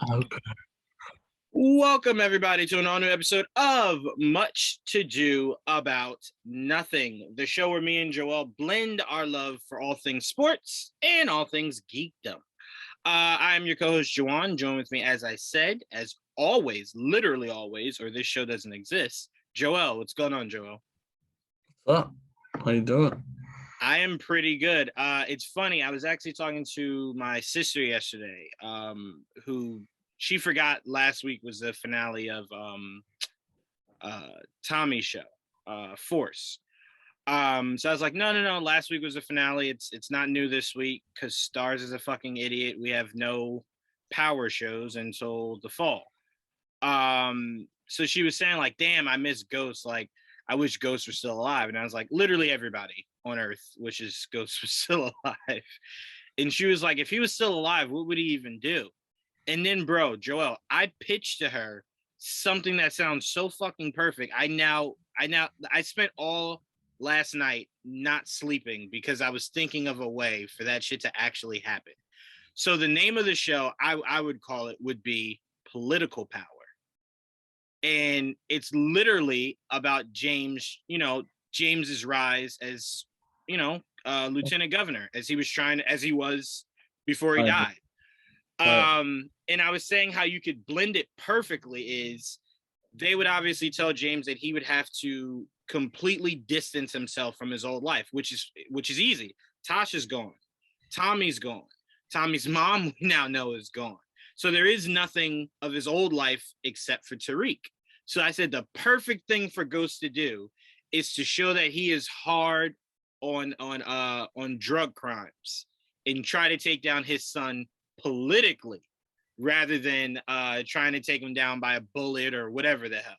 Okay. Welcome, everybody, to an all-new episode of Much to Do About Nothing, the show where me and Joel blend our love for all things sports and all things geekdom. I am your co-host, Juwaan. Join with me, as I said, as always, literally always, or this show doesn't exist. Joel, what's going on, Joel? What's up? How you doing? I am pretty good. It's funny. I was actually talking to my sister yesterday, who she forgot last week was the finale of Tommy's show, Force. So I was like, no. Last week was the finale. It's not new this week because Stars is a fucking idiot. We have no power shows until the fall. So she was saying like, damn, I miss Ghost. Like, I wish Ghost was still alive. And I was like, literally everybody on Earth wishes Ghost was still alive. And she was like, if he was still alive, what would he even do? And then, bro, Joel, I pitched to her something that sounds so fucking perfect. I spent all last night not sleeping because I was thinking of a way for that shit to actually happen. So the name of the show, I would call it, would be Political Power. And it's literally about James, James's rise as, lieutenant governor, as he was before he Right. died. Right. And I was saying how you could blend it perfectly is they would obviously tell James that he would have to completely distance himself from his old life, which is easy. Tasha's gone. Tommy's gone. Tommy's mom, we now know, is gone. So there is nothing of his old life except for Tariq. So I said the perfect thing for Ghost to do is to show that he is hard on drug crimes and try to take down his son politically rather than trying to take him down by a bullet or whatever the hell.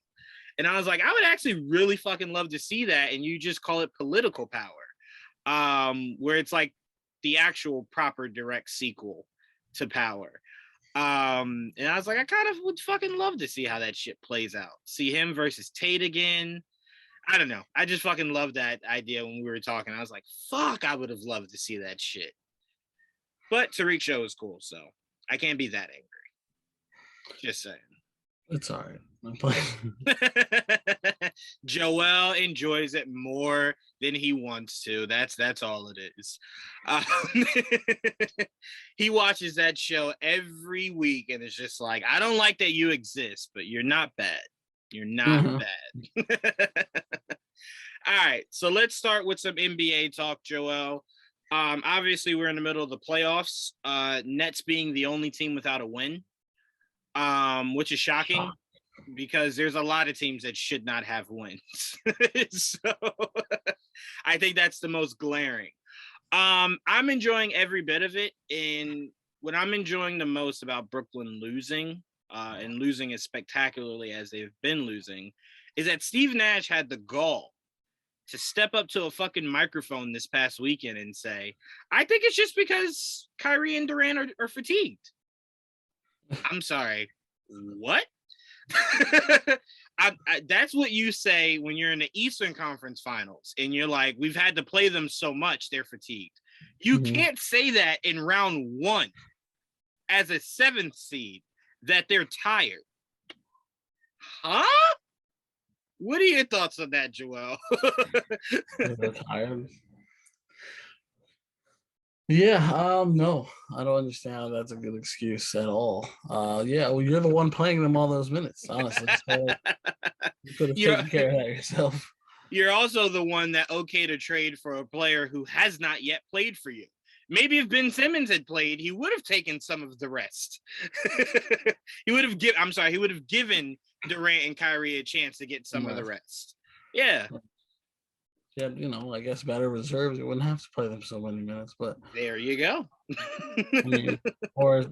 And I was like, I would actually really fucking love to see that. And you just call it Political Power, where it's like the actual proper direct sequel to Power. And I was like, I kind of would fucking love to see how that shit plays out. See him versus Tate again. I don't know. I just fucking love that idea when we were talking. I was like, fuck, I would have loved to see that shit. But Tariq show is cool, so I can't be that angry. Just saying. It's all right. I'm playing. Joel enjoys it more than he wants to. That's all it is. He watches that show every week and it's just like, I don't like that you exist, but you're not bad. You're not bad. All right, so let's start with some NBA talk, Joel. Obviously, we're in the middle of the playoffs. Nets being the only team without a win, which is shocking because there's a lot of teams that should not have wins. So I think that's the most glaring. I'm enjoying every bit of it. And what I'm enjoying the most about Brooklyn losing, and losing as spectacularly as they've been losing, is that Steve Nash had the gall to step up to a fucking microphone this past weekend and say, I think it's just because Kyrie and Durant are fatigued. I'm sorry. What? That's what you say when you're in the Eastern Conference Finals and you're like, we've had to play them so much, they're fatigued. You can't say that in round one as a 7th seed that they're tired. Huh? What are your thoughts on that, Joel? They're tired. Yeah, no, I don't understand how that's a good excuse at all. Yeah, well, you're the one playing them all those minutes, honestly. So you could have taken care of that yourself. You're also the one that okayed a trade for a player who has not yet played for you. Maybe if Ben Simmons had played, he would have taken some of the rest. He would have given Durant and Kyrie a chance to get some of the rest. Yeah. Yeah, I guess better reserves. You wouldn't have to play them so many minutes, but there you go. I mean, or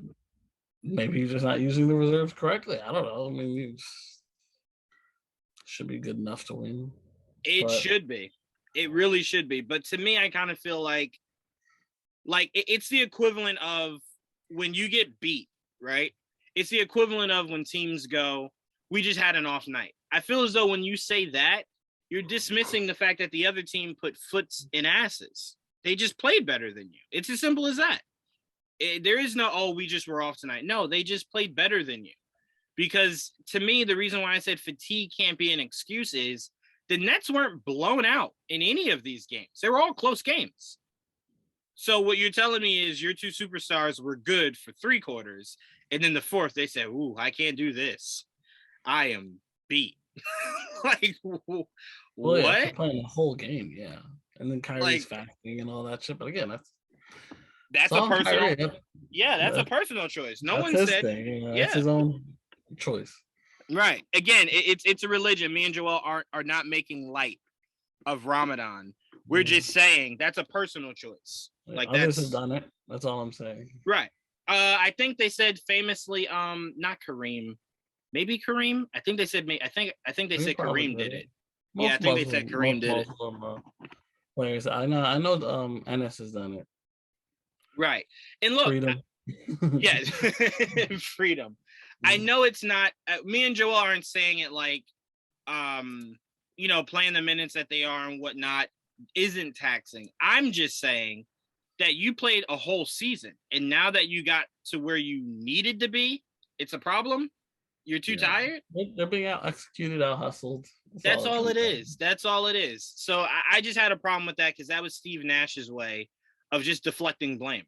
maybe you're just not using the reserves correctly. I don't know. I mean, you should be good enough to win. It should be. It really should be. But to me, I kind of feel like it's the equivalent of when you get beat, right? It's the equivalent of when teams go, we just had an off night. I feel as though when you say that, you're dismissing the fact that the other team put foots in asses. They just played better than you. It's as simple as that. There is no, oh, we just were off tonight. No, they just played better than you. Because to me, the reason why I said fatigue can't be an excuse is the Nets weren't blown out in any of these games. They were all close games. So what you're telling me is your two superstars were good for 3 quarters, and then the fourth they said, "Ooh, I can't do this. I am beat." Like, what? Well, yeah, after playing the whole game, yeah, and then Kyrie's Like, fasting and all that shit. But again, that's a personal. Kyrie. Yeah, that's a personal choice. No one his said. thing. You know, Yeah, that's his own choice. Right. Again, it's a religion. Me and Joel are not making light of Ramadan. We're just saying that's a personal choice. Like, others have done it. That's all I'm saying. Right. I think they said famously, not Kareem, maybe Kareem. I think they said I think they said Kareem did it. Yeah, I think they said Kareem did it. Players, I know. Ennis has done it. Right. And look, freedom. Yeah, freedom. I know it's not. Me and Joel aren't saying it like, playing the minutes that they are and whatnot isn't taxing. I'm just saying that you played a whole season, and now that you got to where you needed to be, it's a problem. You're too tired. They're being out executed, out hustled. That's all it is. That's all it is. So I just had a problem with that because that was Steve Nash's way of just deflecting blame.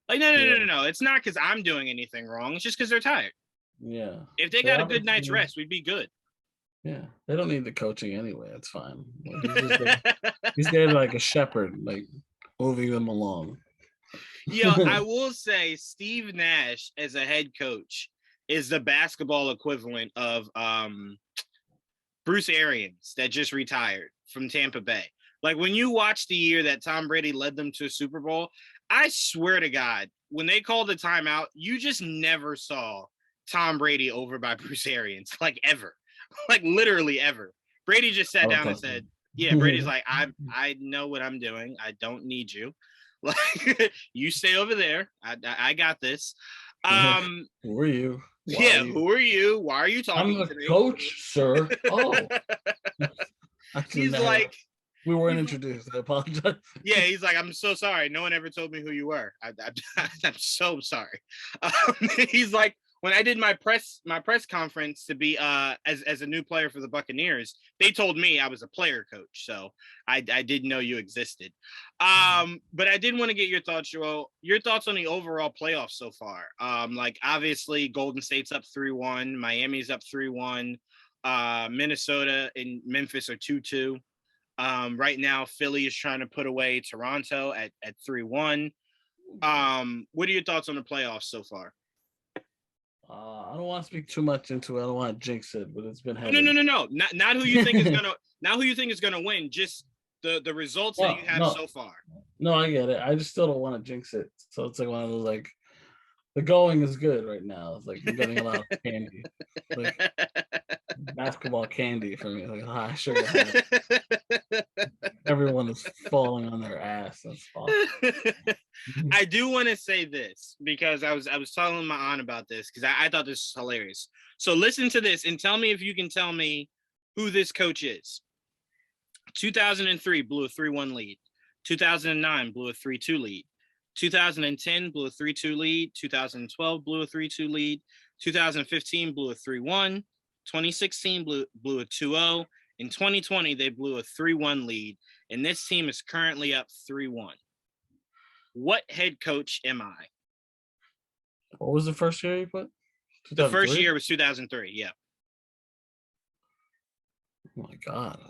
Like, no. It's not because I'm doing anything wrong. It's just because they're tired. Yeah. If they got a good night's rest, we'd be good. Yeah. They don't need the coaching anyway. It's fine. He's there like a shepherd, like moving them along. I will say Steve Nash as a head coach is the basketball equivalent of Bruce Arians that just retired from Tampa Bay. Like, when you watch the year that Tom Brady led them to a Super Bowl, I swear to God, when they called the timeout, you just never saw Tom Brady over by Bruce Arians, like, ever. Like, literally ever. Brady just sat down and said, Brady's like, I know what I'm doing. I don't need you. Like, you stay over there. I got this. Who are you? Who are you? Why are you talking to me? I'm the coach, sir. Oh. He's like, we weren't introduced. I apologize. Yeah, he's like, I'm so sorry. No one ever told me who you were. I'm so sorry. He's like, when I did my press conference to be as a new player for the Buccaneers, they told me I was a player coach, so I didn't know you existed. But I did want to get your thoughts, Joel. Your thoughts on the overall playoffs so far. Like, obviously, Golden State's up 3-1, Miami's up 3-1, Minnesota and Memphis are 2-2. Right now, Philly is trying to put away Toronto at 3-1. What are your thoughts on the playoffs so far? I don't want to speak too much into it. I don't want to jinx it, but it's been heavy. No. Not who you think is gonna. Not who you think is gonna win. Just the results that you have so far. No, I get it. I just still don't want to jinx it. So it's like one of those, like, the going is good right now. It's like you're getting a lot of candy, like basketball candy for me, like high sugar. Everyone is falling on their ass. That's awesome. I do want to say this because I was telling my aunt about this because I thought this was hilarious. So listen to this and tell me if you can tell me who this coach is. 2003 blew a 3-1 lead. 2009 blew a 3-2 lead. 2010 blew a 3-2 lead. 2012 blew a 3-2 lead. 2015 blew a 3-1. 2016 blew a 2-0. In 2020, they blew a 3-1 lead, and this team is currently up 3-1. What head coach am I? What was the first year you put? The first year was 2003, yeah. Oh my God.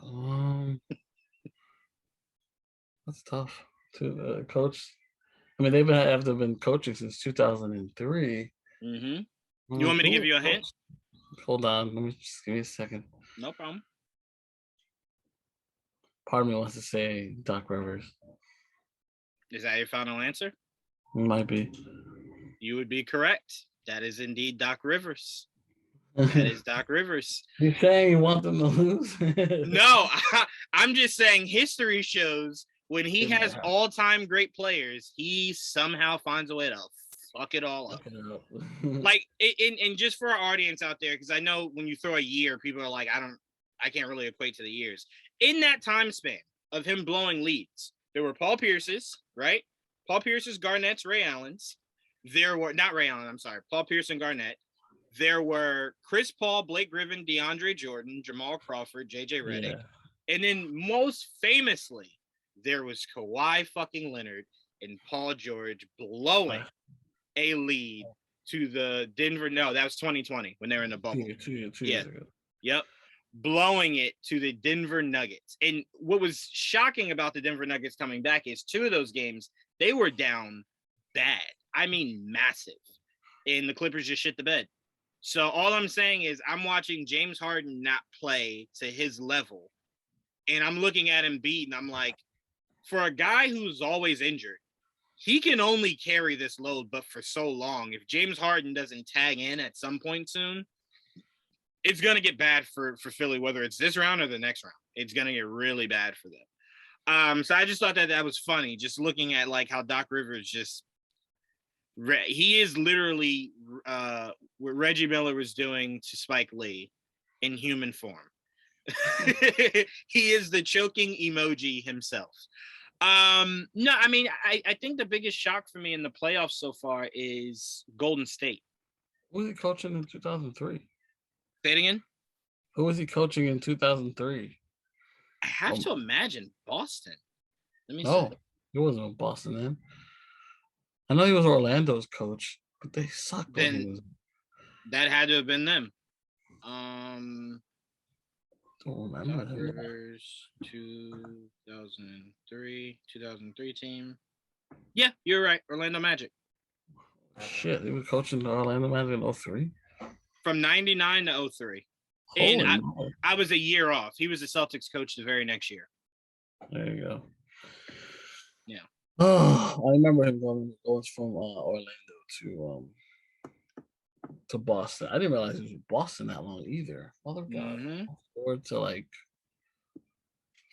That's tough to coach. I mean, they've have been coaching since 2003. Mm-hmm. You want me to give you a hint? Hold on. Give me a second. No problem. Part of me wants to say Doc Rivers. Is that your final answer? It might be. You would be correct. That is indeed Doc Rivers. That is Doc Rivers. You're saying you want them to lose? No, I'm just saying history shows when he has all-time great players, he somehow finds a way to fuck it all up. Like, and just for our audience out there, because I know when you throw a year, people are like, I can't really equate to the years. In that time span of him blowing leads, there were Paul Pierce's, right? Paul Pierce's, Garnett's, Ray Allen's. There were not Ray Allen. I'm sorry, Paul Pierce and Garnett. There were Chris Paul, Blake Griffin, DeAndre Jordan, Jamal Crawford, JJ Redick, and then most famously, there was Kawhi fucking Leonard and Paul George blowing a lead to the Denver. No, that was 2020 when they were in the bubble. Two years ago. Yep. Blowing it to the Denver Nuggets. And what was shocking about the Denver Nuggets coming back is 2 of those games, they were down bad. I mean, massive. And the Clippers just shit the bed. So all I'm saying is I'm watching James Harden not play to his level. And I'm looking at him beat, and I'm like, for a guy who's always injured, he can only carry this load, but for so long. If James Harden doesn't tag in at some point soon, it's going to get bad for Philly, whether it's this round or the next round. It's going to get really bad for them. So I just thought that was funny, just looking at like how Doc Rivers just he is literally what Reggie Miller was doing to Spike Lee in human form. He is the choking emoji himself. No, I mean, I think the biggest shock for me in the playoffs so far is Golden State. Who was he coaching in 2003? Say it again? Who was he coaching in 2003? I have to imagine Boston. Let me see. He wasn't in Boston then. I know he was Orlando's coach, but they sucked. Then that had to have been them. Don't remember. 2003 team. Yeah, you're right. Orlando Magic. Shit, he was coaching the Orlando Magic in 03? From 99 to 03. And I was a year off. He was the Celtics coach the very next year. There you go. Yeah. Oh, I remember him going from Orlando to Boston. I didn't realize he was in Boston that long either. Mother God. Forward to like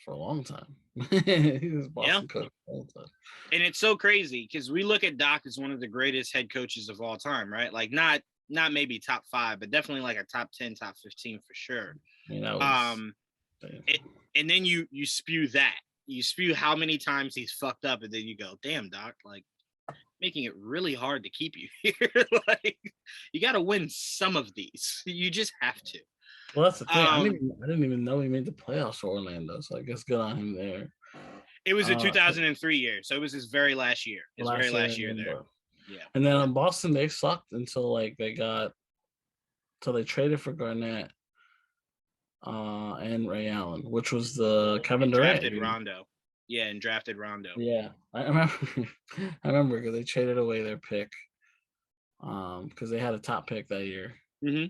for a long time. He was Boston coach for a long time. And it's so crazy because we look at Doc as one of the greatest head coaches of all time, right? Like not maybe top 5, but definitely like a top 10, top 15 for sure. And then you spew that. You spew how many times he's fucked up, and then you go, damn, Doc, like making it really hard to keep you here. Like you got to win some of these. You just have to. Well, that's the thing. I didn't even know he made the playoffs for Orlando, so I guess good on him there. It was a 2003 year, so it was his very last year. His very last year there. Yeah. And then in Boston, they sucked until they traded for Garnett and Ray Allen, which was the Kevin Durant. Drafted Rondo. Yeah, and drafted Rondo. Yeah, I remember because they traded away their pick because they had a top pick that year. Mm-hmm.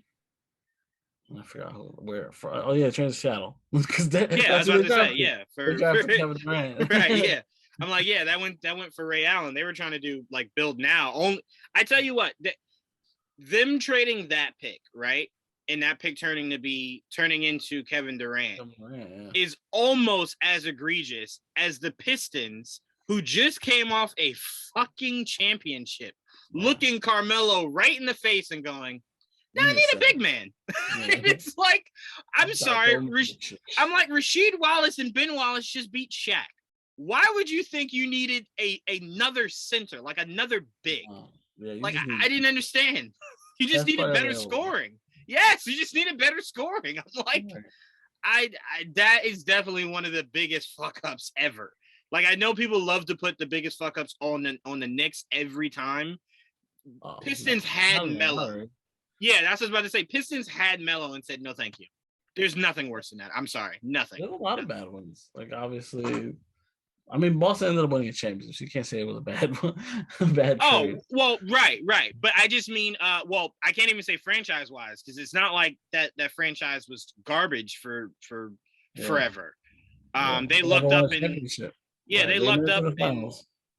I forgot where. Traded to Seattle. Because I was about to say, for Kevin Durant. Right, yeah. I'm like, yeah, that went for Ray Allen. They were trying to do like build now. I tell you what, them trading that pick, right? And that pick turning into Kevin Durant is almost as egregious as the Pistons, who just came off a fucking championship, looking Carmelo right in the face and going, "Now I need a big man." It's like, I'm sorry, I'm like Rasheed Wallace and Ben Wallace just beat Shaq. Why would you think you needed another center, like another big? I didn't understand. You just needed better scoring. Yes, you just needed better scoring. I'm like, that is definitely one of the biggest fuck ups ever. Like, I know people love to put the biggest fuck ups on the Knicks every time. Pistons had Melo. Yeah, that's what I was about to say. Pistons had Melo and said, no, thank you. There's nothing worse than that. I'm sorry. Nothing. There's a lot of bad ones. Like, obviously, I mean, Boston ended up winning a championship. So you can't say it was a bad one. Bad trade. Well, right. But I just mean, I can't even say franchise-wise because it's not like that franchise was garbage for forever. They lucked up and they lucked up and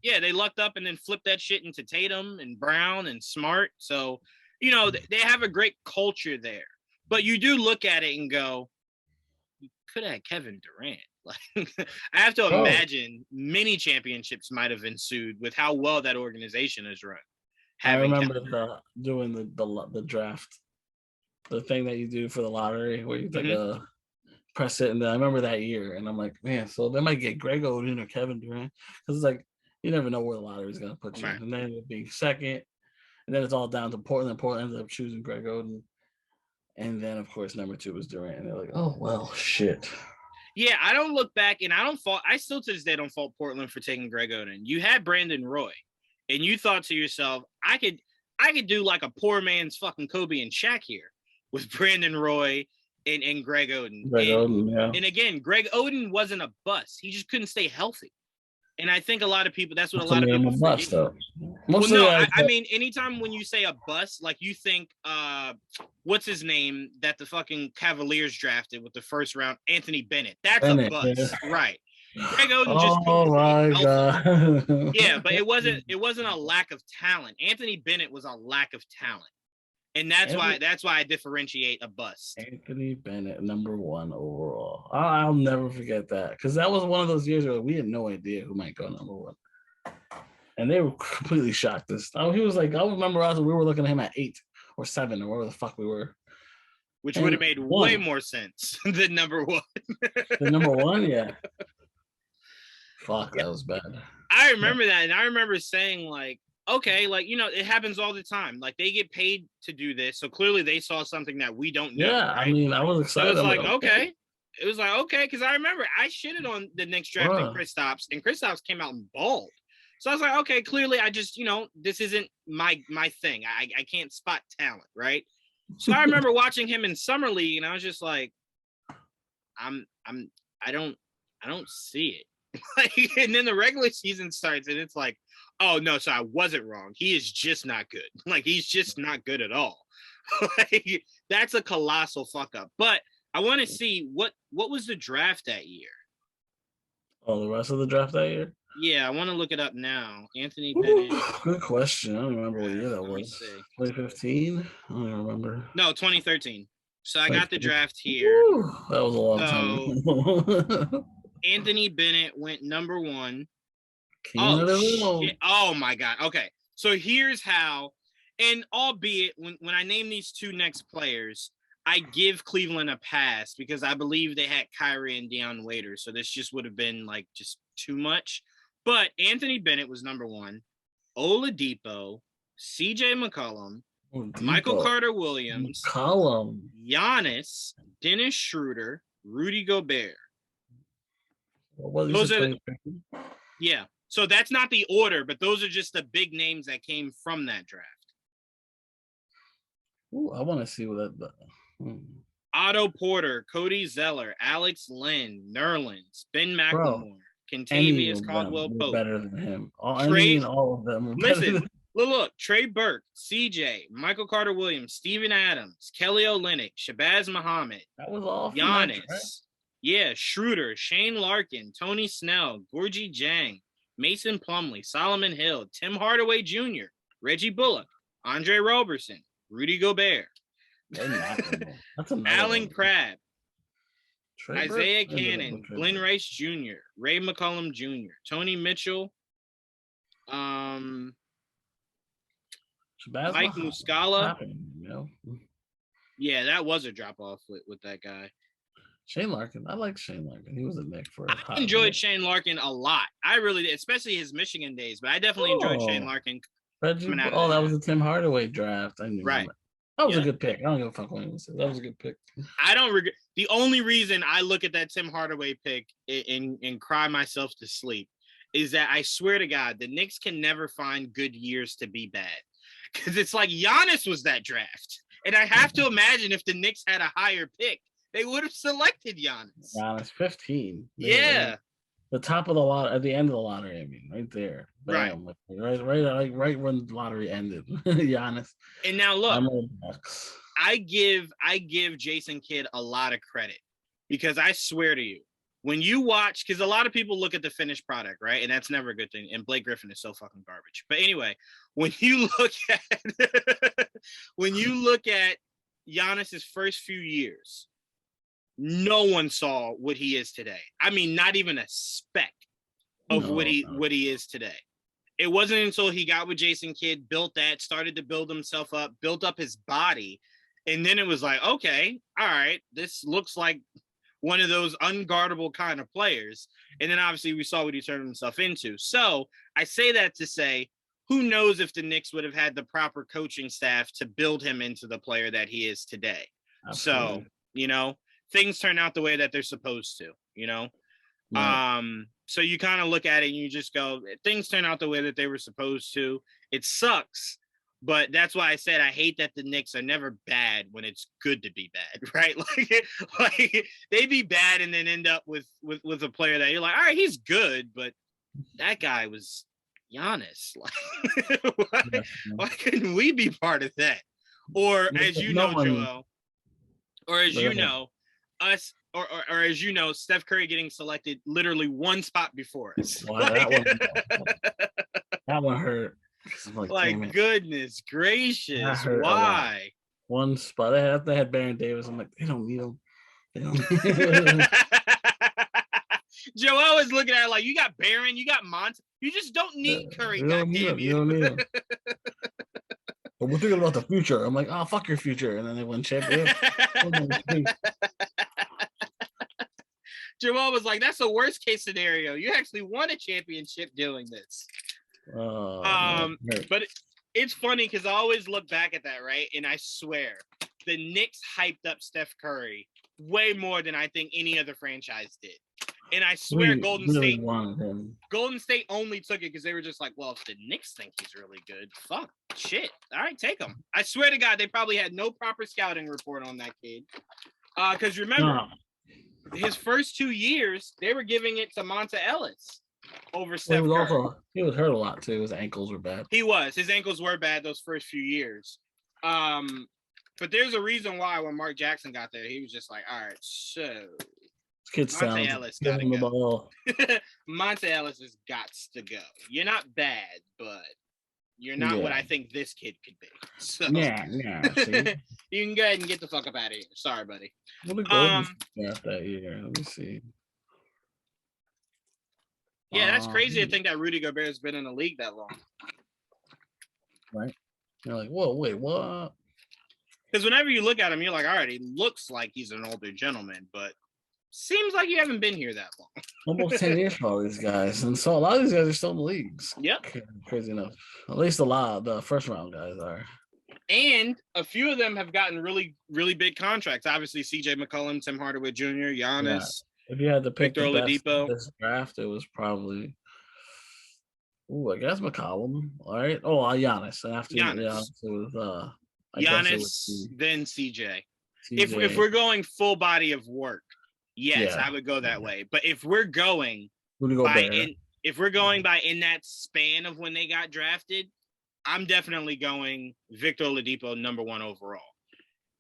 they lucked up and then flipped that shit into Tatum and Brown and Smart. So, they have a great culture there. But you do look at it and go, you could have had Kevin Durant. Like, I have to imagine many championships might have ensued with how well that organization is run. I remember doing the draft, the thing that you do for the lottery where you press it, and then I remember that year, and I'm like, man, so they might get Greg Oden or Kevin Durant because it's like you never know where the lottery is gonna put you, and then it being second. And then it's all down to Portland. Portland ended up choosing Greg Oden. And then, of course, number 2 was Durant. And they're like, oh, well, shit. Yeah, I don't look back, and I still to this day don't fault Portland for taking Greg Oden. You had Brandon Roy, and you thought to yourself, I could do like a poor man's fucking Kobe and Shaq here with Brandon Roy and Greg Oden. And again, Greg Oden wasn't a bust. He just couldn't stay healthy. And I think a lot of people, that's what a lot of people forget. I mean, anytime when you say a bust, like you think, what's his name that the fucking Cavaliers drafted with the first round, Anthony Bennett. That's a bust, right? Greg Oden just God. Yeah, but it wasn't a lack of talent. Anthony Bennett was a lack of talent. And that's why I differentiate a bust. Anthony Bennett, number 1 overall. I'll never forget that, because that was one of those years where we had no idea who might go number 1, and they were completely shocked. He was like, I remember we were looking at him at 8 or 7 or wherever the fuck we were, which would have made way more sense than number 1. The number 1, yeah. Fuck, that was bad. I remember that, and I remember saying like, okay, like, you know, it happens all the time. Like, they get paid to do this, so clearly they saw something that we don't know. Yeah, right? I mean, I was excited. So it was like, okay. It was like, okay, because I remember I shitted on the Knicks drafting Kristaps, and Kristaps came out and balled. So I was like, okay, clearly I just, you know, this isn't my thing. I can't spot talent, right? So I remember watching him in summer league, and I was just like, I don't see it. Like, and then the regular season starts, and it's like, oh no, so I wasn't wrong. He is just not good. Like, he's just not good at all. Like, that's a colossal fuck up. But I want to see what was the draft that year. Oh, the rest of the draft that year? Yeah, I want to look it up now. Anthony Bennett. Good question. I don't remember what year that was. 2015? I don't even remember. No, 2013. So I got the draft here. That was a long time. Anthony Bennett went number 1. Shit. Oh my God. Okay. So here's how, and albeit when I name these 2 next players, I give Cleveland a pass because I believe they had Kyrie and Deion Waiters. So this just would have been like just too much. But Anthony Bennett was number 1. Oladipo, CJ McCollum, Michael Carter Williams, Giannis, Dennis Schroeder, Rudy Gobert. Those are yeah. So that's not the order, but those are just the big names that came from that draft. Ooh, I want to see what that. Otto Porter, Cody Zeller, Alex Len, Nerlens, Ben McLemore, Kentavious Caldwell-Pope. Better than him. All of them. Look, Trey Burke, CJ, Michael Carter Williams, Steven Adams, Kelly Olynyk, Shabazz Muhammad. That was all. Giannis. Yeah, Schroeder, Shane Larkin, Tony Snell, Gorgie Jang, Mason Plumlee, Solomon Hill, Tim Hardaway Jr., Reggie Bullock, Andre Roberson, Rudy Gobert, Alan Crabb, Isaiah Cannon, Glenn Rice Jr., Ray McCollum Jr., Tony Mitchell, Mike Muscala. Yeah, that was a drop off with that guy. Shane Larkin. I like Shane Larkin. He was a Knick for a I enjoyed Shane Larkin a lot. I really did, especially his Michigan days, but I definitely enjoyed Shane Larkin. That was a Tim Hardaway draft. I knew that was a good pick. I don't give a fuck what anyone says. That was a good pick. I don't regret. The only reason I look at that Tim Hardaway pick and cry myself to sleep is that I swear to God, the Knicks can never find good years to be bad. Because it's like Giannis was that draft. And I have to imagine if the Knicks had a higher pick, they would have selected Giannis. Giannis, 15. Yeah. The top of the lot at the end of the lottery, I mean, right there. Bam. Right when the lottery ended. Giannis. And now look, I give Jason Kidd a lot of credit because I swear to you, when you watch, because a lot of people look at the finished product, right? And that's never a good thing. And Blake Griffin is so fucking garbage. But anyway, when you look at Giannis's first few years, no one saw what he is today. I mean, not even a speck of what he is today. It wasn't until he got with Jason Kidd, started to build himself up, built up his body, and then it was like, okay, all right, this looks like one of those unguardable kind of players. And then obviously we saw what he turned himself into. So I say that to say, who knows if the Knicks would have had the proper coaching staff to build him into the player that he is today. Absolutely. So, things turn out the way that they're supposed to, Right. So you kind of look at it and you just go, things turn out the way that they were supposed to. It sucks, but that's why I said I hate that the Knicks are never bad when it's good to be bad, right? Like they be bad and then end up with a player that you're like, all right, he's good, but that guy was Giannis. Like, why couldn't we be part of that? Or as you know, Joel, or as you know, us, or as you know, Steph Curry getting selected literally one spot before us. Well, that one hurt. Like goodness gracious, why? One spot. They had Baron Davis. I'm like, they don't need him. They don't need him. Joel was looking at it like, you got Baron, you got Monty. You just don't need Curry. You don't need him. But we're thinking about the future. I'm like, oh, fuck your future. And then they win championship. Joel was like, that's the worst case scenario. You actually won a championship doing this. But it's funny because I always look back at that, right? And I swear, the Knicks hyped up Steph Curry way more than I think any other franchise did. And I swear Golden State only took it because they were just like, well, if the Knicks think he's really good, fuck, shit. All right, take him. I swear to God, they probably had no proper scouting report on that kid. Because remember, his first 2 years, they were giving it to Monta Ellis over Steph Curry. He was hurt a lot, too. His ankles were bad. His ankles were bad those first few years. But there's a reason why when Mark Jackson got there, he was just like, all right, so Monta Ellis got to go. Monta Ellis has got to go. You're not bad, but you're not what I think this kid could be. So yeah. You can go ahead and get the fuck up out of here. Sorry, buddy. What did Golden State have that year? Let me see. Yeah, that's crazy to think that Rudy Gobert has been in the league that long. Right? You're like, whoa, wait, what? Because whenever you look at him, you're like, all right, he looks like he's an older gentleman, but seems like you haven't been here that long. Almost 10 years for all these guys. And so a lot of these guys are still in the leagues. Yep. Crazy enough. At least a lot of the first round guys are. And a few of them have gotten really, really big contracts. Obviously, CJ McCollum, Tim Hardaway Jr., Giannis. Yeah. If you had to pick Victor Oladipo. This draft, it was probably, I guess McCollum. All right. Oh, Giannis. And after Giannis, it was Giannis, then CJ. If we're going full body of work, yes, I would go that way. But if we're going by in that span of when they got drafted, I'm definitely going Victor Oladipo number 1 overall.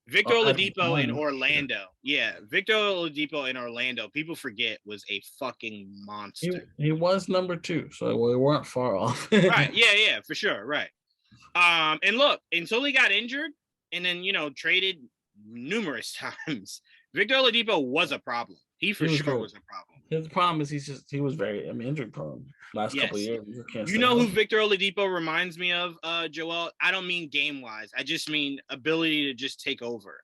Victor Oladipo in Orlando. Yeah, Victor Oladipo in Orlando, people forget, was a fucking monster. He was number 2, so we weren't far off. Right, yeah, for sure, right. And look, until he got injured and then, traded numerous times, Victor Oladipo was a problem. He was a problem. His problem is he was very injury prone last couple of years. You know who Victor Oladipo reminds me of, Joel? I don't mean game wise. I just mean ability to just take over.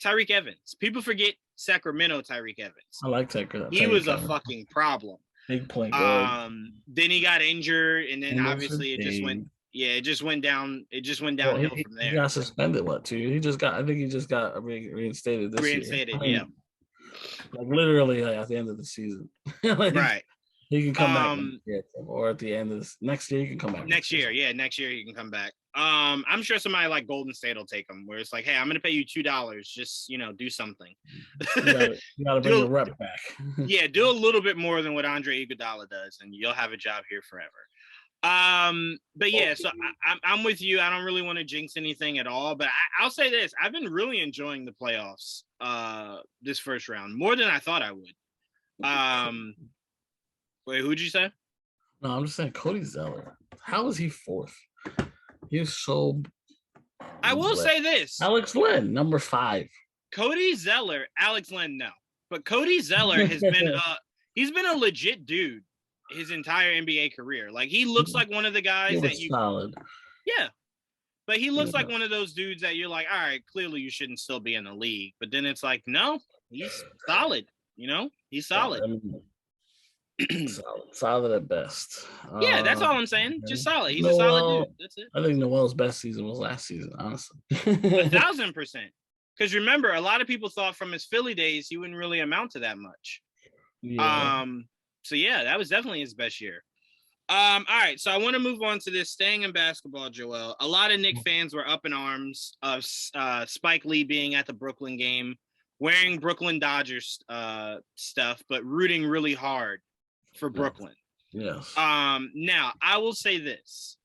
Tyreke Evans. People forget Sacramento Tyreke Evans. I like Tyreke. He was a fucking problem. Big point. Then he got injured, and then obviously it just went. Yeah, it just went down. It just went downhill from there. He got suspended. I think he just got reinstated this year. Reinstated, yeah. Like literally at the end of the season. Right. He can come back or at the end of next year he can come back. Next year he can come back. I'm sure somebody like Golden State will take him, where it's like, hey, I'm gonna pay you $2. Just do something. You gotta bring the rep back. Yeah, do a little bit more than what Andre Iguodala does, and you'll have a job here forever. But yeah, so I'm with you. I don't really want to jinx anything at all, but I'll say this: I've been really enjoying the playoffs this first round more than I thought I would. Wait, who'd you say? No, I'm just saying Cody Zeller. How is he 4th? He's so. I will say this: Alex Len, number 5. Cody Zeller, Alex Len, no, but Cody Zeller has been he's been a legit dude his entire NBA career. Like, he looks like one of the guys that you solid. Yeah. But he looks like one of those dudes that you're like, all right, clearly you shouldn't still be in the league. But then it's like, no, he's solid, He's solid. solid at best. Yeah, that's all I'm saying. Just solid. He's a solid dude. That's it. I think Noel's best season was last season, honestly. 1,000%. Because remember, a lot of people thought from his Philly days he wouldn't really amount to that much. Yeah. So yeah, that was definitely his best year. All right, so I want to move on to this. Staying in basketball, Joel. A lot of Knick fans were up in arms of Spike Lee being at the Brooklyn game, wearing Brooklyn Dodgers stuff, but rooting really hard for Brooklyn. Yes. Now I will say this: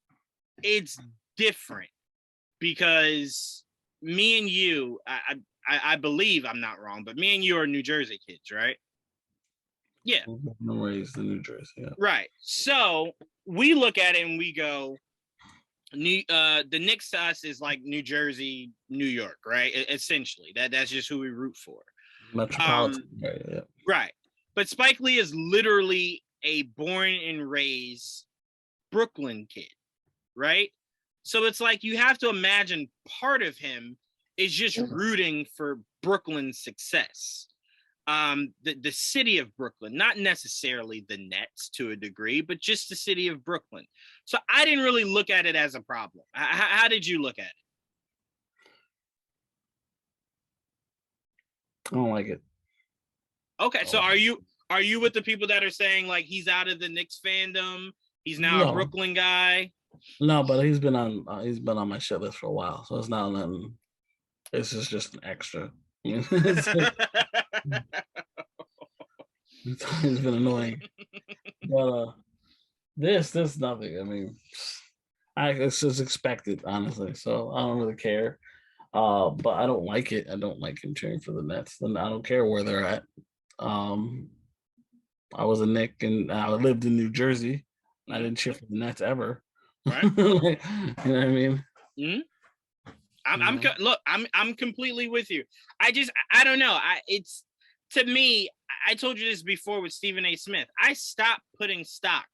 it's different because me and you, I believe I'm not wrong, but me and you are New Jersey kids, right? Yeah. Raised in New Jersey. Yeah. Right. So we look at it and we go, the Knicks to us is like New Jersey, New York, right? Essentially, that's just who we root for. Metropolitan area. Yeah. Right. But Spike Lee is literally a born and raised Brooklyn kid, right? So it's like you have to imagine part of him is just rooting for Brooklyn's success. The city of Brooklyn, not necessarily the Nets to a degree, but just the city of Brooklyn. So I didn't really look at it as a problem. How did you look at it? I don't like it. Okay, so are you with the people that are saying like he's out of the Knicks fandom? He's now a Brooklyn guy. No, but he's been on my shit list for a while, so it's not nothing. This is just an extra. It's been annoying, but this nothing. I mean, it's just expected, honestly. So I don't really care. But I don't like it. I don't like him cheering for the Nets. And I don't care where they're at. I was a Knick and I lived in New Jersey. I didn't cheer for the Nets ever. Right. You know what I mean? Mm-hmm. I'm completely with you. I don't know. It's to me, I told you this before with Stephen A. Smith. I stopped putting stock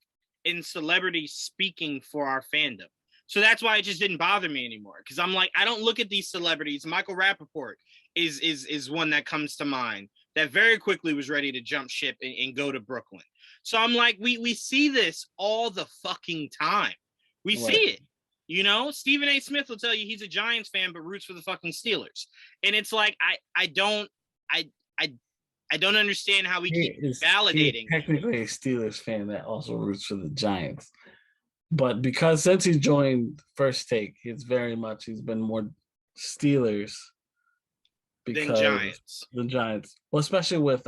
in celebrities speaking for our fandom. So that's why it just didn't bother me anymore. Because I'm like, I don't look at these celebrities. Michael Rappaport is one that comes to mind that very quickly was ready to jump ship and go to Brooklyn. So I'm like, we see this all the fucking time. We see it. You know, Stephen A. Smith will tell you he's a Giants fan, but roots for the fucking Steelers. And it's like, I don't understand how we keep validating. He's technically a Steelers fan that also roots for the Giants. But because since he joined First Take, he's been more Steelers than Giants. The Giants. Well, especially with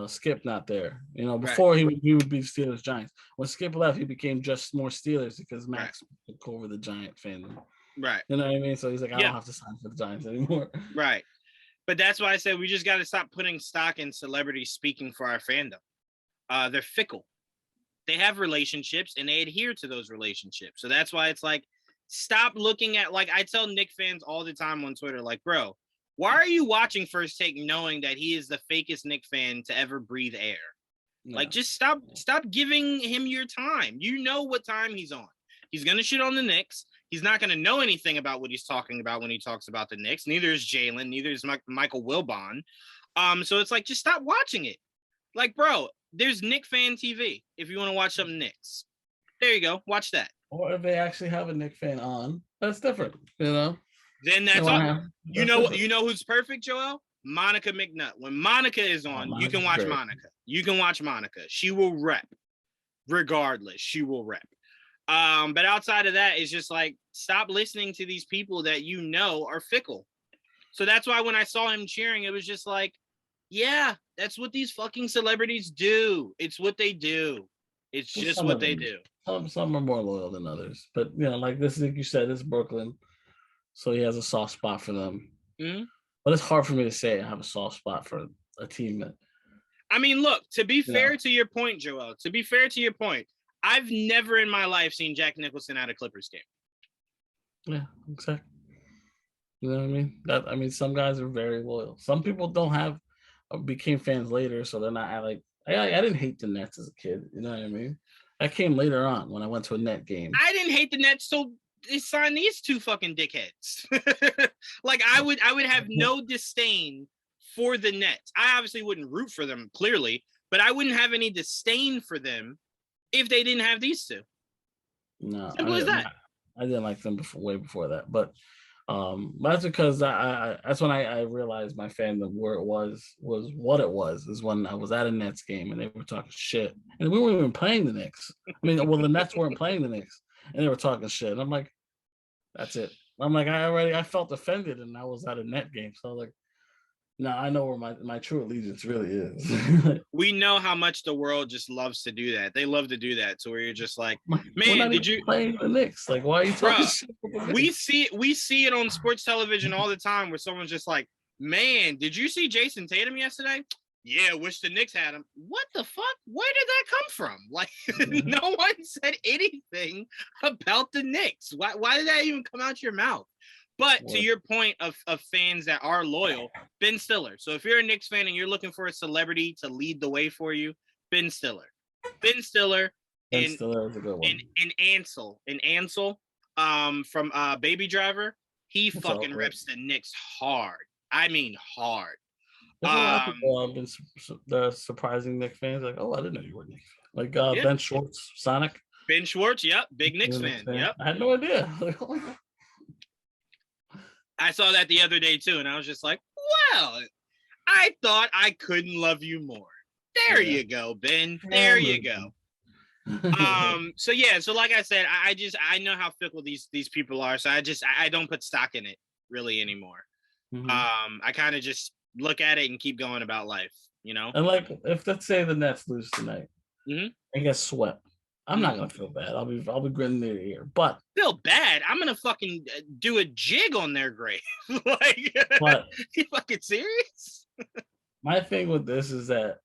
Skip not there. You know, before he would be Steelers Giants. When Skip left, he became just more Steelers because Max took over the Giant fandom. Right. You know what I mean? So he's like, I don't have to sign for the Giants anymore. Right. But that's why I said we just got to stop putting stock in celebrities speaking for our fandom. They're fickle. They have relationships and they adhere to those relationships. So that's why it's like, stop looking at, like I tell Knick fans all the time on Twitter, like, bro, why are you watching First Take knowing that he is the fakest Knick fan to ever breathe air? Yeah. Like, just stop giving him your time. You know what time he's on. He's going to shit on the Knicks. He's not going to know anything about what he's talking about when he talks about the Knicks. Neither is Jalen. Neither is Michael Wilbon. So it's like, just stop watching it. Like, bro, there's Knick Fan TV if you want to watch some Knicks. There you go. Watch that. Or if they actually have a Knick fan on, that's different, you know? Then that's all. You know who's perfect, Joel? Monica McNutt. When Monica is on, you can watch Monica. You can watch Monica. She will rep. Regardless, she will rep. But outside of that, it's just like, stop listening to these people that you know are fickle. So that's why when I saw him cheering, it was just like, yeah, that's what these fucking celebrities do. It's what they do. It's just what they do. Some are more loyal than others. But, you know, like this, like you said, it's Brooklyn. So he has a soft spot for them. Mm-hmm. But it's hard for me to say I have a soft spot for a team that. I mean, look, to be fair to your point, Joel, I've never in my life seen Jack Nicholson at a Clippers game. Yeah, exactly. You know what I mean? Some guys are very loyal. Some people became fans later, so they're not like. I didn't hate the Nets as a kid. You know what I mean? That came later on when I went to a Net game. I didn't hate the Nets till they signed these two fucking dickheads. Like I would have no disdain for the Nets. I obviously wouldn't root for them clearly, but but I wouldn't have any disdain for them if they didn't have these two. No, Simple as that. I didn't like them way before that, but that's because that's when I realized my fandom where it was what it was is when I was at a Nets game and they were talking shit and we weren't even playing the Knicks. I mean, well, the Nets weren't playing the Knicks and they were talking shit. And I'm like, that's it. I'm like, I felt offended and I was at a net game, so I was like, no, I know where my true allegiance really is. We know how much the world just loves to do that. They love to do that. So where you're just like, we're man, did you playing the Knicks? Like, why are you talking shit? We see it on sports television all the time where someone's just like, man, did you see Jason Tatum yesterday? Yeah, wish the Knicks had him. What the fuck? Where did that come from? Like, no one said anything about the Knicks. Why did that even come out your mouth? But to your point of fans that are loyal, Ben Stiller. So if you're a Knicks fan and you're looking for a celebrity to lead the way for you, Ben Stiller. Ben Stiller Ben Stiller is a good one. And Ansel from Baby Driver, he fucking rips the Knicks hard. I mean hard. There's a lot of people the surprising Knicks fans, like, oh, I didn't know you were a Knicks fan. Like Ben Schwartz, Sonic. Ben Schwartz, yep, big Knicks fan. Yep. I had no idea. I saw that the other day too, and I was just like, well, I thought I couldn't love you more. There you go, Ben. There you go. So like I said, I know how fickle these people are, so I don't put stock in it really anymore. Mm-hmm. I kind of just look at it and keep going about life, you know. And like, if let's say the Nets lose tonight and get swept, I'm not gonna feel bad. I'll be grinning their ear. But feel bad? I'm gonna fucking do a jig on their grave. Like, but you fucking serious? My thing with this is that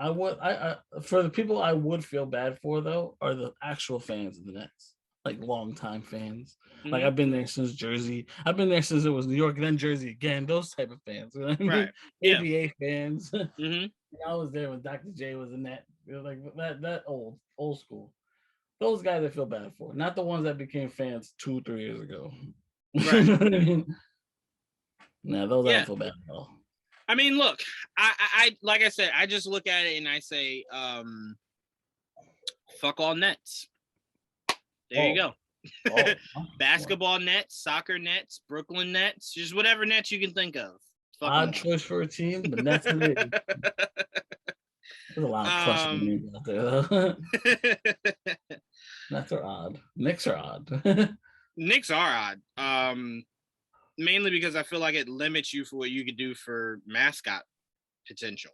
I for the people I would feel bad for though are the actual fans of the Nets, like longtime fans. Mm-hmm. Like I've been there since Jersey. I've been there since it was New York, then Jersey again. Those type of fans, you know what I mean? Right? ABA fans. Mm-hmm. I was there when Dr. J was in that. Like that old school. Those guys I feel bad for, not the ones that became fans 2-3 years ago. Right. You know what I mean? Nah, those I don't feel bad at all. I mean, look, I like I said, I just look at it and I say, fuck all Nets. There you go. Basketball Nets, soccer Nets, Brooklyn Nets, just whatever Nets you can think of. Odd choice for a team, but Nets and it. There's a lot of crushing names out there, though. Nets are odd. Knicks are odd. Knicks are odd. Mainly because I feel like it limits you for what you could do for mascot potential.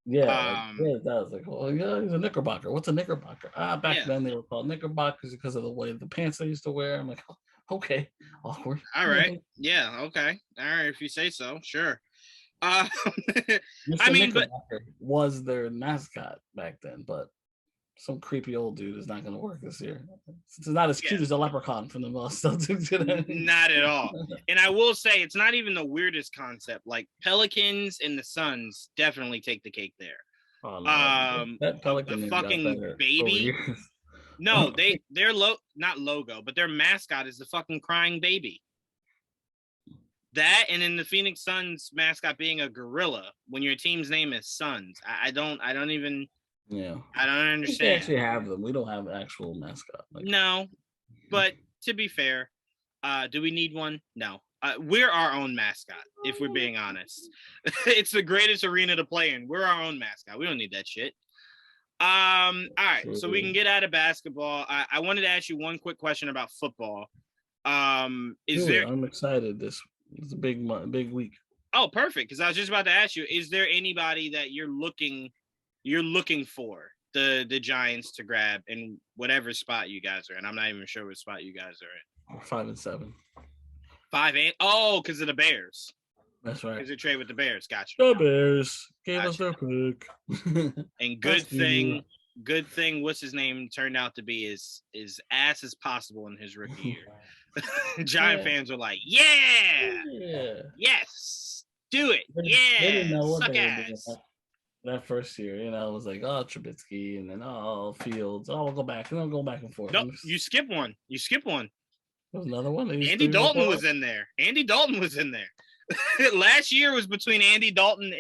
Yeah, it does. Like, well, yeah, he's a Knickerbocker. What's a Knickerbocker? Back then they were called Knickerbockers because of the way the pants they used to wear. I'm like, okay, awkward. All right, yeah, okay, all right. If you say so, sure. I mean, but was their mascot back then, but some creepy old dude is not going to work this year. It's not as cute as a leprechaun from the Celtics. Not at all. And I will say, it's not even the weirdest concept. Like Pelicans and the Suns definitely take the cake there. Oh, no. That Pelican the fucking baby. No, their not logo, but their mascot is the fucking crying baby. That, and in the Phoenix Suns mascot being a gorilla when your team's name is Suns. I don't even. Yeah, I don't understand. We actually have them. We don't have an actual mascot. No, but to be fair, do we need one? No. We're our own mascot, if we're being honest. It's the greatest arena to play in. We're our own mascot. We don't need that shit. All right, so we can get out of basketball. I wanted to ask you one quick question about football. I'm excited. It's a big week. Oh, perfect. Because I was just about to ask you: is there anybody that you're looking for the Giants to grab in whatever spot you guys are in? I'm not even sure what spot you guys are in. 5 and 7. 5 and because of the Bears. That's right. Because they trade with the Bears. Gotcha. The Bears gave us their pick. And good thing. What's his name turned out to be as ass as possible in his rookie year. Giant fans are like, yeah, yes, do it, they didn't know what suck ass. That first year, it was like, Trubisky, and then Fields. We'll go back, and they'll go back and forth. No, you skip one. There's another one. Andy Dalton was in there. Last year was between Andy Dalton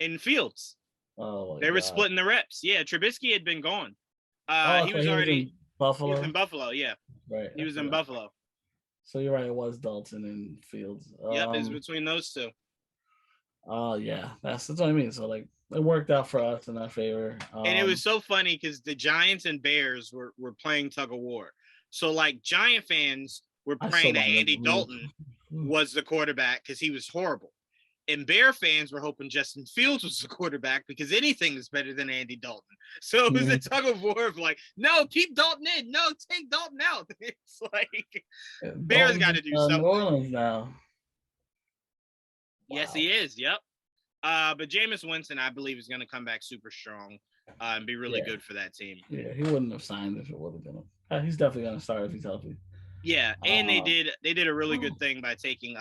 and Fields. Oh, they my were God. splitting the reps. Yeah, Trubisky had been gone. Oh, He so was already in Buffalo. he was in Buffalo. Yeah, Right. he was in Buffalo. So you're right. It was Dalton and Fields. Yep, it's between those two. Oh yeah, that's what I mean. So like, it worked out for us in our favor. And it was so funny because the Giants and Bears were playing tug of war. So like Giant fans were praying that Andy Dalton was the quarterback because he was horrible. And Bear fans were hoping Justin Fields was the quarterback because anything is better than Andy Dalton. So it was a tug of war of like, no, keep Dalton in. No, take Dalton out. It's like Bears got to do something. New Orleans now. Yes, he is. Yep. But Jameis Winston, I believe, is going to come back super strong and be really good for that team. Yeah, he wouldn't have signed if it would have been. He's definitely going to start if he's healthy. Yeah, and they did a really good thing by taking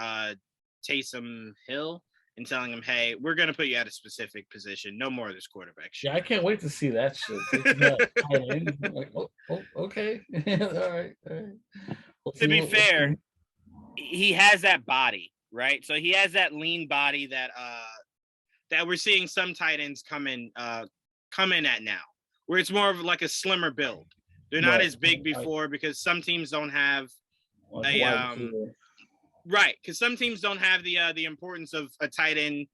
Taysom Hill and telling him, hey, we're going to put you at a specific position. No more of this quarterback shit. Yeah, I can't wait to see that shit. Like, okay. All right. To be fair, he has that body, right? So he has that lean body that we're seeing some tight ends come in at now, where it's more of like a slimmer build. They're not as big before because some teams don't have right, because some teams don't have the importance of a tight end,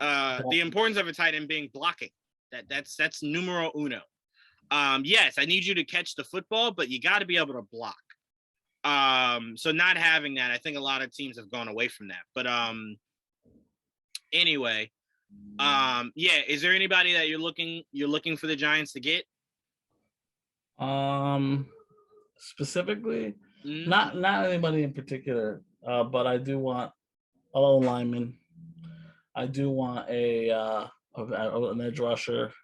the importance of a tight end being blocking. That's numero uno. Yes, I need you to catch the football, but you got to be able to block. So not having that, I think a lot of teams have gone away from that. But anyway, yeah, is there anybody that you're looking for the Giants to get? Specifically, not anybody in particular, but I do want a lineman. I do want an edge rusher.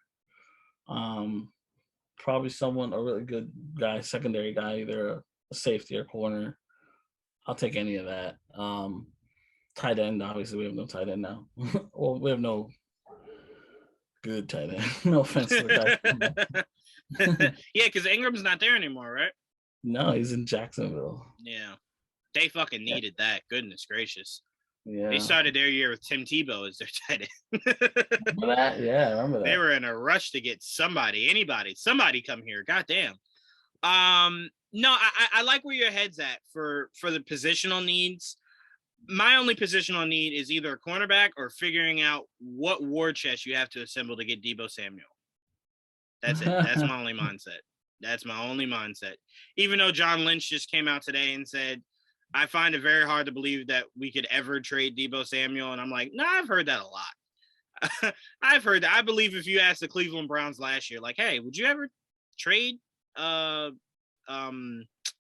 Probably a really good guy, secondary guy, either a safety or corner. I'll take any of that. Tight end, obviously we have no tight end now. Well, we have no good tight end. No offense to the guy. Yeah, because Ingram's not there anymore, right? No, he's in Jacksonville. Yeah. They fucking needed that. Goodness gracious. Yeah. They started their year with Tim Tebow as their tight end. Remember that? Yeah, I remember that. They were in a rush to get somebody come here. Goddamn. No, I like where your head's at for the positional needs. My only positional need is either a cornerback or figuring out what war chest you have to assemble to get Deebo Samuel. That's it. That's my only mindset. That's my only mindset. Even though John Lynch just came out today and said, I find it very hard to believe that we could ever trade Deebo Samuel. And I'm like, no, I've heard that a lot. I've heard that. I believe if you asked the Cleveland Browns last year, like, hey, would you ever trade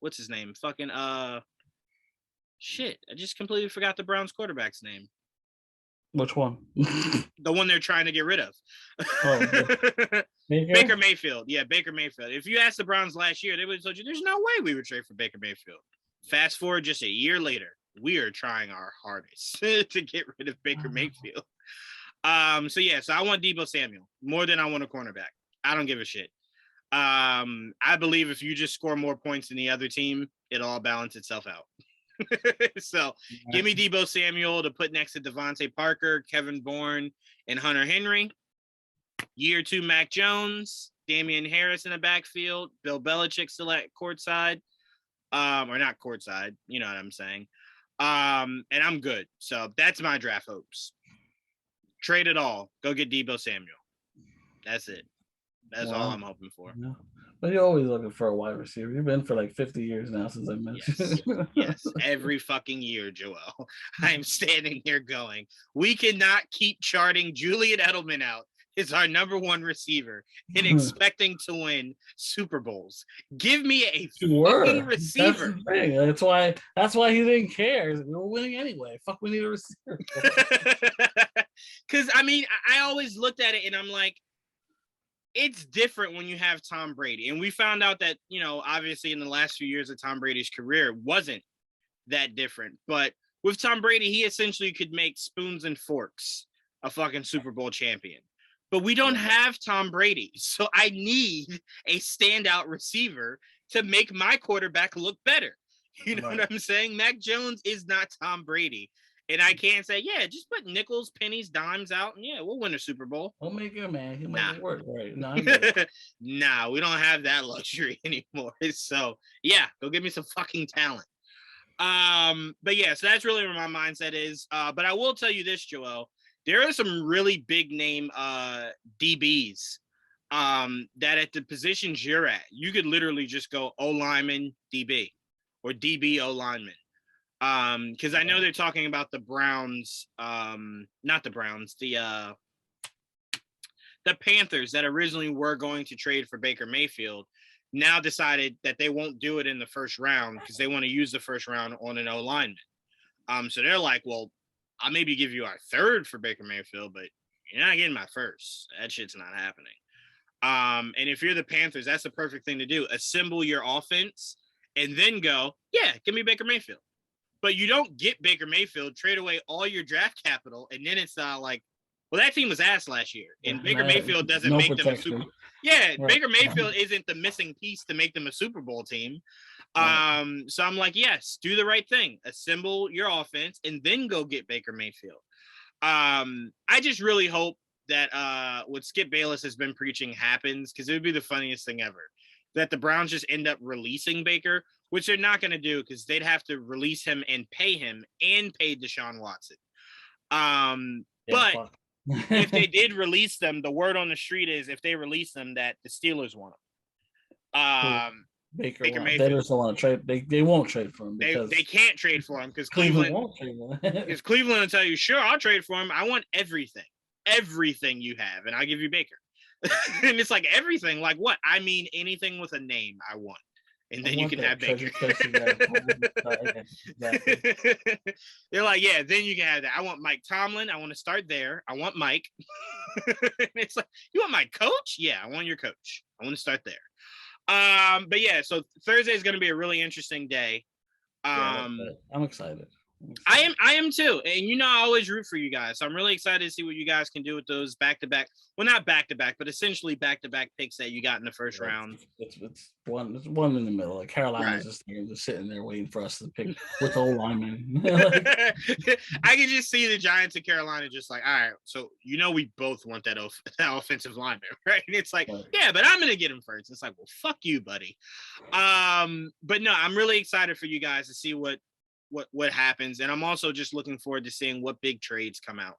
what's his name? Fucking shit. I just completely forgot the Browns quarterback's name. Which one? The one they're trying to get rid of. Baker Mayfield. Yeah, Baker Mayfield. If you asked the Browns last year, they would have told you there's no way we would trade for Baker Mayfield. Fast forward just a year later, we are trying our hardest to get rid of Baker Mayfield. So I want Deebo Samuel more than I want a cornerback. I don't give a shit. I believe if you just score more points than the other team, it'll all balance itself out. So give me Deebo Samuel to put next to Devontae Parker, Kevin Bourne, and Hunter Henry. Year 2, Mac Jones, Damian Harris in the backfield, Bill Belichick still at courtside. Or not courtside, you know what I'm saying. And I'm good. So that's my draft hopes. Trade it all. Go get Deebo Samuel. That's it. That's all I'm hoping for. Yeah. But you're always looking for a wide receiver. You've been for like 50 years now since I mentioned. Yes, every fucking year, Joel. I'm standing here going, we cannot keep charting Julian Edelman out as our number one receiver and expecting to win Super Bowls. Give me a fucking receiver. That's why he didn't care. We were winning anyway. Fuck, we need a receiver. Because, I mean, I always looked at it and I'm like, it's different when you have Tom Brady. And we found out that, you know, obviously in the last few years of Tom Brady's career, it wasn't that different. But with Tom Brady, he essentially could make spoons and forks a fucking Super Bowl champion. But we don't have Tom Brady. So I need a standout receiver to make my quarterback look better. You know what I'm saying? Mac Jones is not Tom Brady. And I can't say, yeah, just put nickels, pennies, dimes out, and yeah, we'll win a Super Bowl. We'll make it, man. He'll make Nah. it work, right? No, Nah, we don't have that luxury anymore. So yeah, go give me some fucking talent. But yeah, so that's really where my mindset is. But I will tell you this, Joel, there are some really big name DBs that at the positions you're at, you could literally just go O lineman DB or DB O lineman. Because I know they're talking about the Browns, not the Browns, the Panthers that originally were going to trade for Baker Mayfield now decided that they won't do it in the first round because they want to use the first round on an O lineman. So they're like, well, I'll maybe give you our third for Baker Mayfield, but you're not getting my first. That shit's not happening. And if you're the Panthers, that's the perfect thing to do. Assemble your offense and then go, yeah, give me Baker Mayfield. But you don't get Baker Mayfield, trade away all your draft capital, and then it's not like, well, that team was ass last year, and Baker Mayfield doesn't make them a Super Bowl. Yeah, right. Baker Mayfield isn't the missing piece to make them a Super Bowl team. Right. So I'm like, yes, do the right thing. Assemble your offense, and then go get Baker Mayfield. I just really hope that what Skip Bayless has been preaching happens, because it would be the funniest thing ever, that the Browns just end up releasing Baker, which they're not going to do because they'd have to release him and pay Deshaun Watson. But if they did release them, the word on the street is if they release them that the Steelers want them. Baker Mayfield. They just don't want to trade. They won't trade for him. Because they can't trade for him because Cleveland won't trade for him. Because Cleveland will tell you, sure, I'll trade for him. I want everything you have, and I'll give you Baker. And it's like everything, like what? I mean, anything with a name, I want. And then you can have Baker. They're like, yeah, then you can have that. I want Mike Tomlin. I want to start there. I want Mike. And it's like, you want my coach? Yeah, I want your coach. I want to start there. But yeah, so Thursday is going to be a really interesting day. I'm excited. I am too. And I always root for you guys. So I'm really excited to see what you guys can do with those back-to-back. Well, not back-to-back, but essentially back-to-back picks that you got in the first round. It's one in the middle. Like Carolina's just sitting there waiting for us to pick with the old lineman. I can just see the Giants and Carolina just like, all right, so we both want that offensive lineman, right? And it's like, yeah, but I'm gonna get him first. It's like, well, fuck you, buddy. But no, I'm really excited for you guys to see what happens, and I'm also just looking forward to seeing what big trades come out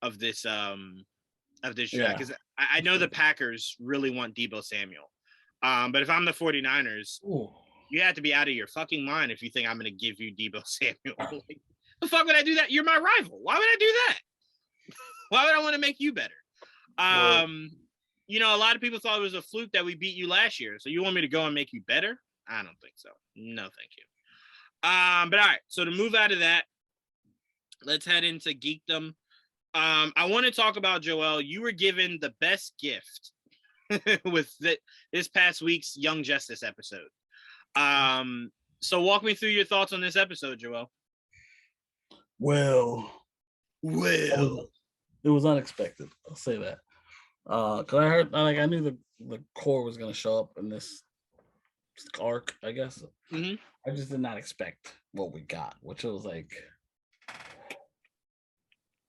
of this draft, because I know the Packers really want Deebo Samuel, but if I'm the 49ers, you have to be out of your fucking mind if you think I'm going to give you Deebo Samuel. Like, the fuck would I do that? You're my rival. Why would I do that? Why would I want to make you better? A lot of people thought it was a fluke that we beat you last year, so you want me to go and make you better? I don't think so. No, thank you. But all right, so to move out of that, let's head into geekdom. I want to talk about, Joel, you were given the best gift with this past week's Young Justice episode. So walk me through your thoughts on this episode, Joel. Well, it was unexpected. I'll say that. Cause I heard, I knew the core was gonna show up in this arc, I guess. Mm-hmm. I just did not expect what we got, which was like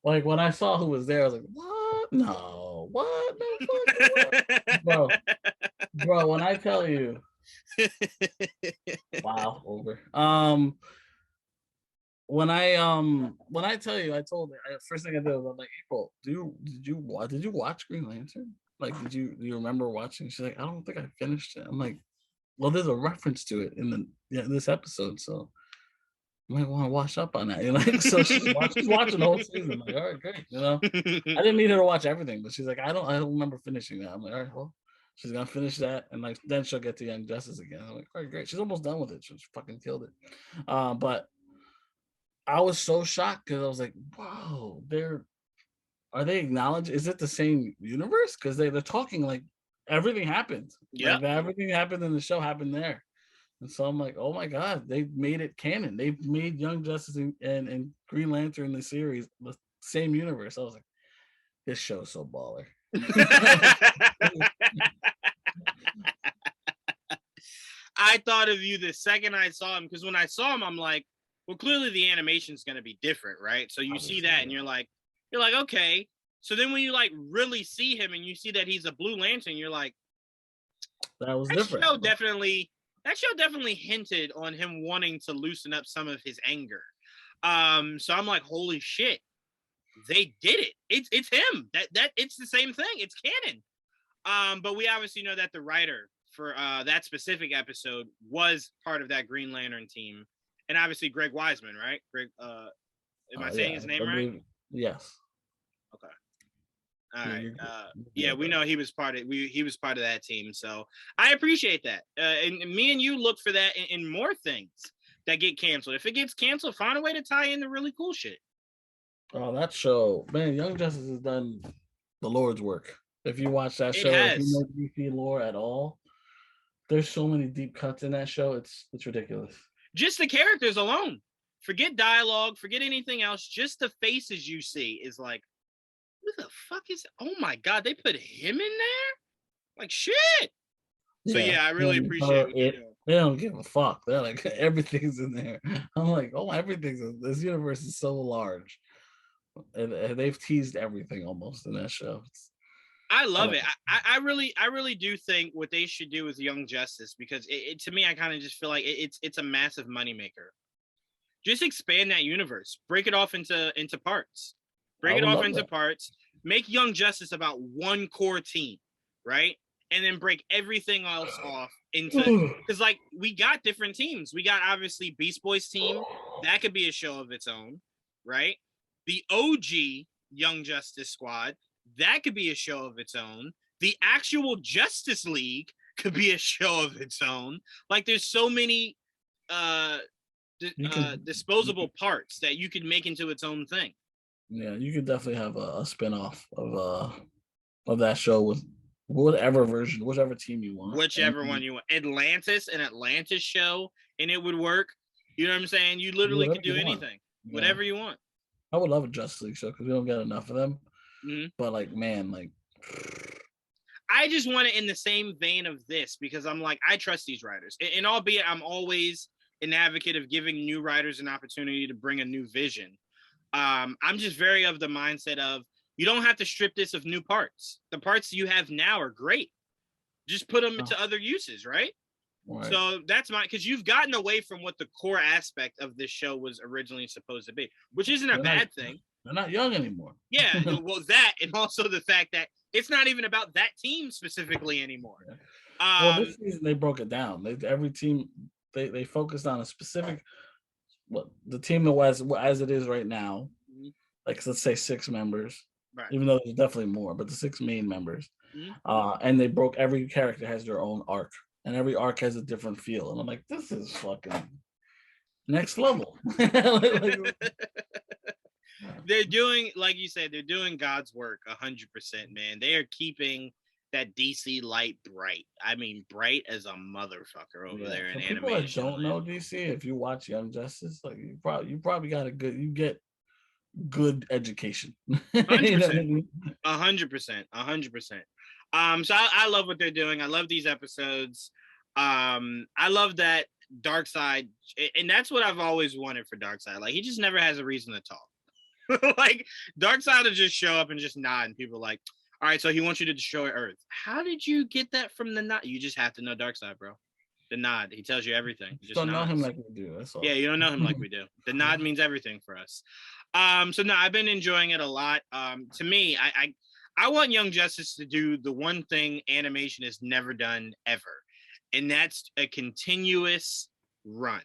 when I saw who was there, I was like, what? No, what? No, bro, when I tell you, wow, over. When I tell you, I told her, first thing I did was I'm like, April, did you watch Green Lantern? Like, do you remember watching? She's like, I don't think I finished it. I'm like, well, there's a reference to it in this episode, so you might want to wash up on that. So she's watching the whole season. I'm like, all right, great. I didn't need her to watch everything, but she's like, I don't remember finishing that. I'm like, all right, well, she's gonna finish that, and then she'll get to Young Justice again. I'm like, all right, great. She's almost done with it. She fucking killed it. But I was so shocked because I was like, whoa, are they acknowledging? Is it the same universe? Because they're talking like everything happened. Yeah, like everything happened in the show happened there. And so I'm like, oh my God, they made it canon. They made Young Justice and Green Lantern in the series the same universe. I was like, this show's so baller. I thought of you the second I saw him, because when I saw him, I'm like, well, clearly the animation is going to be different, right? So you see that and you're like, okay. So then when you like really see him and you see that he's a Blue Lantern, you're like, that was different. That show definitely hinted on him wanting to loosen up some of his anger. So I'm like, holy shit, they did it. It's him. That it's the same thing. It's canon. But we obviously know that the writer for that specific episode was part of that Green Lantern team, and obviously Greg Wiseman, right? Greg, am I saying his name right? Yes. Okay. All right. Yeah, we know he was part of that team, so I appreciate that. And me and you look for that in more things that get canceled. If it gets canceled, find a way to tie in the really cool shit. Oh, that show, man! Young Justice has done the Lord's work. If you watch that show, has. if you know DC lore at all, there's so many deep cuts in that show. It's ridiculous. Just the characters alone. Forget dialogue. Forget anything else. Just the faces you see is like, who the fuck is? Oh my god, they put him in there. Like shit. So yeah, I really appreciate it. They don't give a fuck. They're like everything's in there. I'm like, oh, everything's in this universe is so large, and they've teased everything almost in that show. I love it. I really do think what they should do with Young Justice, because it to me, I kind of just feel like it's a massive moneymaker. Just expand that universe, break it off into parts, parts, make Young Justice about one core team, right? And then break everything else off into, because like we got different teams. We got obviously Beast Boy's team, that could be a show of its own, right? The OG Young Justice Squad, that could be a show of its own. The actual Justice League could be a show of its own. Like there's so many disposable parts that you could make into its own thing. Yeah, you could definitely have a spin-off of that show with whatever version, whichever team you want. Whichever one you want. An Atlantis show, and it would work. You know what I'm saying? You literally could do anything. Yeah. Whatever you want. I would love a Justice League show because we don't get enough of them. Mm-hmm. But like, man, like I just want it in the same vein of this, because I'm like, I trust these writers. And albeit I'm always an advocate of giving new writers an opportunity to bring a new vision. I'm just very of the mindset of, you don't have to strip this of new parts. The parts you have now are great. Just put them into other uses, right? So that's because you've gotten away from what the core aspect of this show was originally supposed to be, which isn't a bad thing. They're not young anymore. Yeah, well, that, and also the fact that it's not even about that team specifically anymore. Well, this season they broke it down. Every team they focused on a specific, the team that was as it is right now. Mm-hmm. Like let's say 6 members. Right. Even though there's definitely more, but the 6 main members, and they broke, every character has their own arc, and every arc has a different feel. And I'm like, this is fucking next level. They're doing, like you said, they're doing God's work 100%, man. They are keeping that DC light bright. I mean, bright as a motherfucker over there in animation. People that don't know DC, if you watch Young Justice, like you probably got you get good education. 100%. 100%. So I love what they're doing. I love these episodes. I love that Darkseid, and that's what I've always wanted for Darkseid. Like, he just never has a reason to talk. Like, Darkseid will just show up and just nod, and people are like, all right, so he wants you to destroy Earth. How did you get that from the nod? You just have to know Darkseid, bro. The nod, he tells you everything. You don't know him like we do. That's all. Yeah, you don't know him like we do. The nod means everything for us. So no, I've been enjoying it a lot. To me, I want Young Justice to do the one thing animation has never done ever, and that's a continuous run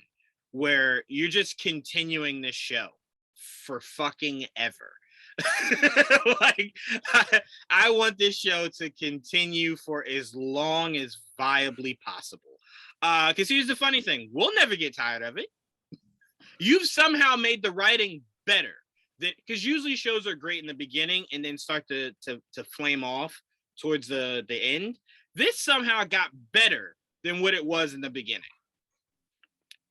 where you're just continuing this show for fucking ever. Like, I want this show to continue for as long as viably possible. Because here's the funny thing, we'll never get tired of it. You've somehow made the writing better. Because usually shows are great in the beginning and then start to flame off towards the end. This somehow got better than what it was in the beginning.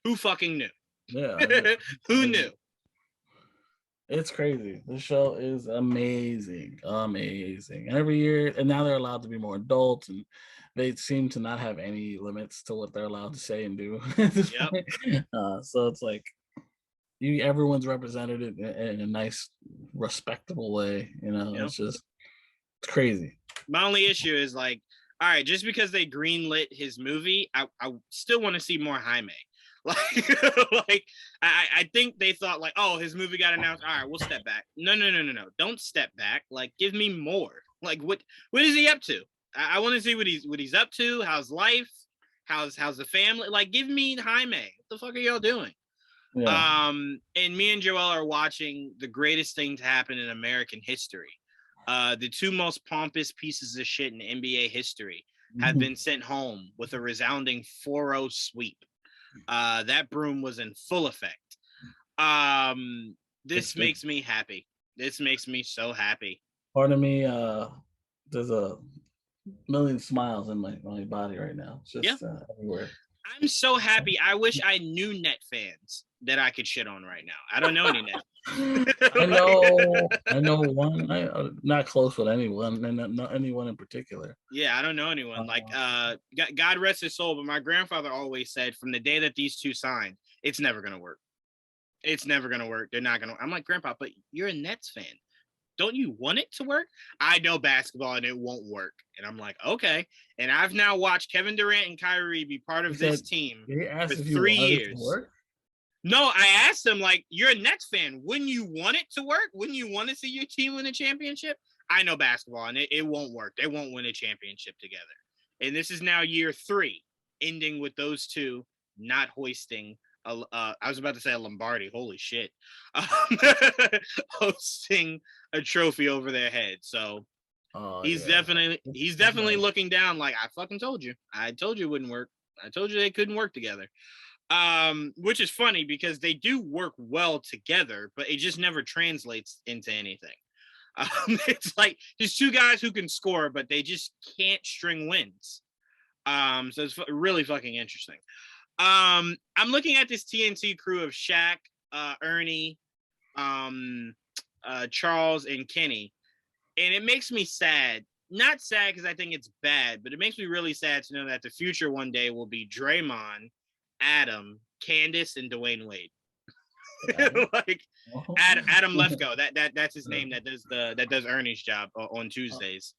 Who fucking knew? Yeah. Who knew? It's crazy. The show is amazing. And every year, and now they're allowed to be more adult, and they seem to not have any limits to what they're allowed to say and do. Yep. So it's like, everyone's represented it in a nice, respectable way. It's just it's crazy. My only issue is like, all right, just because they greenlit his movie, I still want to see more Jaime. Like, I think they thought like, oh, his movie got announced. All right, we'll step back. No. Don't step back. Like, give me more. Like, what is he up to? I want to see what he's up to. How's life? How's the family? Like, give me Jaime. What the fuck are y'all doing? Yeah. And me and Joel are watching the greatest thing to happen in American history. The two most pompous pieces of shit in NBA history have been sent home with a resounding 4-0 sweep. That broom was in full effect. This makes me happy. This makes me so happy. Part of me, there's a million smiles in my body right now. It's just everywhere. I'm so happy. I wish I knew Net fans that I could shit on right now. I don't know any Net. I know one. I'm not close with anyone, and not anyone in particular. Yeah, I don't know anyone. Like, God rest his soul, but my grandfather always said, from the day that these two signed, it's never gonna work. It's never gonna work. They're not gonna. I'm like, Grandpa, but you're a Nets fan. Don't you want it to work? I know basketball and it won't work. And I'm like, okay. And I've now watched Kevin Durant and Kyrie be part of this team for 3 years. No, I asked him, like, you're a Nets fan. Wouldn't you want it to work? Wouldn't you want to see your team win a championship? I know basketball and it won't work. They won't win a championship together. And this is now year 3, ending with those two not hoisting I was about to say a Lombardi. Holy shit. Hosting a trophy over their head. So he's definitely looking down like, I fucking told you. I told you it wouldn't work. I told you they couldn't work together. Which is funny because they do work well together, but it just never translates into anything. It's like there's two guys who can score, but they just can't string wins. So it's really fucking interesting. I'm looking at this TNT crew of Shaq, Ernie, Charles, and Kenny, and it makes me sad. Not sad because I think it's bad, but it makes me really sad to know that the future one day will be Draymond, Adam, Candace, and Dwayne Wade. Like Adam Lefko. That's his name. That does Ernie's job on Tuesdays.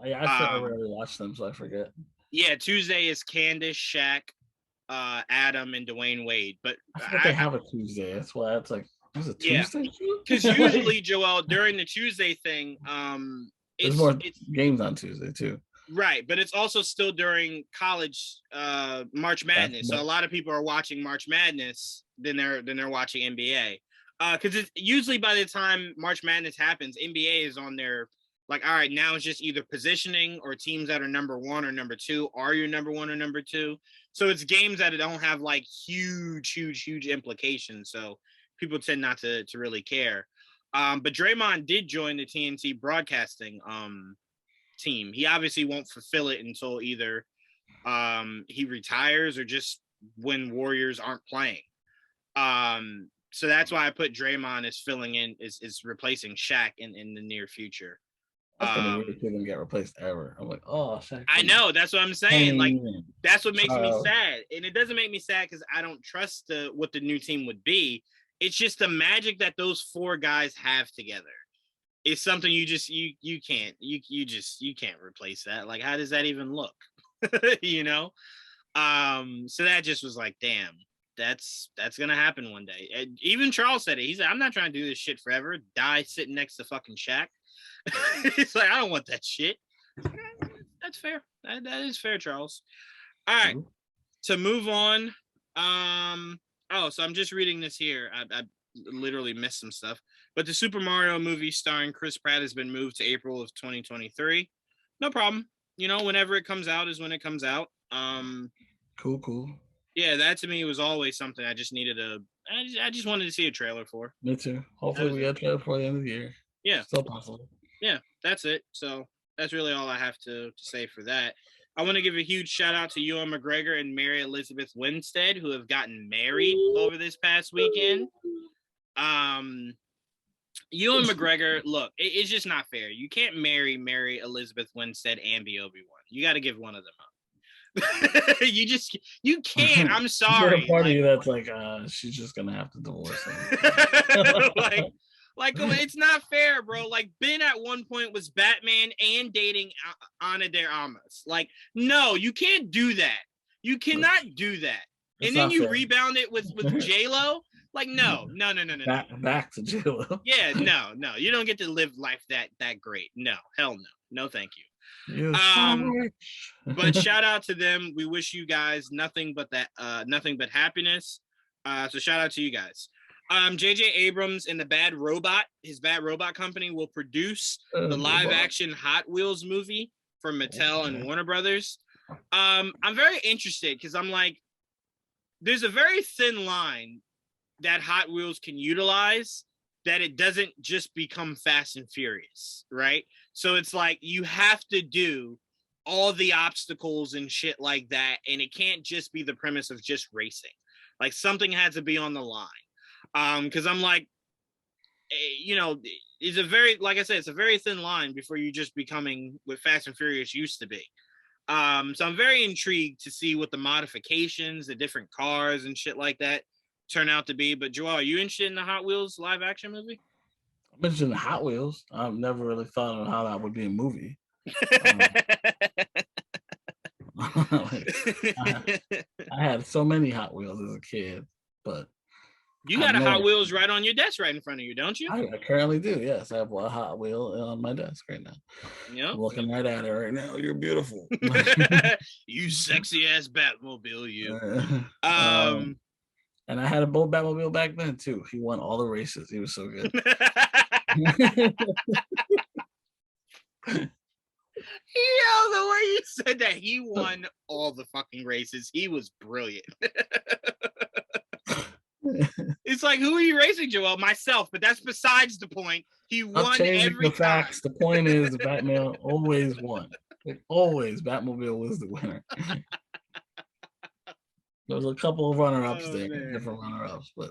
Yeah, I rarely watch them, so I forget. Yeah, Tuesday is Candace, Shaq, Adam, and Dwayne Wade. But they have a Tuesday. That's why it's like, was it Tuesday? Because usually, Joel, during the Tuesday thing, there's more games on Tuesday too. Right, but it's also still during college March Madness. So a lot of people are watching March Madness than they're watching NBA. Because it's usually by the time March Madness happens, NBA is on their, like, all right, now it's just either positioning or teams that are number 1 or number 2. Are you number 1 or number 2? So it's games that don't have like huge implications. So people tend not to really care. But Draymond did join the TNT broadcasting team. He obviously won't fulfill it until either he retires or just when Warriors aren't playing. So that's why I put Draymond as filling in, is replacing Shaq in the near future. That's gonna really couldn't get replaced ever. I'm like, oh, Shaq. I know, that's what I'm saying. Like, that's what makes me sad, and it doesn't make me sad because I don't trust what the new team would be. It's just the magic that those 4 guys have together. It's something you can't replace that. Like, how does that even look? You know? So that just was like, damn, that's gonna happen one day. And even Charles said it. He said, I'm not trying to do this shit forever. Die sitting next to fucking Shaq. It's like, I don't want that shit. That's fair. That is fair, Charles. All right. To move on. So I'm just reading this here. I literally missed some stuff. But the Super Mario movie starring Chris Pratt has been moved to April of 2023. No problem. You know, whenever it comes out is when it comes out. Cool. Yeah, that to me was always something I just needed I just wanted to see a trailer for. Me too. Hopefully we get a trailer for the end of the year. Yeah. Still possible. Yeah, that's it. So that's really all I have to say for that. I want to give a huge shout out to Ewan McGregor and Mary Elizabeth Winstead, who have gotten married over this past weekend. Ewan McGregor, look, it's just not fair. You can't marry Mary Elizabeth Winstead and be Obi-Wan. You got to give one of them up. You can't. I'm sorry. The party that's like, she's just gonna have to divorce him. like it's not fair, bro. Like Ben at one point was Batman and dating Ana de Armas. Like, no, you can't do that. You cannot do that. And then you rebound it with J-Lo. Like, no. Back to J-Lo. Yeah, no. You don't get to live life that great. No, hell no. No, thank you. But shout out to them. We wish you guys nothing but happiness. So shout out to you guys. JJ Abrams and his Bad Robot company will produce the live action Hot Wheels movie for Mattel and Warner Brothers. I'm very interested because I'm like, there's a very thin line that Hot Wheels can utilize that it doesn't just become Fast and Furious, right? So it's like you have to do all the obstacles and shit like that, and it can't just be the premise of just racing. Like something has to be on the line. Because I'm like, it's a very, like I said, it's a very thin line before you just becoming what Fast and Furious used to be. So I'm very intrigued to see what the modifications, the different cars and shit like that turn out to be. But Joel, are you interested in the Hot Wheels live action movie? I'm interested in Hot Wheels. I've never really thought of how that would be a movie. I had so many Hot Wheels as a kid, but you got a Hot Wheels right on your desk right in front of you, don't you? I currently do, yes. I have a Hot Wheel on my desk right now. Yep. I'm looking right at it right now. You're beautiful. You sexy ass Batmobile, you. And I had a Bold Batmobile back then too. He won all the races. He was so good. The way you said that, he won all the fucking races. He was brilliant. It's like, who are you racing, Joel? Myself, but that's besides the point. He won every the facts. The point is, Batman always won. Always, Batmobile was the winner. There was a couple of runner-ups different runner-ups, but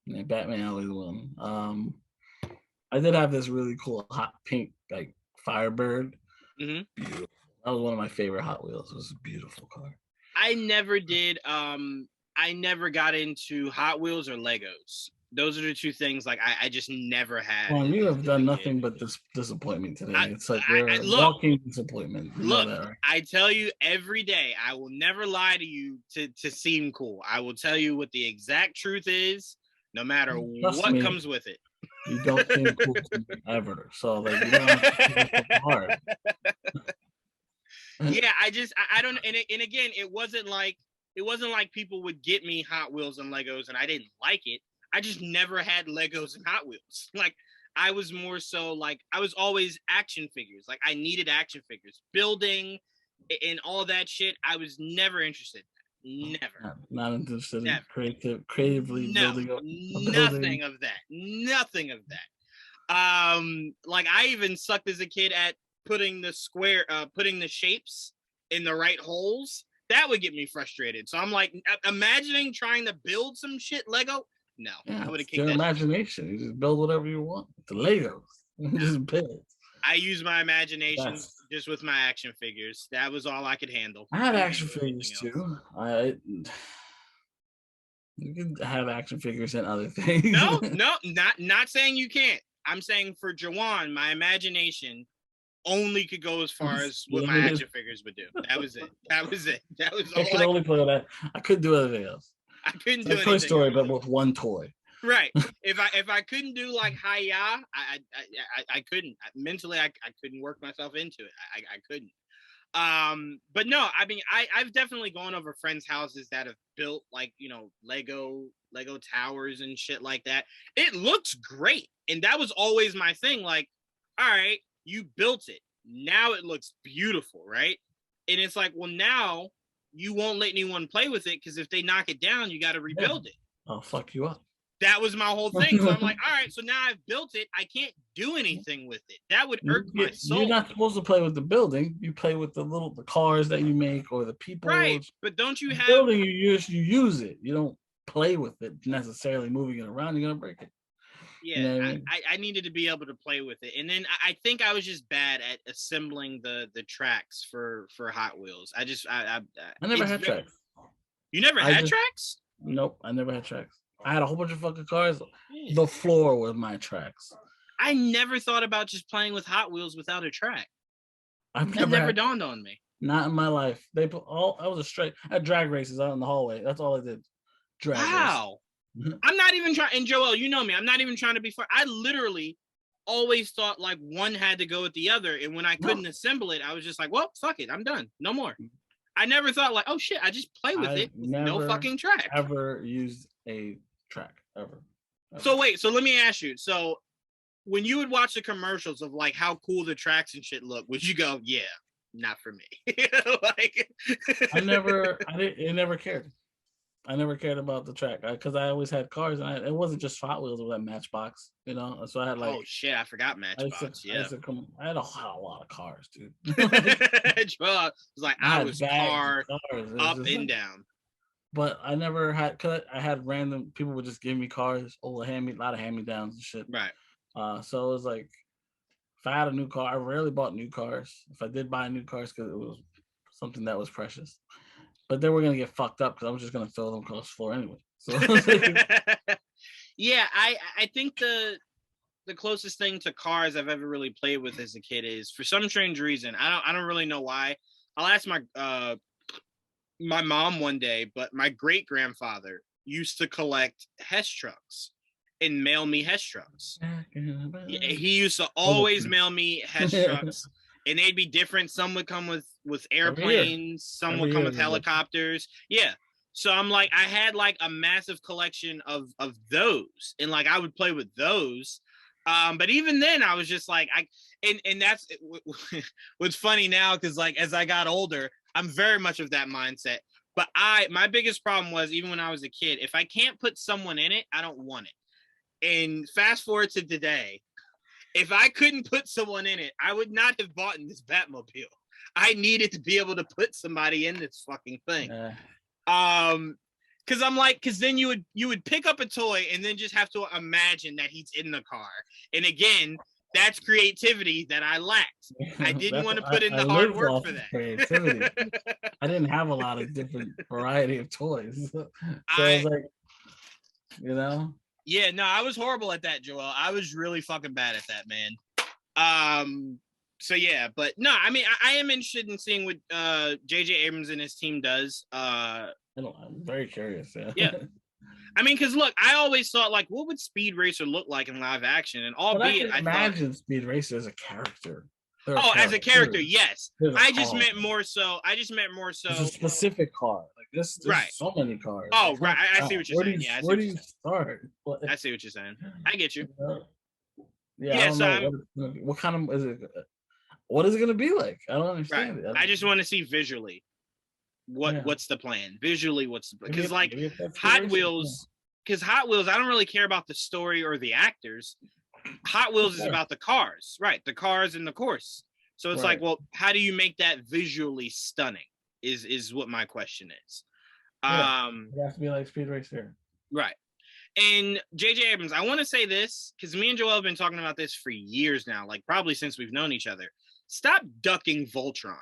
Batman always won. I did have this really cool hot pink like Firebird. Mm-hmm. Beautiful. That was one of my favorite Hot Wheels. It was a beautiful car. I never did. I never got into Hot Wheels or Legos. Those are the two things like I just never had. Well, you have done nothing but disappoint me today. It's like you're a walking disappointment. You know that, right? I tell you every day, I will never lie to you to seem cool. I will tell you what the exact truth is, no matter what comes with it. You don't seem cool to me ever. So like you don't have to so hard. Yeah, I don't, and again, it wasn't like people would get me Hot Wheels and Legos and I didn't like it. I just never had Legos and Hot Wheels. Like I was more so like I was always action figures. Like I needed action figures, building and all that shit. I was never interested in that. Never. Not interested in creatively building. Nothing of that. Nothing of that. Like I even sucked as a kid at putting the shapes in the right holes. That would get me frustrated. So I'm like, imagining trying to build some shit Lego. No, I would have kicked your imagination. You just build whatever you want. The Legos, just build. I use my imagination just with my action figures. That was all I could handle. I had action figures too. You can have action figures and other things. No, not saying you can't. I'm saying for Juwaan, my imagination only could go as far as what my action figures would do. That was it. That was all. I could only play that. I couldn't do anything else. I couldn't do anything. Toy Story, but with one toy. Right. If I couldn't do like Hi-Ya, I couldn't. Mentally, I couldn't work myself into it. I couldn't. But no, I mean, I've definitely gone over friends' houses that have built like, Lego towers and shit like that. It looks great. And that was always my thing. Like, all right, you built it. Now it looks beautiful, right? And it's like, well, now you won't let anyone play with it because if they knock it down, you got to rebuild it. I'll fuck you up. That was my whole thing. So I'm like, all right, so now I've built it. I can't do anything with it. That would irk my soul. You're not supposed to play with the building. You play with the cars that you make or the people. Right, but don't you have building? You use it. You don't play with it necessarily. Moving it around, you're gonna break it. Yeah, You know what I mean? I needed to be able to play with it, and then I think I was just bad at assembling the tracks for Hot Wheels. I never had tracks. You never I had just tracks? Nope, I never had tracks. I had a whole bunch of fucking cars. Yeah. The floor was my tracks. I never thought about just playing with Hot Wheels without a track. I've That never had, dawned on me. not in my life. They put all. I was a straight. I had drag races out in the hallway. That's all I did. Drag race. Wow. I'm not even trying. And Joel, you know me. I'm not even trying to be fun. I literally always thought like one had to go with the other, and when I couldn't assemble it, I was just like, "Well, fuck it, I'm done. No more." I never thought like, "Oh shit, I just play with it with no fucking track." Ever used a track ever. So wait, so let me ask you. So when you would watch the commercials of like how cool the tracks and shit look, would you go, "Yeah, not for me"? Like, I never cared. I never cared about the track because I always had cars, and it wasn't just Hot Wheels with that Matchbox, you know. So I had like, oh shit, I forgot Matchbox. I had a lot of cars, dude. Well, it was like I was car up and like, down. But I never had, cause I had random people would just give me cars, a lot of hand me downs and shit. Right. So it was like, if I had a new car, I rarely bought new cars. If I did buy new cars, because it was something that was precious. But they were gonna get fucked up because I was just gonna throw them across the floor anyway. So yeah, I think the closest thing to cars I've ever really played with as a kid is, for some strange reason, I don't really know why. I'll ask my mom one day, but my great grandfather used to collect Hess trucks and mail me Hess trucks. He used to always mail me Hess trucks. And they'd be different. Some would come with airplanes. Some would come with helicopters. Yeah. So I'm like, I had like a massive collection of those, and like I would play with those. But even then, I was just like, and that's what's funny now, because like as I got older, I'm very much of that mindset. But my biggest problem was, even when I was a kid, if I can't put someone in it, I don't want it. And fast forward to today, if I couldn't put someone in it, I would not have bought this Batmobile. I needed to be able to put somebody in this fucking thing. Because I'm like, because then you would pick up a toy and then just have to imagine that he's in the car. And again, that's creativity that I lacked. I didn't want to put in the hard work for that. Creativity. I didn't have a lot of different variety of toys. So I was like, you know. Yeah, no, I was horrible at that, Joel. I was really fucking bad at that, man. So yeah, but no, I mean, I am interested in seeing what J.J. Abrams and his team does. I'm very curious. Yeah. I mean, because look, I always thought like, what would Speed Racer look like in live action? And albeit, I imagine Speed Racer as a character. As a character, yes. I just meant more so. It's a specific car. Like this, there's so many cars. Oh, right. I see what you're saying. Yeah, where do you start? I see what you're saying. I get you. Yeah. I don't know what kind of is it? What is it going to be like? I don't understand it. I just want to see visually what's the plan. Visually, what's the plan? Because like Hot Wheels, I don't really care about the story or the actors. Hot Wheels is about the cars, right? The cars and the course. So it's like, well, how do you make that visually stunning? Is what my question is. It has to be like Speed Racer, right? And J.J. Abrams, I want to say this because me and Joel have been talking about this for years now, like probably since we've known each other. Stop ducking Voltron,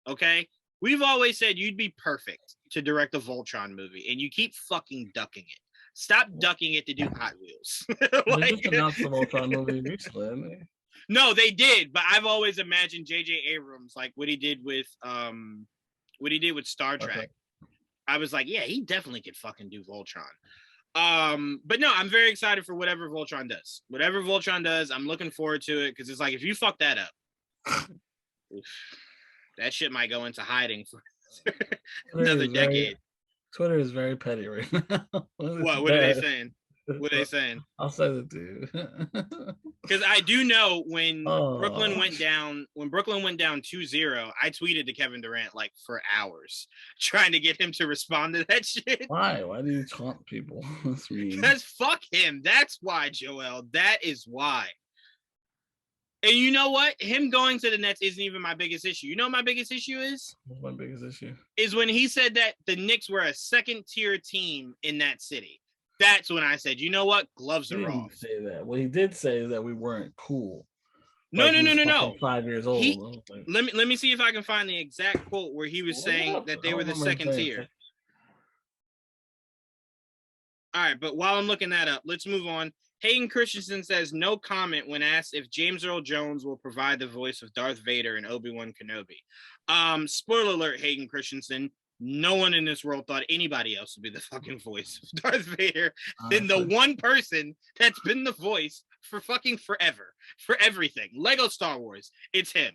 okay? We've always said you'd be perfect to direct a Voltron movie, and you keep fucking ducking it. Stop ducking it to do Hot Wheels. They just announced the Voltron movie recently, didn't they? No, they did, but I've always imagined J.J. Abrams, like what he did with Star Trek. Okay. I was like, yeah, he definitely could fucking do Voltron. But no, I'm very excited for whatever Voltron does. Whatever Voltron does, I'm looking forward to it, because it's like, if you fuck that up, that shit might go into hiding for another decade. Twitter is very petty right now. What are they saying? What are they saying? I'll send it to you. Because I do know when Brooklyn went down 2-0, I tweeted to Kevin Durant like for hours trying to get him to respond to that shit. Why? Why do you taunt people? Because fuck him. That's why, Joel. That is why. And you know what? Him going to the Nets isn't even my biggest issue. You know what my biggest issue is? What's my biggest issue? Is when he said that the Knicks were a second-tier team in that city. That's when I said, you know what? Gloves He are didn't off. say that. What he did say is that we weren't cool. No, Like no, he no, was no, fucking no. 5 years old. Like, Let me see if I can find the exact quote where he was saying that I they don't were the remember him second saying tier. All right, but while I'm looking that up, let's move on. Hayden Christensen says no comment when asked if James Earl Jones will provide the voice of Darth Vader in Obi-Wan Kenobi. Spoiler alert, Hayden Christensen. No one in this world thought anybody else would be the fucking voice of Darth Vader. Than the one person that's been the voice for fucking forever, for everything. Lego Star Wars, it's him.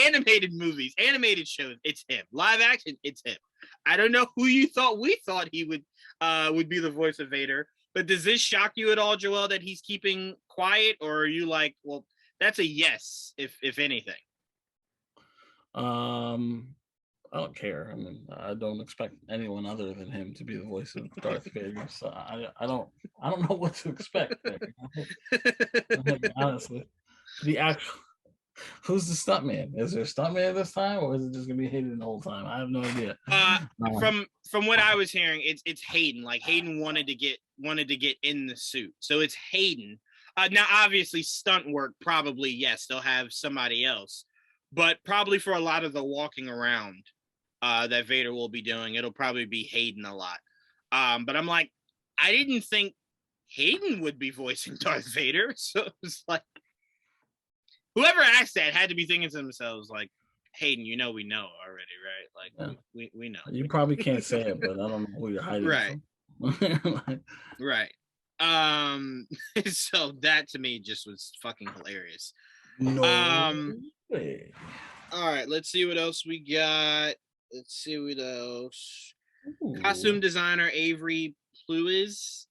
Animated movies, animated shows, it's him. Live action, it's him. I don't know who you thought we thought he would be the voice of Vader, but does this shock you at all, Joel, that he's keeping quiet, or are you like, well, that's a yes, if anything? I don't care. I mean, I don't expect anyone other than him to be the voice of Darth Vader. So I don't know what to expect there. Honestly, the actual who's the stuntman? Is there a stuntman this time, or is it just gonna be Hayden the whole time? I have no idea. From what I was hearing, it's Hayden. Like Hayden wanted to get in the suit, so it's Hayden. Now, obviously, stunt work probably yes, they'll have somebody else, but probably for a lot of the walking around that Vader will be doing, it'll probably be Hayden a lot. But I'm like, I didn't think Hayden would be voicing Darth Vader, so it was like, whoever asked that had to be thinking to themselves, like, Hayden, we know already, right? Like, yeah. we know. You probably can't say it, but I don't know who you're hiding right. from. Right. So that to me just was fucking hilarious. No way. All right, let's see what else we got. Let's see what else. Ooh. Costume designer Avery Pluez.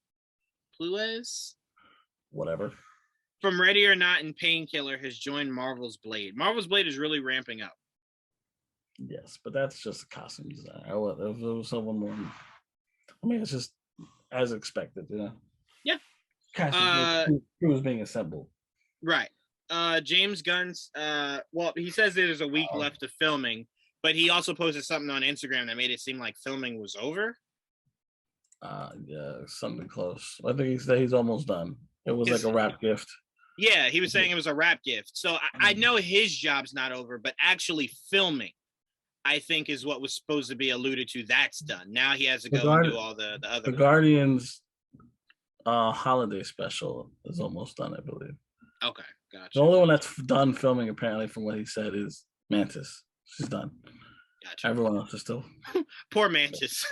Whatever. From Ready or Not and Painkiller has joined Marvel's Blade. Marvel's Blade is really ramping up. Yes, but that's just a costume designer. There was someone more. I mean, it's just as expected, you know. Yeah. Costume was being assembled. Right. James Gunn's. Well, he says there's a week left of filming, but he also posted something on Instagram that made it seem like filming was over. Yeah, something close. I think he's almost done. It was like a wrap gift. Yeah, he was saying it was a wrap gift. So I know his job's not over, but actually filming, I think, is what was supposed to be alluded to. That's done. Now he has to go and do all the other. The Guardians holiday special is almost done, I believe. Okay, gotcha. The only one that's done filming, apparently, from what he said, is Mantis. She's done. Gotcha. Everyone else is still. Poor Mantis.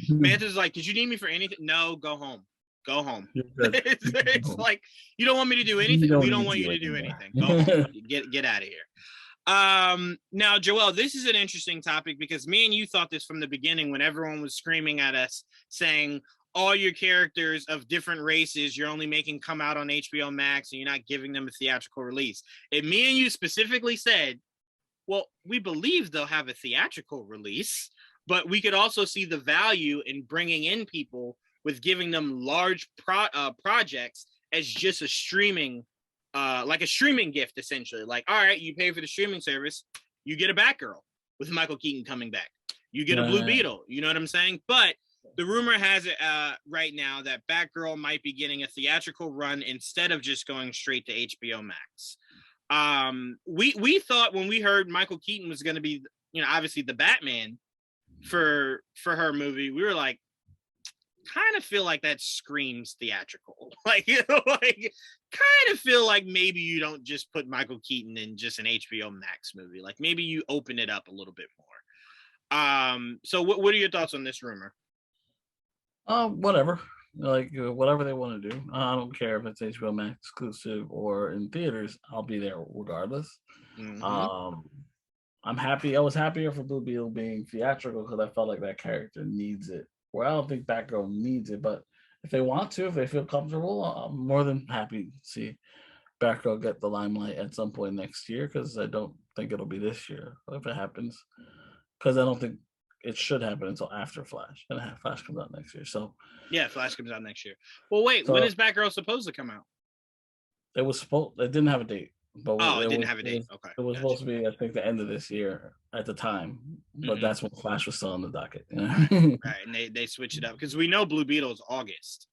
Mantis is like, did you need me for anything? No, go home. Go home. It's like, you don't want me to do anything. We don't want you to do anything. Go home. Get out of here. Now, Joel, this is an interesting topic because me and you thought this from the beginning when everyone was screaming at us saying all your characters of different races you're only making come out on HBO Max and you're not giving them a theatrical release. And me and you specifically said, well, we believe they'll have a theatrical release, but we could also see the value in bringing in people with giving them large projects as just a streaming, like a streaming gift, essentially. Like, all right, you pay for the streaming service, you get a Batgirl with Michael Keaton coming back. You get a Blue Beetle, you know what I'm saying? But the rumor has it right now that Batgirl might be getting a theatrical run instead of just going straight to HBO Max. We thought when we heard Michael Keaton was going to be, obviously the Batman for her movie, we were like, kind of feel like that screams theatrical. Like, kind of feel like maybe you don't just put Michael Keaton in just an HBO Max movie. Like maybe you open it up a little bit more. So what are your thoughts on this rumor? Whatever. Like whatever they want to do. I don't care if it's HBO Max exclusive or in theaters. I'll be there regardless. Mm-hmm. I'm happy. I was happier for Blue Beetle being theatrical because I felt like that character needs it. Well, I don't think Batgirl needs it, but if they want to, if they feel comfortable, I'm more than happy to see Batgirl get the limelight at some point next year because I don't think it'll be this year if it happens. Because I don't think it should happen until after Flash, and Flash comes out next year. So yeah, Flash comes out next year. Well, wait, when is Batgirl supposed to come out? It was supposed. It didn't have a date. but Oh, it didn't have a date. Okay, it was gotcha. supposed to be, I think, the end of this year at the time, but that's when Flash was still on the docket. Right, and they switch it up because we know Blue Beetle is August.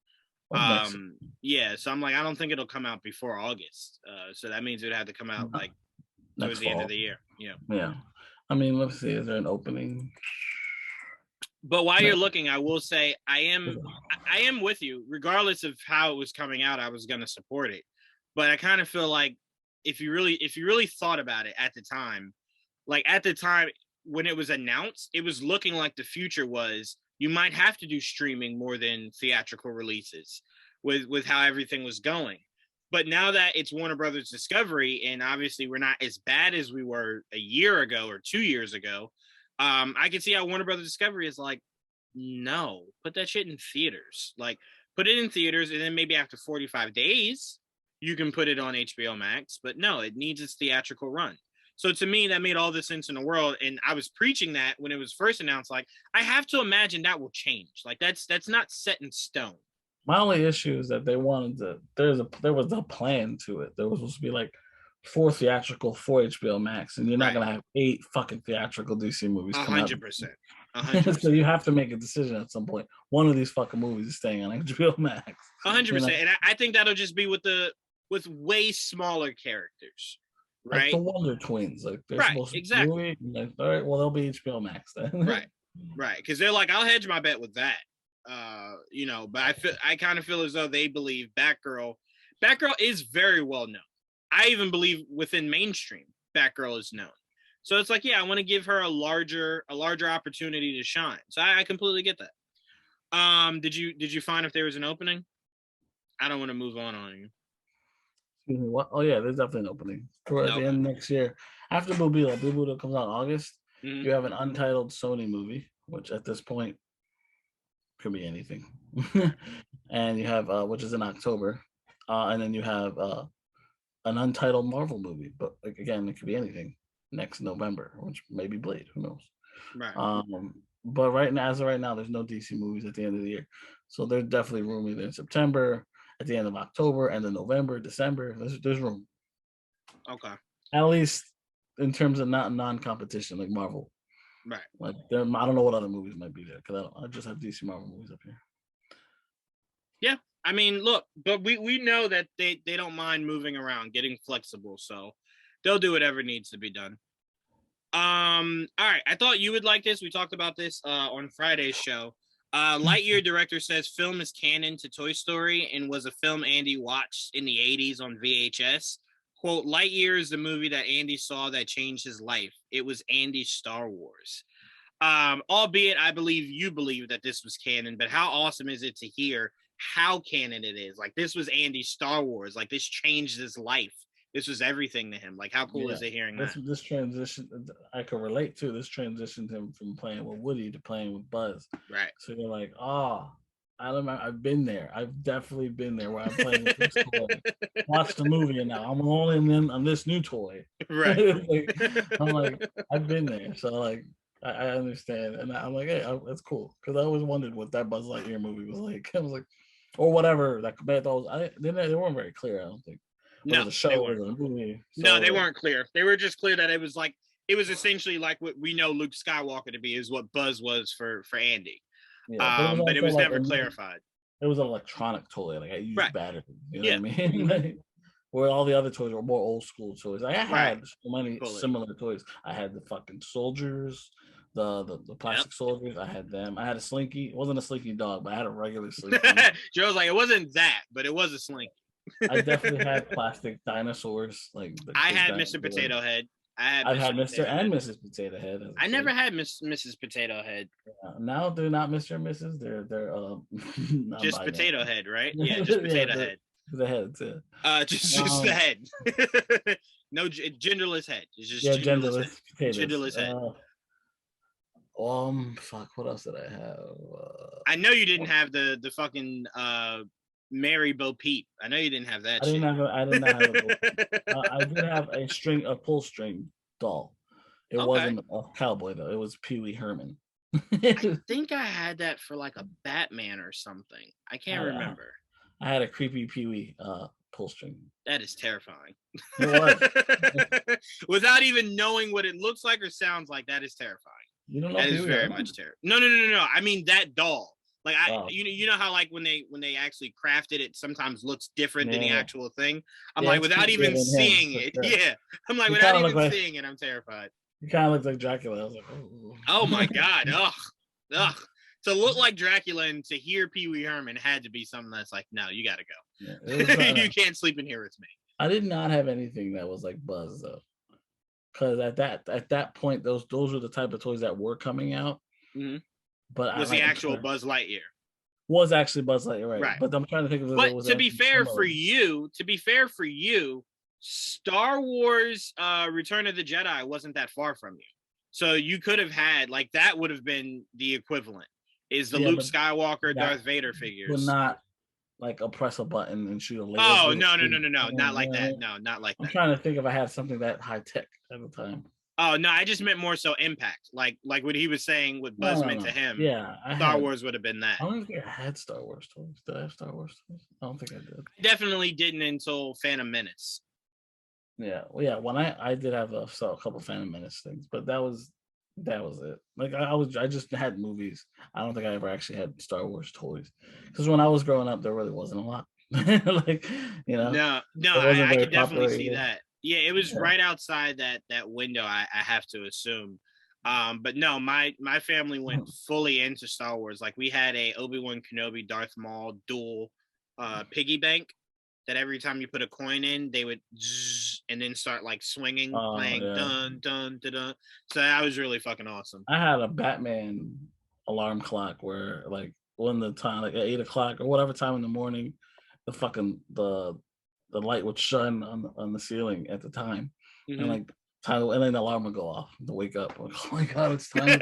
Yeah, so I'm like, I don't think it'll come out before August. So that means it would have to come out like towards the end of the year. Yeah. I mean, let's see. Is there an opening? But while you're looking, I will say I am with you. Regardless of how it was coming out, I was gonna support it. But I kind of feel like if you really thought about it at the time when it was announced, it was looking like the future was you might have to do streaming more than theatrical releases with how everything was going. But now that it's Warner Brothers Discovery, and obviously we're not as bad as we were a year ago or 2 years ago, I can see how Warner Brothers Discovery is like, no, put that shit in theaters. Like, put it in theaters, and then maybe after 45 days, you can put it on HBO Max. But no, it needs its theatrical run. So to me, that made all the sense in the world. And I was preaching that when it was first announced. Like, I have to imagine that will change. Like, that's not set in stone. My only issue is that they wanted to. There was a plan to it. There was supposed to be like 4 theatrical, 4 HBO Max, and you're not gonna have 8 fucking theatrical DC movies come out. 100%. 100%. So you have to make a decision at some point. One of these fucking movies is staying on HBO Max. 100%. And I think that'll just be with way smaller characters. Right. Like the Wonder Twins. Like they're supposed to be movie, like, all right, well, they'll be HBO Max then. Right. Because they're like, I'll hedge my bet with that. But I kind of feel as though they believe Batgirl is very well known. I even believe within mainstream, Batgirl is known. So it's like, yeah, I want to give her a larger opportunity to shine. So I completely get that. Did you find if there was an opening? I don't want to move on you. Excuse me, what? Oh yeah, there's definitely an opening for the end of next year. After Blue Beetle comes out in August. You have an untitled Sony movie, which at this point could be anything. And you have which is in October, and then you have an untitled Marvel movie, but like again, it could be anything next November, which may be Blade, who knows. Right. But as of right now, there's no DC movies at the end of the year, so there's definitely room either in September, at the end of October, and then November, December. There's room. Okay. At least in terms of not non-competition like Marvel. Right. Like I don't know what other movies might be there because I just have DC Marvel movies up here. Yeah, I mean, look, but we know that they don't mind moving around, getting flexible, so they'll do whatever needs to be done. All right, I thought you would like this. We talked about this on Friday's show. Lightyear director says film is canon to Toy Story and was a film Andy watched in the 80s on VHS. Quote, Lightyear is the movie that Andy saw that changed his life. It was Andy's Star Wars. Albeit I believe you believe that this was canon, but how awesome is it to hear how canon it is? Like, this was Andy's Star Wars. Like, this changed his life. This was everything to him. Like, how cool is it hearing that? This transition, I could relate to. This transitioned him from playing with Woody to playing with Buzz. Right. So you're like, I don't know. I've been there. I've definitely been there where I'm playing with this toy. Watch the movie, and now I'm all in on this new toy. Right. I'm like, I've been there. So like, I understand, and I'm like, hey, that's cool because I always wondered what that Buzz Lightyear movie was like. I was like, or whatever that I thought they weren't very clear. I don't think. No, the show they weren't. Movie, so no, they weren't clear. They were just clear that it was essentially like what we know Luke Skywalker to be is what Buzz was for Andy. Yeah, but it was never clarified. It was an electronic toy, like I used battery. You know what I mean? Mm-hmm. Like, where all the other toys were more old school toys. Like, I had so many similar toys. I had the fucking soldiers, the plastic soldiers. I had them. I had a Slinky. It wasn't a Slinky dog, but I had a regular Slinky. Joe's like, it wasn't that, but it was a Slinky. I definitely had plastic dinosaurs. Like I had Mr. Potato Head. I've had Mr. and Mrs. Potato Head. I never had Mrs. Potato Head. Yeah, now they're not Mr. and Mrs. They're just Potato Head, right? Yeah, just Potato Head. The head too. Just the head. No genderless head. It's just genderless potatoes. Genderless head. Fuck. What else did I have? I know you didn't have the fucking Mary Bo Peep. I know you didn't have that. I did not have I did have a pull string doll. It wasn't a cowboy though. It was Pee Wee Herman. I think I had that for like a Batman or something. I can't remember. I had a creepy Pee Wee pull string. That is terrifying. It was. Without even knowing what it looks like or sounds like, that is terrifying. You don't know that is very much terrifying. No. I mean that doll. Like you know how like when they actually crafted it, sometimes looks different than the actual thing. I'm like, without even seeing it, I'm like, without even seeing it, I'm terrified. You kind of look like Dracula. I was like, oh my god, ugh. To look like Dracula and to hear Pee Wee Herman had to be something that's like, no, you got to go. You can't sleep in here with me. I did not have anything that was like Buzz though, because at that point, those were the type of toys that were coming out. Mm-hmm. But was the actual Buzz Lightyear? Was actually Buzz Lightyear, right? But I'm trying to think of. But to be fair for you, Star Wars Return of the Jedi wasn't that far from you, so you could have had like that would have been the equivalent. Is the Luke Skywalker, Darth Vader figures? But not like press a button and shoot a laser. Oh no, not like that. No, not like that. I'm trying to think if I had something that high tech at the time. Oh no, I just meant more so impact, like what he was saying, what Buzz meant to him. Yeah, Star Wars would have been that. I don't think I had Star Wars toys. Did I have Star Wars toys? I don't think I did. I definitely didn't until Phantom Menace. Yeah, well, yeah. When I did have a couple Phantom Menace things, but that was it. Like I just had movies. I don't think I ever actually had Star Wars toys because when I was growing up, there really wasn't a lot. like No, I could definitely see that. Yeah, it was right outside that window. I have to assume. But no, my family went fully into Star Wars. Like we had a Obi-Wan Kenobi Darth Maul dual piggy bank that every time you put a coin in, they would and then start like swinging, playing dun dun dun dun. So that was really fucking awesome. I had a Batman alarm clock where like when the time like at 8 o'clock or whatever time in the morning, the light would shine on the ceiling at the time, and like time, and then the alarm would go off to wake up. Like, oh my god, it's time.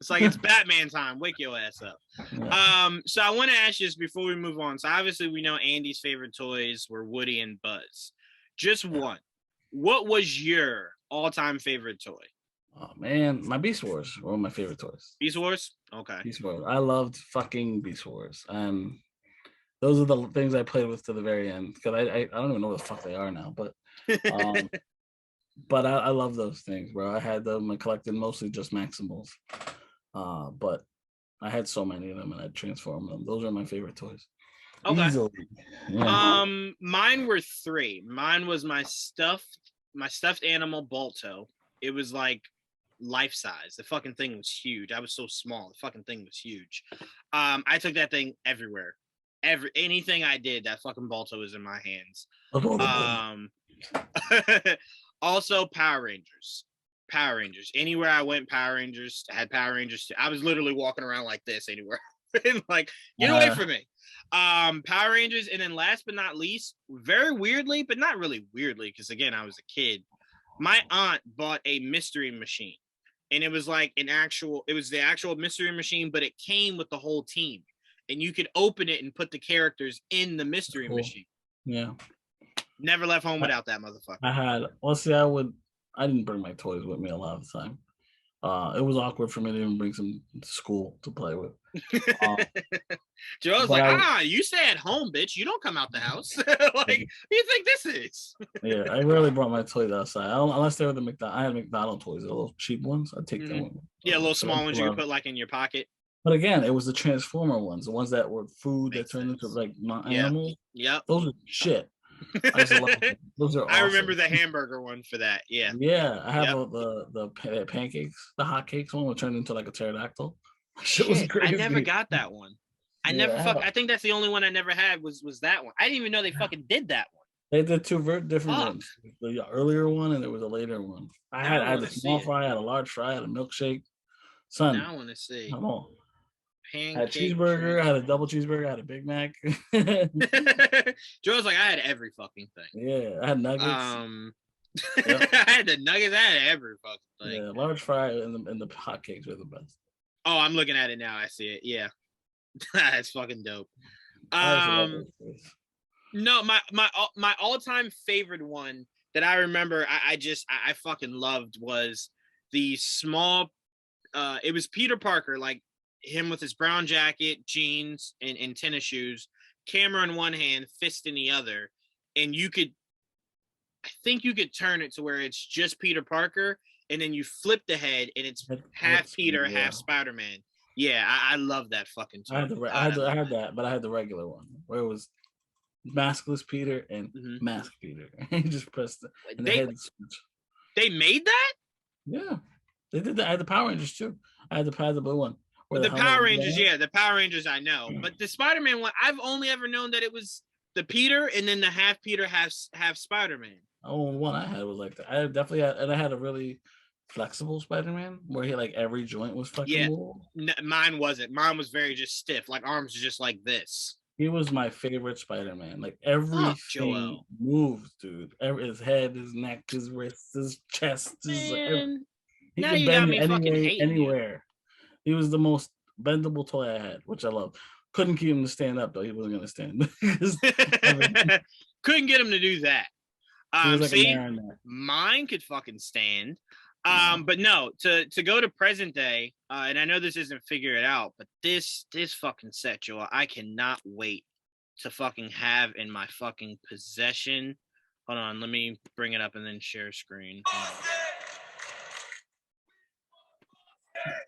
It's like it's Batman time. Wake your ass up. Yeah. So I want to ask you this before we move on. So obviously we know Andy's favorite toys were Woody and Buzz. Just one. What was your all-time favorite toy? Oh man, my Beast Wars were one of my favorite toys. Beast Wars? Okay. Beast Wars. I loved fucking Beast Wars. Those are the things I played with to the very end because I don't even know what the fuck they are now, but but I love those things, bro. I had them. I collected mostly just Maximals, but I had so many of them and I transformed them. Those are my favorite toys. Okay. Easily. Yeah. Mine were 3. Mine was my stuffed animal Balto. It was like life size. The fucking thing was huge. I was so small. The fucking thing was huge. I took that thing everywhere. Anything I did, that fucking Balto was in my hands. Also Power Rangers. Anywhere I went, Power Rangers. I had Power Rangers too. I was literally walking around like this anywhere. And like, get away from me. Power Rangers, and then last but not least, very weirdly, but not really weirdly, because again, I was a kid. My aunt bought a mystery machine. And it was like the actual mystery machine, but it came with the whole team. And you could open it and put the characters in the mystery machine. Yeah. Never left home without that motherfucker. I didn't bring my toys with me a lot of the time. It was awkward for me to even bring some to school to play with. Joel's like, you stay at home, bitch. You don't come out the house. Like, you think this is? Yeah, I rarely brought my toys outside. Unless they were I had McDonald's toys, the little cheap ones. I'd take them with me. Yeah, little small ones you could put like in your pocket. But again, it was the Transformer ones, the ones that were food that turned into like animals. Yeah. Those are shit. Those are awesome. I remember the hamburger one for that. Yeah. Yeah. I have the pancakes, the hot cakes one, which turned into like a pterodactyl. Shit was crazy. I never got that one. I think that's the only one I never had was that one. I didn't even know they fucking did that one. They did 2 very different ones. The earlier one and there was a later one. I had a small fry, I had a large fry, I had a milkshake. Son. Now I want to see. Come on. I had a cheeseburger, I had a double cheeseburger, I had a Big Mac. Joe's like, I had every fucking thing. Yeah, I had nuggets. I had the nuggets, I had every fucking thing. Yeah, large fry and the hotcakes were the best. Oh, I'm looking at it now. I see it. Yeah. That's fucking dope. No, my all-time favorite one that I remember I fucking loved was the small it was Peter Parker, like him with his brown jacket, jeans, and tennis shoes, camera in one hand, fist in the other, and I think you could turn it to where it's just Peter Parker, and then you flip the head, and it's half Peter, half Spider-Man. Yeah, I love that fucking toy. I had that, but I had the regular one where it was maskless Peter and mask Peter. You just pressed and the head switch. They made that? Yeah, they did that. I had the Power Rangers too. I had the blue one. The Power Rangers, the Power Rangers I know, but the Spider-Man one, I've only ever known that it was the Peter and then the half Peter, half Spider-Man. Oh, one I had was like that. I definitely had, and I had a really flexible Spider-Man where he like every joint was fucking movable. Mine wasn't. Mine was very just stiff, like arms just like this. He was my favorite Spider-Man. Like everything moved, dude. His head, his neck, his wrists, his chest. He could bend anywhere. He was the most bendable toy I had, which I love. Couldn't keep him to stand up though. He wasn't gonna stand. Couldn't get him to do that. Mine could fucking stand. But no, to go to present day, and I know this isn't Figure It Out, but this fucking set, Joel, I cannot wait to fucking have in my fucking possession. Hold on, let me bring it up and then share screen.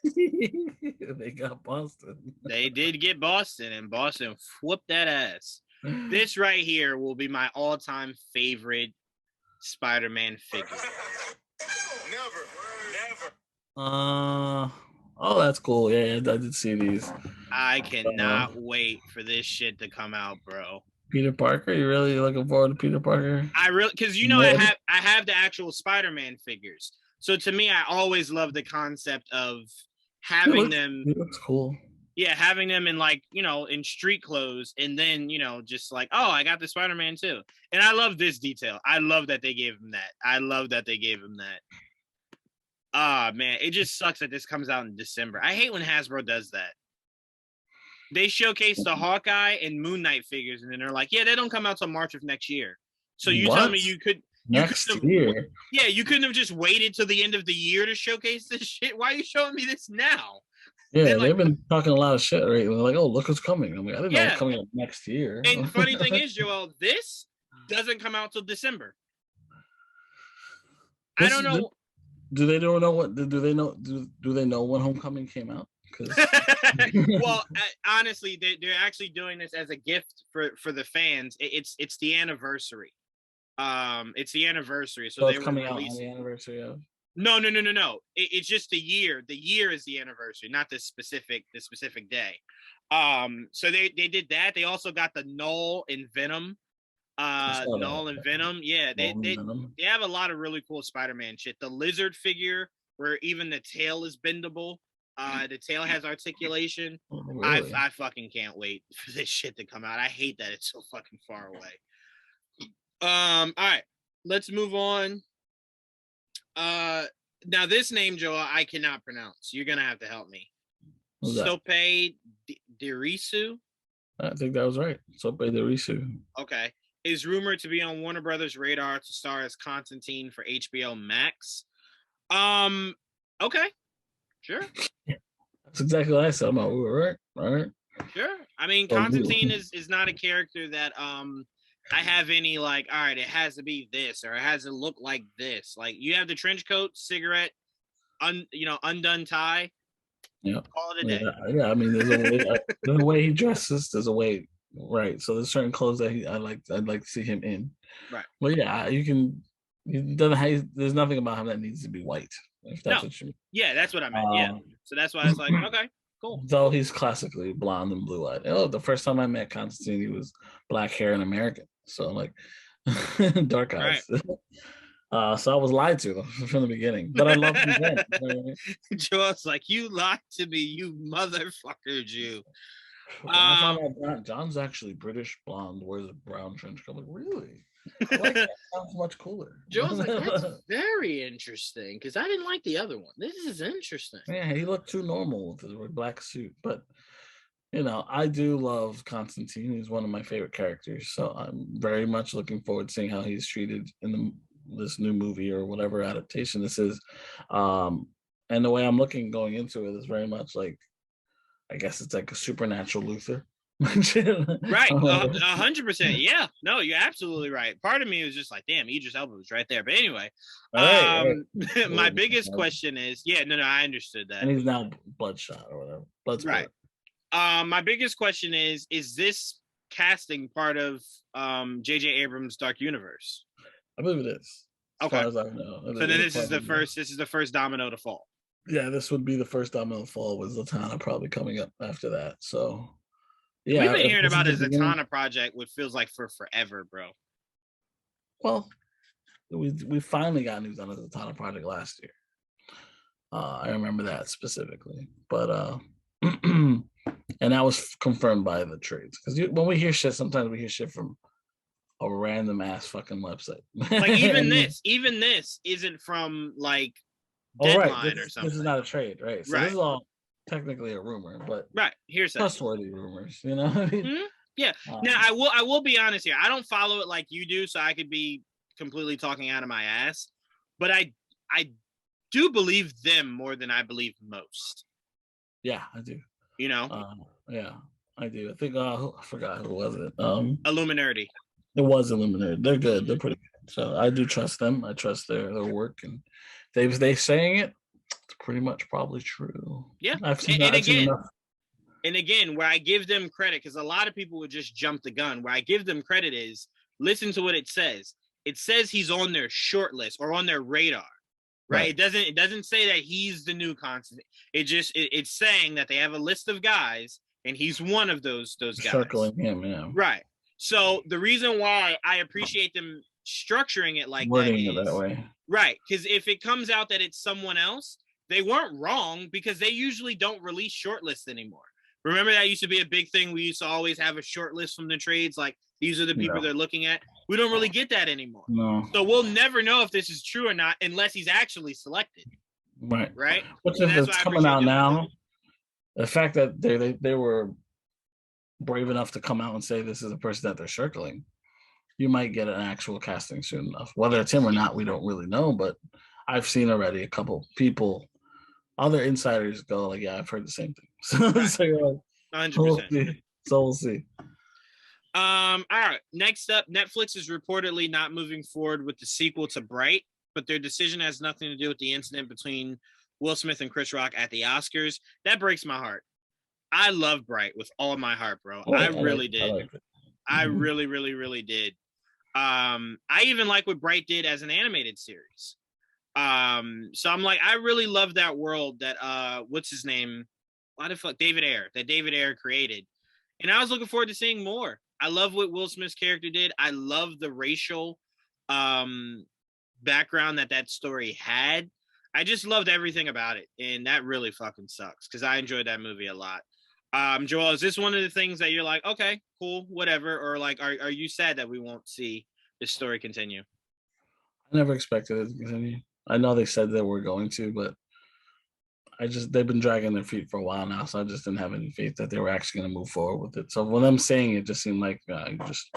They got Boston. They did get Boston, and Boston whooped that ass. This right here will be my all-time favorite Spider-Man figure. Never. Oh, that's cool. Yeah, I did see these. I cannot wait for this shit to come out, bro. Peter Parker, you really looking forward to Peter Parker? I really, because I have the actual Spider-Man figures. So to me, I always love the concept of having them. It looks cool. Yeah, having them in like, in street clothes, and then, just like, oh, I got the Spider-Man too. And I love this detail. I love that they gave him that. Ah, man, it just sucks that this comes out in December. I hate when Hasbro does that. They showcase the Hawkeye and Moon Knight figures, and then they're like, yeah, they don't come out till March of next year. So you tell me you could... Next year? Yeah, you couldn't have just waited till the end of the year to showcase this shit. Why are you showing me this now? Yeah, they've been talking a lot of shit, right? They're like, oh, look what's coming. I'm like, I didn't know it was coming out next year. And funny thing is, Joel, this doesn't come out till December. I don't know. Do they know what? Do they know? Do they know when Homecoming came out? Well, honestly, they're actually doing this as a gift for the fans. It's the anniversary. It's the anniversary, so it's coming out on the anniversary of. No. It's just the year. The year is the anniversary, not the specific day. So they did that. They also got the Null and Venom. Null and Venom. Yeah, they have a lot of really cool Spider-Man shit. The Lizard figure, where even the tail is bendable. The tail has articulation. Oh, really? I fucking can't wait for this shit to come out. I hate that it's so fucking far away. All right, let's move on. Now this name, Joel, I cannot pronounce. You're gonna have to help me. Sope Dirisu. I think that was right. Sope Dirisu. Okay. Is rumored to be on Warner Brothers' radar to star as Constantine for HBO Max. Okay. Sure. That's exactly what I said. I'm like, all right. Sure. I mean, Constantine is not a character that I have any like, all right, it has to be this or it has to look like this. Like you have the trench coat, cigarette, undone tie. Yeah. Call it a day. Yeah. I mean, there's a way he dresses. There's a way, right? So there's certain clothes that I'd like to see him in. Right. But yeah, you can. There's nothing about him that needs to be white. If that's what you mean. Yeah, that's what I meant. Yeah. So that's why I was like, okay, cool. Though he's classically blonde and blue-eyed. Oh, the first time I met Constantine, he was black hair and American. So I'm like, dark eyes. Right. So I was lied to from the beginning, but I loved him then. Joel's like, you lied to me, you motherfucker, Jew. I found out John's actually British blonde, wears a brown trench coat. I'm like, really? I like that. Sounds much cooler. Joel's like, that's very interesting because I didn't like the other one. This is interesting. Yeah, he looked too normal with his black suit, but I do love Constantine. He's one of my favorite characters, so I'm very much looking forward to seeing how he's treated in this new movie or whatever adaptation this is. And the way I'm going into it is very much like, I guess it's like a supernatural Luther. Right, 100%. Yeah, no, you're absolutely right. Part of me was just like, damn, Idris Elba was right there. But anyway, right. my biggest question is, yeah, no, I understood that. And he's now Bloodshot or whatever. Bloodsport. Right. My biggest question is this casting part of J.J. Abrams' Dark Universe? I believe it is. As okay. far as I know. So then this is the first domino to fall. Yeah, this would be the first domino to fall, with Zatanna probably coming up after that. So yeah, we've been hearing about a Zatanna project, which feels like for forever, bro. Well, we finally got news on the Zatanna project last year. I remember that specifically, but and that was confirmed by the trades, because when we hear shit, sometimes we hear shit from a random ass fucking website. Like even this isn't from like Deadline or something. This is not a trade, right? So this is all technically a rumor, but here's trustworthy rumors, you know what I mean? Mm-hmm. Yeah. Now I will be honest here. I don't follow it like you do, so I could be completely talking out of my ass. But I do believe them more than I believe most. Yeah, I do. You know? Yeah, I do. I think I forgot who was it. Illuminati. It was Illuminati. They're good. They're pretty good. So I do trust them. I trust their work, and they saying it. It's pretty much probably true. Yeah, I've seen enough. And again, where I give them credit, because a lot of people would just jump the gun. Where I give them credit is listen to what it says. It says he's on their short list or on their radar, right? It doesn't say that he's the new Constantine. It's saying that they have a list of guys, and he's one of those guys. Circling him, yeah. Right. So the reason why I appreciate them structuring it like that is that way. Right, because if it comes out that it's someone else, they weren't wrong, because they usually don't release shortlists anymore. Remember that used to be a big thing. We used to always have a short list from the trades, like these are the people they're looking at. We don't really get that anymore. No. So we'll never know if this is true or not unless he's actually selected. Right. Which if it's coming out now, the fact that they were brave enough to come out and say this is a person that they're circling, you might get an actual casting soon enough. Whether it's him or not, we don't really know, but I've seen already a couple people, other insiders go like, yeah, I've heard the same thing. So you're like, 100%. So we'll see. All right. Next up, Netflix is reportedly not moving forward with the sequel to Bright, but their decision has nothing to do with the incident between Will Smith and Chris Rock at the Oscars. That breaks my heart. I love Bright with all my heart, bro. I really did. I really, really, really did. I even like what Bright did as an animated series. So I'm like, I really love that world that what's his name? Why the fuck? David Ayer created. And I was looking forward to seeing more. I love what Will Smith's character did. I love the racial background that story had. I just loved everything about it. And that really fucking sucks, because I enjoyed that movie a lot. Joel, is this one of the things that you're like, okay, cool, whatever? Or like, are you sad that we won't see this story continue? I never expected it to continue. I know they said they were going to, but they've been dragging their feet for a while now, so I just didn't have any faith that they were actually going to move forward with it. So when I'm saying it, just seemed like just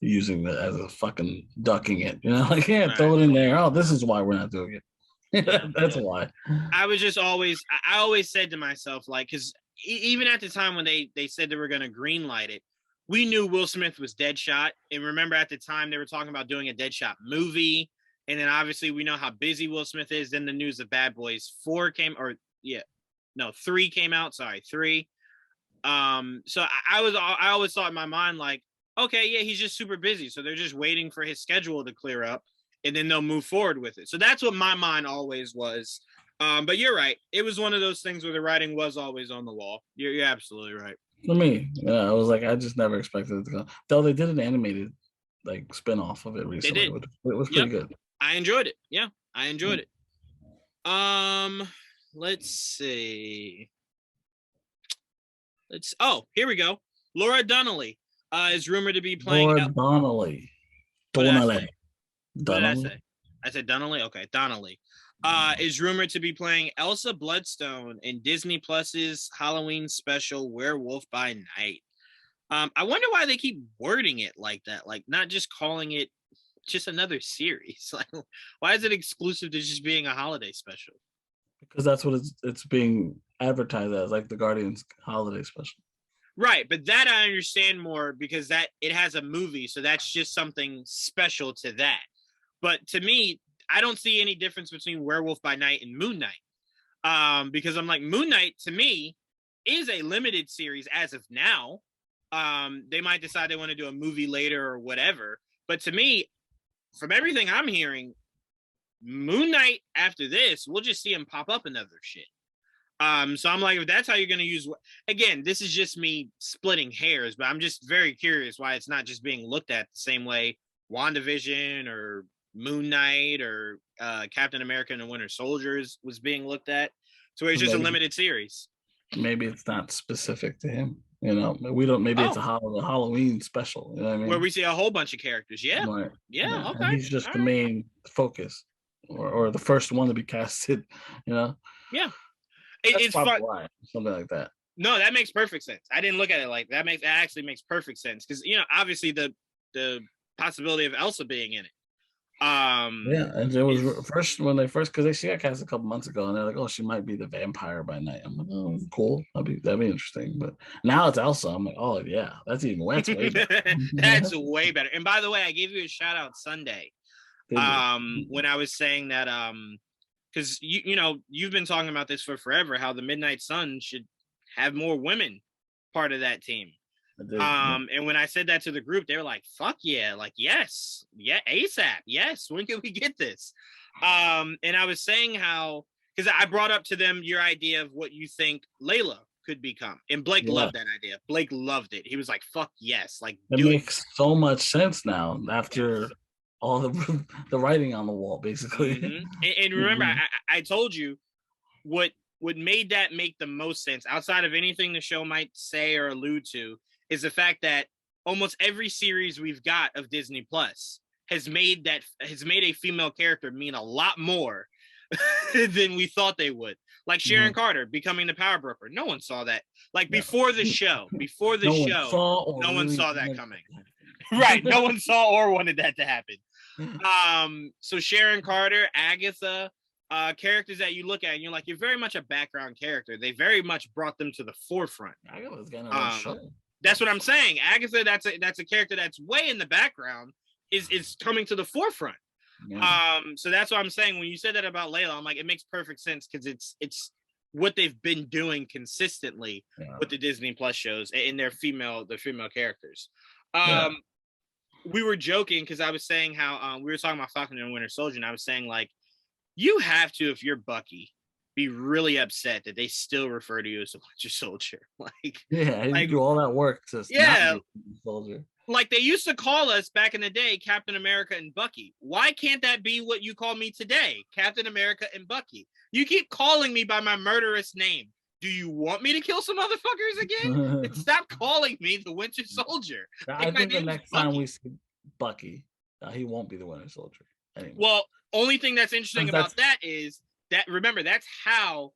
using it as a fucking ducking it, you know, like, yeah, throw it in there. Oh, this is why we're not doing it. That's why. I always said to myself, like, because even at the time when they said they were going to green light it, we knew Will Smith was Deadshot. And remember at the time they were talking about doing a Deadshot movie. And then obviously we know how busy Will Smith is. Then the news of Bad Boys 3 came out. Sorry, 3. So I always thought in my mind, like, okay, yeah, he's just super busy. So they're just waiting for his schedule to clear up, and then they'll move forward with it. So that's what my mind always was. But you're right. It was one of those things where the writing was always on the wall. You're absolutely right. For me, yeah, I was like, I just never expected it to go. Though they did an animated like spin-off of it recently. It was pretty good. I enjoyed it. Yeah, I enjoyed it. Let's see. Here we go. Laura Donnelly is rumored to be playing. Laura Donnelly. Donnelly. What did I say? I said Donnelly? Okay, Donnelly. Is rumored to be playing Elsa Bloodstone in Disney Plus's Halloween special Werewolf by Night. I wonder why they keep wording it like that, like not just calling it just another series. Like, why is it exclusive to just being a holiday special? Because that's what it's being advertised as, like the Guardians holiday special. Right, but that I understand more because that it has a movie, so that's just something special to that. But to me, I don't see any difference between Werewolf by Night and Moon Knight. Because I'm like, Moon Knight to me is a limited series as of now. They might decide they want to do a movie later or whatever. But to me, from everything I'm hearing, Moon Knight after this, we'll just see him pop up in other shit. So I'm like, if that's how you're going to use, again, this is just me splitting hairs, but I'm just very curious why it's not just being looked at the same way WandaVision or Moon Knight or Captain America and the Winter Soldier was being looked at. So it's just a limited series. Maybe it's not specific to him. You know, we don't. Maybe it's a Halloween special. You know what I mean? Where we see a whole bunch of characters. Yeah, right. Yeah. Okay. And he's just the main focus, or the first one to be casted. You know. Yeah. It's fun. Why, something like that. No, that makes perfect sense. I didn't look at it like that. That actually makes perfect sense because obviously the possibility of Elsa being in it. And it was first when they because she got cast a couple months ago, and they're like, "Oh, she might be the vampire by night." I'm like, "Oh, cool. That'd be interesting." But now it's Elsa. I'm like, "Oh yeah, that's way better." That's way better. And by the way, I gave you a shout out Sunday. When I was saying that because you've been talking about this for forever, how the Midnight Sun should have more women part of that team. And when I said that to the group, they were like, "Fuck yeah!" Like, yes, yeah, ASAP, yes. When can we get this? And I was saying how because I brought up to them your idea of what you think Layla could become, and Blake loved that idea. Blake loved it. He was like, "Fuck yes!" Like, it makes so much sense now after. Yes. All the writing on the wall, basically. Mm-hmm. And remember, I told you what made that make the most sense outside of anything the show might say or allude to is the fact that almost every series we've got of Disney Plus has made a female character mean a lot more than we thought they would. Like Sharon Carter becoming the power broker. No one saw that. Like before the show, no one saw that coming. Right. No one saw or wanted that to happen. So Sharon Carter, Agatha, characters that you look at and you're like, you're very much a background character. They very much brought them to the forefront. Agatha's gonna show. That's what I'm saying. Agatha, that's a character that's way in the background, is coming to the forefront. Yeah. So that's what I'm saying. When you said that about Layla, I'm like, it makes perfect sense because it's what they've been doing consistently with the Disney Plus shows and their female characters. We were joking because I was saying how we were talking about Falcon and Winter Soldier, and I was saying like, you have to, if you're Bucky, be really upset that they still refer to you as a Winter Soldier. Like, you do all that work to not be a soldier. Like they used to call us back in the day, Captain America and Bucky. Why can't that be what you call me today, Captain America and Bucky? You keep calling me by my murderous name. Do you want me to kill some motherfuckers again? Stop calling me the Winter Soldier. I think the next time we see Bucky, he won't be the Winter Soldier anymore. Well, only thing that's interesting about that is that, remember, that's how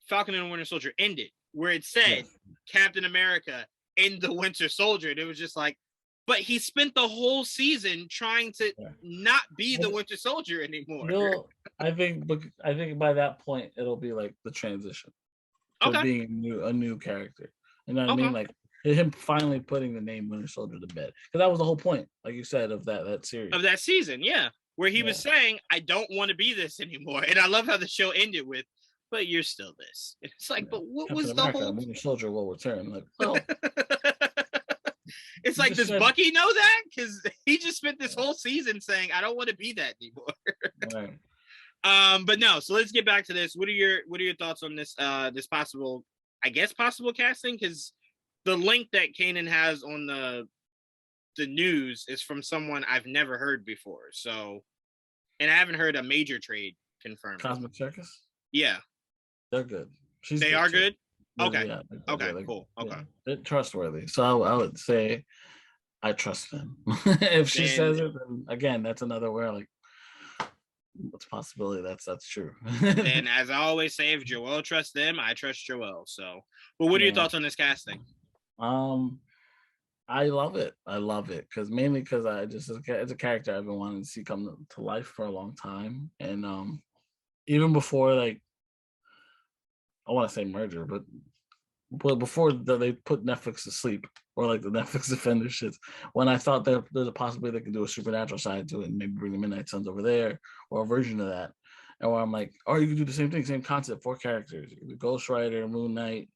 Falcon and the Winter Soldier ended, where it said Captain America and the Winter Soldier. And it was just like, but he spent the whole season trying to not be the Winter Soldier anymore. I think by that point, it'll be like the transition. Being a new character. You know what I mean? Like him finally putting the name Winter Soldier to bed. Because that was the whole point, like you said, of that series. Of that season, where he was saying, I don't want to be this anymore. And I love how the show ended with, but you're still this. It's like, but what Captain was America, the whole... Winter Soldier will return. Like, well... It's like, does Bucky know that? Because he just spent this whole season saying, I don't want to be that anymore. Right. But no, so let's get back to this. What are your thoughts on this this possible casting? Because the link that Kanan has on the news is from someone I've never heard before. So, and I haven't heard a major trade confirmed. Cosmic Circus? Yeah. They're good. They are good? Okay. They're cool. Okay. They're trustworthy. So I would say I trust them. If she says it, then again, that's another where like what's possibility that's true. And as I always say, if Joel trusts them, I trust Joel. So, but what are your thoughts on this casting? I love it. Because it's a character I've been wanting to see come to life for a long time. And even before, like, I want to say merger, but but before they put Netflix to sleep, or like the Netflix Defender shits, when I thought that there's a possibility they could do a supernatural side to it and maybe bring the Midnight Suns over there or a version of that. And where I'm like, or you could do the same thing, same concept, 4 characters, Ghost Rider, Moon Knight,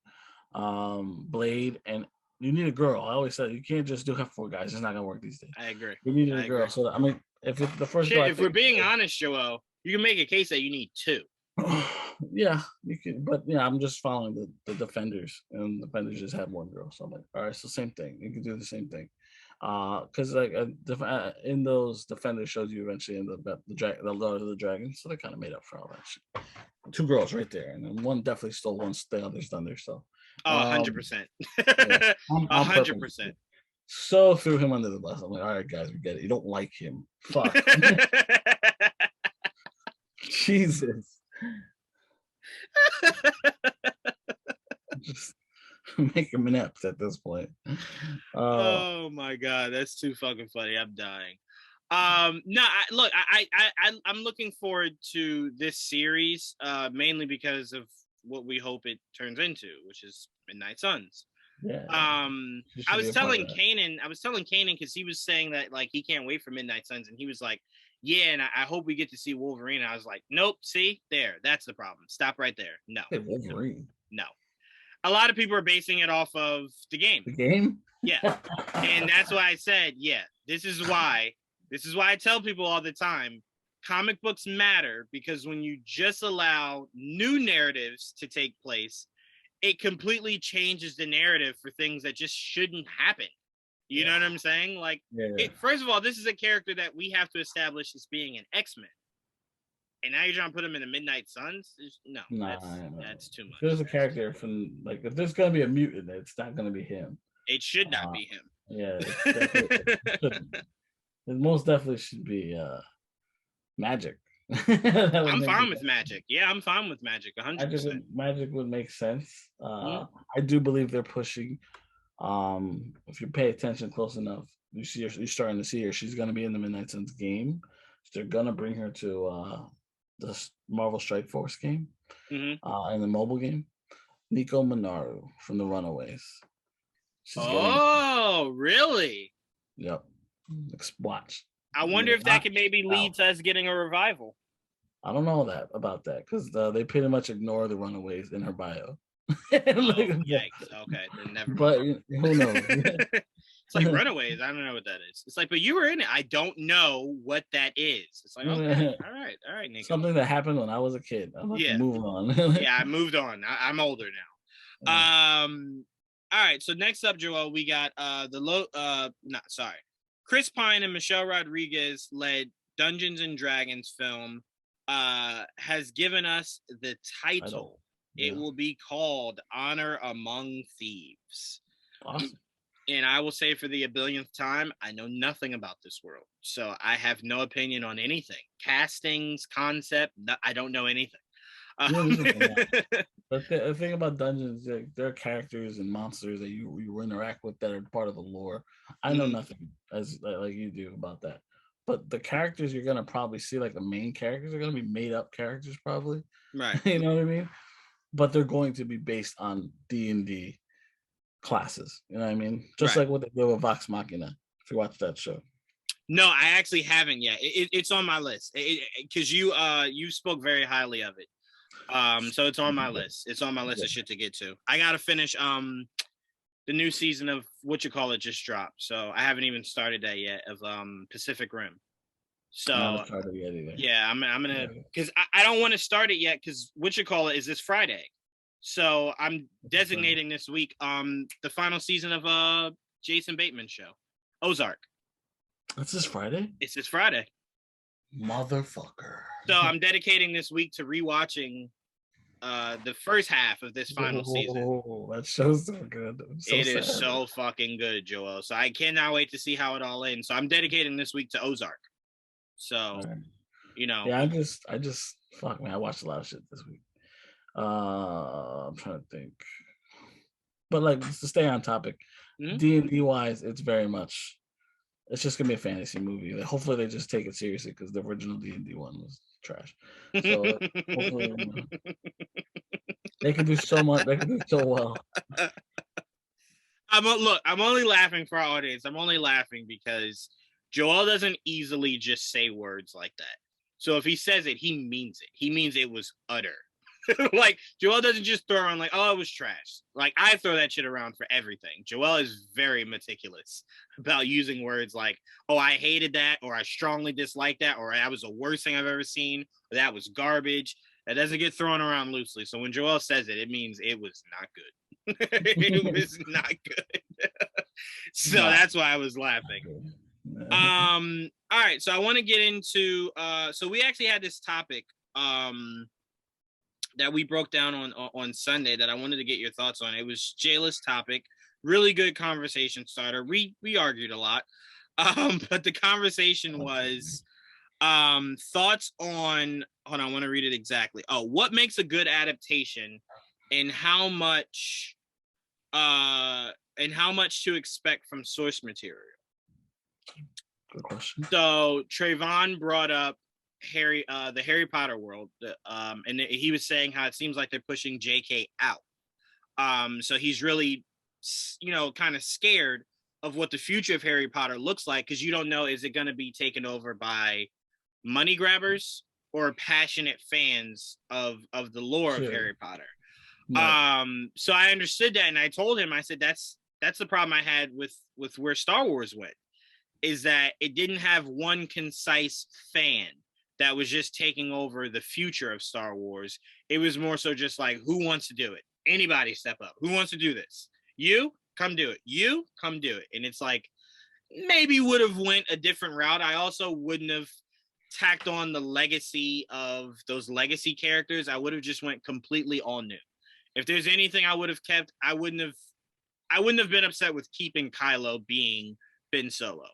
Blade, and you need a girl. I always said you can't just have 4 guys. It's not gonna work these days. I agree. You need a girl. So I mean, if it's the first, if we're being honest, Joel, you can make a case that you need 2. Yeah, you can, but yeah, I'm just following the Defenders, and the Defenders just had 1 girl. So I'm like, all right, so same thing. You can do the same thing, because like in those Defenders shows, you eventually end up the Lord of the Dragon, so they kind of made up for all that shit. 2 girls right there, and then one definitely stole one the other's thunder. So 100%, yeah, 100%. So threw him under the bus. I'm like, all right, guys, we get it. You don't like him. Fuck. Jesus. Just make him inept at this point. Oh my god, that's too fucking funny. I'm dying. No, I'm looking forward to this series, mainly because of what we hope it turns into, which is Midnight Suns. Yeah. I was telling Kanan because he was saying that like he can't wait for Midnight Suns, and he was like, yeah, and I hope we get to see Wolverine. I was like, nope, see, that's the problem. Stop right there. No. Hey, Wolverine. No. A lot of people are basing it off of the game. The game? Yeah. And that's why I said, yeah, this is why I tell people all the time, comic books matter, because when you just allow new narratives to take place, it completely changes the narrative for things that just shouldn't happen. You know what I'm saying? Like, first of all, this is a character that we have to establish as being an X-Men. And now you're trying to put him in the Midnight Suns? No, that's too much. There's a character from, like, if there's going to be a mutant, it's not going to be him. It should not be him. Yeah. It most definitely should be Magic. I'm fine with Magic. Yeah, I'm fine with Magic. 100%. Magic would make sense. I do believe they're pushing. If you pay attention close enough, you're starting to see her. She's going to be in the Midnight Suns game. They're going to bring her to the Marvel Strike Force game, in the mobile game. Nico Minoru from the Runaways. Really? Yep. Watch. I wonder if that could maybe lead to us getting a revival. I don't know about that because they pretty much ignore the Runaways in her bio. Yikes. Okay, then never. But who knows? It's like Runaways. I don't know what that is. It's like, but you were in it. I don't know what that is. It's like, okay, all right, Nico. Something that happened when I was a kid. Move on. Yeah, I moved on. I'm older now. All right. So next up, Joel, we got Chris Pine and Michelle Rodriguez led Dungeons and Dragons film has given us the title. It will be called Honor Among Thieves. Awesome. And I will say for the billionth time, I know nothing about this world. So I have no opinion on anything. Castings, concept, I don't know anything. But the thing about Dungeons, there are characters and monsters that you interact with that are part of the lore. I know nothing as like you do about that. But the characters you're going to probably see, like the main characters, are going to be made up characters probably. Right. You know what I mean? But they're going to be based on D&D classes. You know what I mean? Just like what they did with Vox Machina, if you watch that show. No, I actually haven't yet. It's on my list because you spoke very highly of it. So it's on my list. It's on my list of shit to get to. I gotta finish the new season of just dropped. So I haven't even started that yet of Pacific Rim. So I'm gonna because I don't want to start it yet because is this Friday. So I'm designating this week the final season of Jason Bateman's show, Ozark. That's this Friday? It's this Friday. Motherfucker. So I'm dedicating this week to rewatching the first half of this final season. Oh, that show's so good. It is so fucking good, Joel. So I cannot wait to see how it all ends. So I'm dedicating this week to Ozark. So, Yeah, I just fuck man. I watched a lot of shit this week. I'm trying to think. But like to stay on topic, D&D wise, it's just gonna be a fantasy movie. Like, hopefully they just take it seriously because the original D&D one was trash. So hopefully they can do so much. They can do so well. Look, I'm only laughing for our audience. I'm only laughing because Joel doesn't easily just say words like that. So if he says it, he means it. He means it was utter. Like, Joel doesn't just throw around like, oh, it was trash. Like, I throw that shit around for everything. Joel is very meticulous about using words like, oh, I hated that, or I strongly dislike that, or that was the worst thing I've ever seen, or that was garbage. That doesn't get thrown around loosely. So when Joel says it, it means it was not good. It was not good. So that's why I was laughing. All right, so I want to get into so we actually had this topic that we broke down on Sunday that I wanted to get your thoughts on. It was Jayla's topic. Really good conversation starter. We argued a lot. But the conversation was thoughts on, hold on, I want to read it exactly. Oh, what makes a good adaptation and how much to expect from source material? Good question. So Trayvon brought up the Harry Potter world, and he was saying how it seems like they're pushing JK out. So he's really, kind of scared of what the future of Harry Potter looks like, because you don't know, is it going to be taken over by money grabbers or passionate fans of the lore of Harry Potter? Right. So I understood that, and I told him, I said, that's the problem I had with where Star Wars went, is that it didn't have one concise fan that was just taking over the future of Star Wars. It was more so just like, who wants to do it? Anybody step up. Who wants to do this? You come do it. You come do it. And it's like, maybe would have went a different route. I also wouldn't have tacked on the legacy of those legacy characters. I would have just went completely all new. If there's anything I would have kept, I wouldn't have been upset with keeping Kylo being Ben Solo.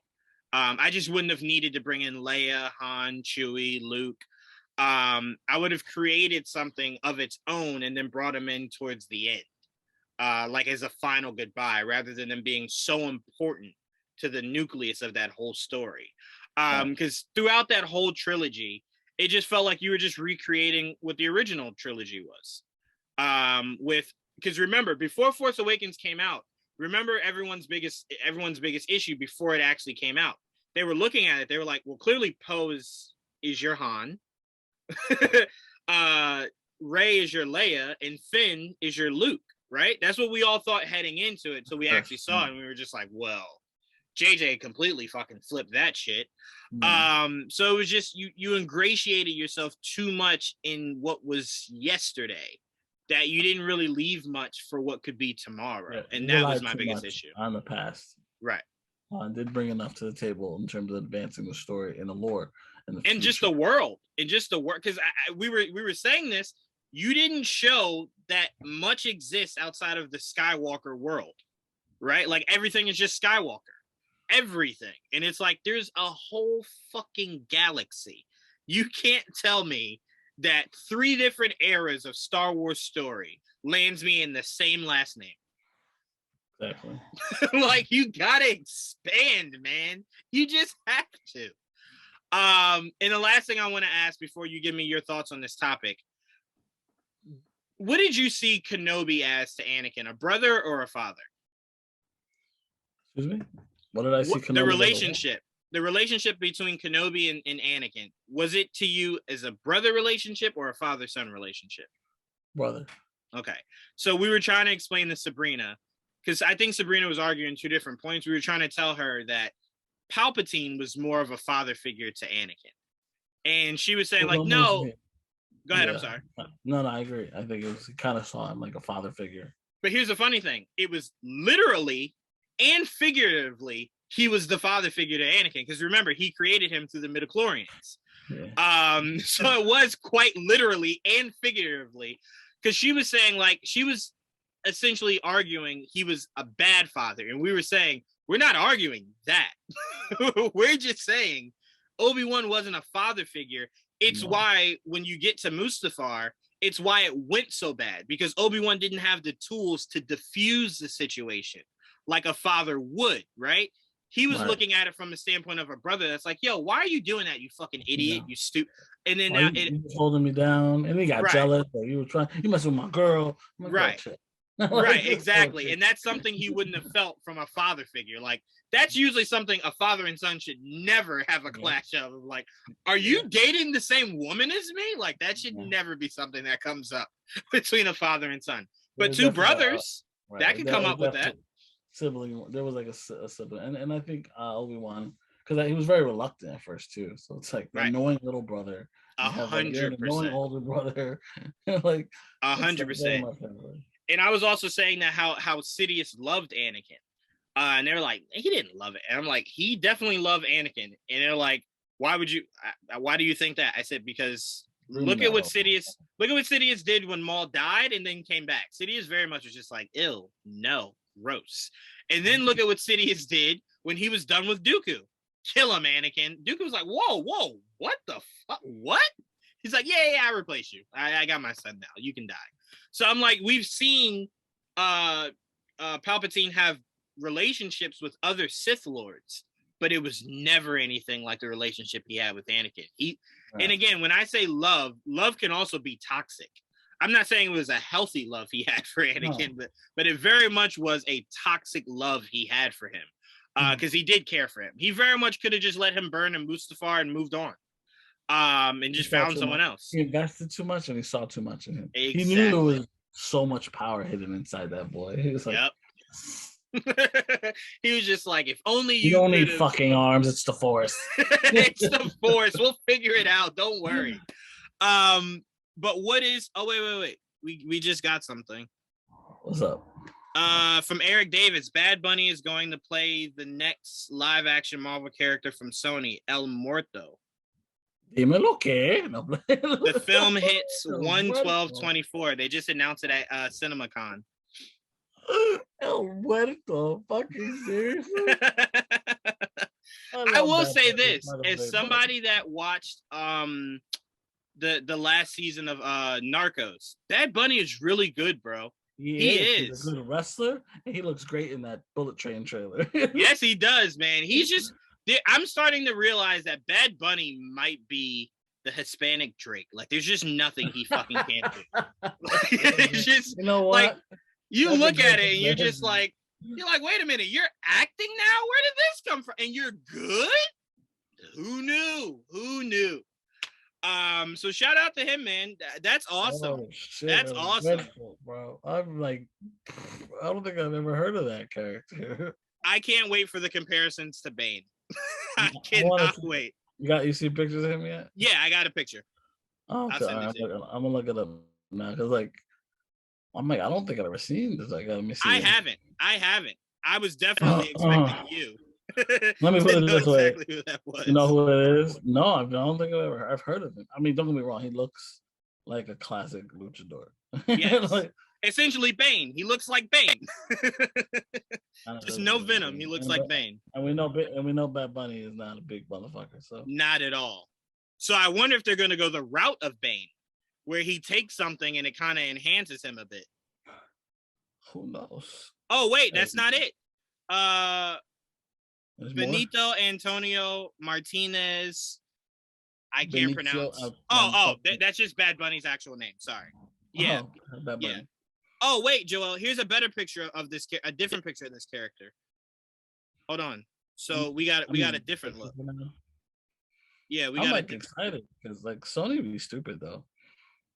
I just wouldn't have needed to bring in Leia, Han, Chewie, Luke. I would have created something of its own and then brought them in towards the end, like as a final goodbye, rather than them being so important to the nucleus of that whole story. Because throughout that whole trilogy, it just felt like you were just recreating what the original trilogy was. Because remember, before Force Awakens came out, remember everyone's biggest issue before it actually came out. They were looking at it. They were like, well, clearly Poe is your Han. Rey is your Leia, and Finn is your Luke, right? That's what we all thought heading into it. So we actually saw it, and we were just like, well, JJ completely fucking flipped that shit. So it was just, you ingratiated yourself too much in what was yesterday, that you didn't really leave much for what could be tomorrow. And that was my biggest issue. On the past. Right. Did bring enough to the table in terms of advancing the story and the lore. And just the world. And just the world. Because we were saying this, you didn't show that much exists outside of the Skywalker world. Right? Like, everything is just Skywalker. Everything. And it's like, there's a whole fucking galaxy. You can't tell me that 3 different eras of Star Wars story lands me in the same last name. Exactly. Like, you gotta expand, man. You just have to. And the last thing I want to ask before you give me your thoughts on this topic, what did you see Kenobi as to Anakin, a brother or a father? Excuse me? What did I see Kenobi? The relationship between Kenobi and Anakin, was it to you as a brother relationship or a father-son relationship? Brother. Okay. So we were trying to explain to Sabrina, because I think Sabrina was arguing 2 different points. We were trying to tell her that Palpatine was more of a father figure to Anakin. And she was saying, like, no. Go ahead, I'm sorry. No, I agree. I think it kind of saw him like a father figure. But here's the funny thing. It was literally and figuratively, he was the father figure to Anakin. Because remember, he created him through the midichlorians. Yeah. So it was quite literally and figuratively. Because she was saying, like, she was essentially arguing he was a bad father. And we were saying, we're not arguing that. We're just saying Obi-Wan wasn't a father figure. It's why when you get to Mustafar, it's why it went so bad. Because Obi-Wan didn't have the tools to diffuse the situation like a father would, right? He was looking at it from the standpoint of a brother that's like, yo, why are you doing that, you fucking idiot, you stupid. And then now he was holding me down, and he got jealous. Like, you messing with my girl. Right. Right, exactly. And that's something he wouldn't have felt from a father figure. Like, that's usually something a father and son should never have a clash of. Like, are you dating the same woman as me? Like, that should never be something that comes up between a father and son. But two brothers, that can come up with that. Sibling, there was like a sibling. And I think Obi-Wan, because he was very reluctant at first too. So it's like the annoying little brother. 100%. Annoying older brother. Like 100%. And I was also saying that how Sidious loved Anakin. And they're like, he didn't love it. And I'm like, he definitely loved Anakin. And they're like, why do you think that? I said, because look at what Sidious did when Maul died and then came back. Sidious very much was just like, ew, no, gross. And then look at what Sidious did when he was done with Dooku. Kill him, Anakin. Dooku was like, whoa, what the fuck? What? He's like, yeah, I replace you. I got my son now. You can die. So I'm like, we've seen Palpatine have relationships with other Sith Lords, but it was never anything like the relationship he had with Anakin. And again, when I say love can also be toxic. I'm not saying it was a healthy love he had for Anakin, but it very much was a toxic love he had for him, because he did care for him. He very much could have just let him burn in Mustafar and moved on, and just found someone else. He invested too much and he saw too much in him. Exactly. He knew there was so much power hidden inside that boy. He was like, he was just like, if only you don't need fucking arms, it's the Force. It's the Force. We'll figure it out. Don't worry. But what is? Oh wait. We just got something. What's up? From Eric Davis, Bad Bunny is going to play the next live action Marvel character from Sony, El Muerto. Dímelo que. No. The film hits 1/12/24. They just announced it at CinemaCon. El Muerto, fucking seriously? I will say this, as somebody that watched the last season of Narcos, Bad Bunny is really good, bro. He is. He's a good wrestler, and he looks great in that Bullet Train trailer. Yes, he does, man. He's just. I'm starting to realize that Bad Bunny might be the Hispanic Drake. Like, there's just nothing he fucking can't do. It's just, you know what? Like, you look at it and you're just like, wait a minute, you're acting now? Where did this come from? And you're good? Who knew? So shout out to him, man. That's awesome. Oh, shit, that's awesome, dreadful, bro. I'm like, I don't think I've ever heard of that character. I can't wait for the comparisons to Bane. I cannot wait. You see pictures of him yet? Yeah, I got a picture. Oh, okay. I'm gonna look it up now, because like, I'm like, I don't think I've ever seen this. Like, let me see. I haven't. I was definitely expecting you. Let me put it this way. Exactly who that was. You know who it is? No, I don't think I've heard of him. I mean, don't get me wrong. He looks like a classic luchador. Yes. Like, essentially Bane. He looks like Bane. Just no venom. He looks like Bane. And we know Bad Bunny is not a big motherfucker. So not at all. So I wonder if they're going to go the route of Bane, where he takes something and it kind of enhances him a bit. Who knows? Oh wait, that's not it. Benito Antonio Martinez. I can't pronounce. That's just Bad Bunny's actual name. Sorry. Yeah. Bad Bunny. Yeah. Oh wait, Joel. Here's a better picture of this. A different picture of this character. Hold on. So we got a different look. Yeah, we got. I'm like excited because like Sony be stupid though.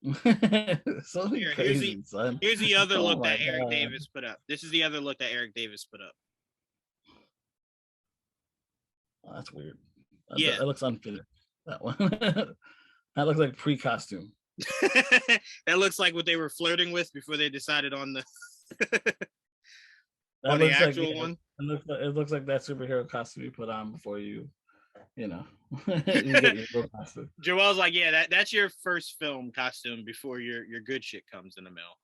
Sony crazy, son. Here's the other look that Eric Davis put up. This is the other look that Eric Davis put up. Oh, that's weird. Yeah, that looks unfitting. That one. That looks like pre-costume. That looks like what they were flirting with before they decided on the the actual one. It looks like that superhero costume you put on before you know, you get your real costume. Joel's like, yeah, that's your first film costume before your good shit comes in the mail.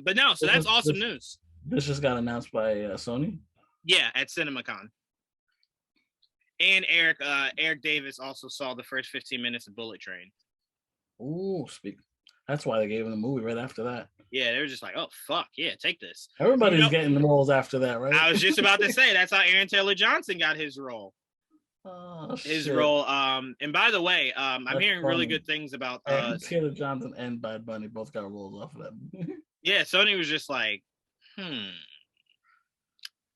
But no, so that's awesome news. This just got announced by Sony. Yeah, at CinemaCon. And Eric Davis also saw the first 15 minutes of Bullet Train. Ooh, that's why they gave him the movie right after that. Yeah, they were just like, oh, fuck, yeah, take this. Everybody's getting the roles after that, right? I was just about to say, that's how Aaron Taylor Johnson got his role. his shit. role. And by the way, I'm That's hearing really funny. good things about And Taylor Johnson and BadBunny both got roles off of that. yeah, Sony was just like,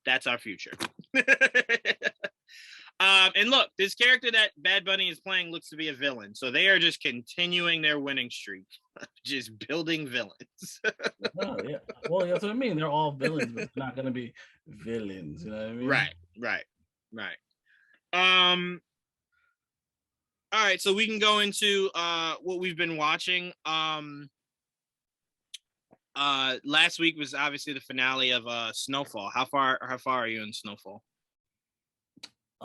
that's our future. And look, this character that BadBunny is playing looks to be a villain. So they are just continuing their winning streak, just building villains. Oh, yeah. Well, that's what I mean. They're all villains, but they're not going to be villains. You know what I mean? Right. All right, so we can go into what we've been watching. Last week was obviously the finale of Snowfall. How far are you in Snowfall?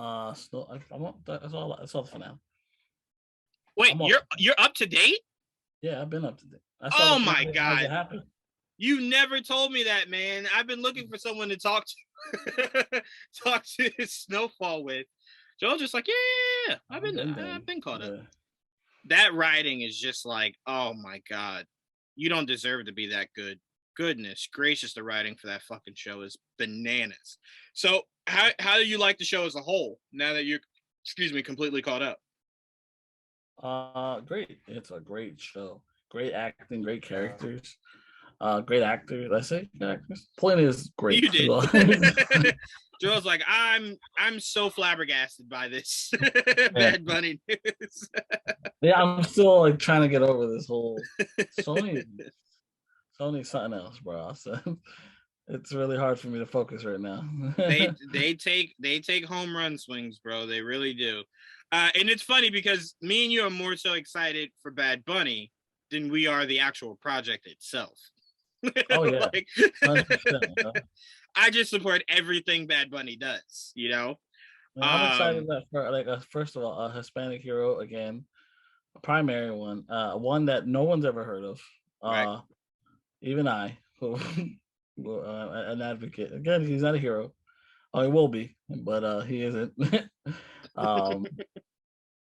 I saw the finale. Wait, you're up to date? Yeah, I've been up to date. Oh my god! You never told me that, man. I've been looking for someone to talk to Snowfall with. Joel's just like, yeah, I've been caught up. That writing is just like, oh my god, you don't deserve to be that good. Goodness gracious, the writing for that fucking show is bananas. So, how do you like the show as a whole now that you're, completely caught up? Great. It's a great show. Great acting, great characters. Great actors. I say good actors. Point is great. You did. Joel's like, I'm so flabbergasted by this BadBunny news. Yeah, I'm still like trying to get over this whole Sony something else, bro. So it's really hard for me to focus right now. they take home run swings, bro. They really do. And it's funny because me and you are more so excited for BadBunny than we are the actual project itself. Oh yeah, like, I just support everything BadBunny does, you know. I'm excited that for first of all, a Hispanic hero again, a primary one, one that no one's ever heard of. Right. Even I, who an advocate. Again, he's not a hero. Oh, he will be, but he isn't. This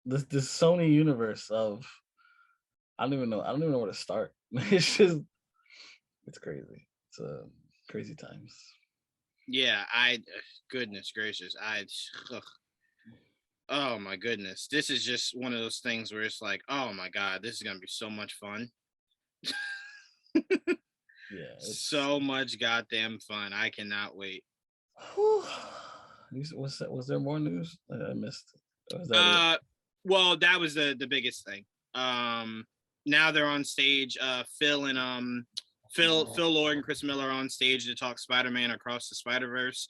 Sony universe of I don't even know where to start. It's crazy. It's crazy times. Yeah, goodness gracious, oh my goodness, this is just one of those things where it's like, oh my god, this is gonna be so much fun. Yeah, so much goddamn fun. I cannot wait. Was there more news? I missed it. Was that it? Well, that was the biggest thing. Now they're on stage. Phil Lord and Chris Miller are on stage to talk Spider-Man Across the Spider-Verse.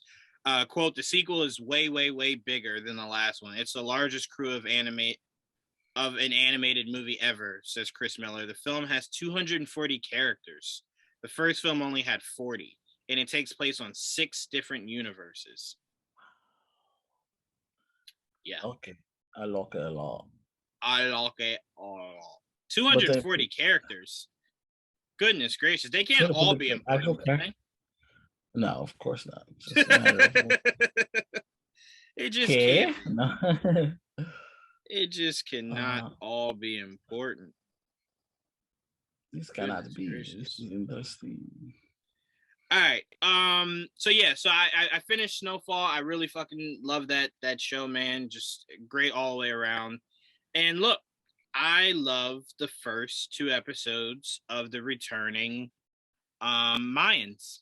Quote, the sequel is way, way, way bigger than the last one. It's the largest crew of an animated movie ever, says Chris Miller. The film has 240 characters. The first film only had 40, and it takes place on 6 different universes. Yeah. Okay. I like it a lot. 240 characters. Goodness gracious. They can't all be important. Right? No, of course not. It just can't. No. It just cannot all be important. This cannot be interesting. All right. So I finished Snowfall. I really fucking love that show, man. Just great all the way around. And look, I love the first 2 episodes of the returning Mayans.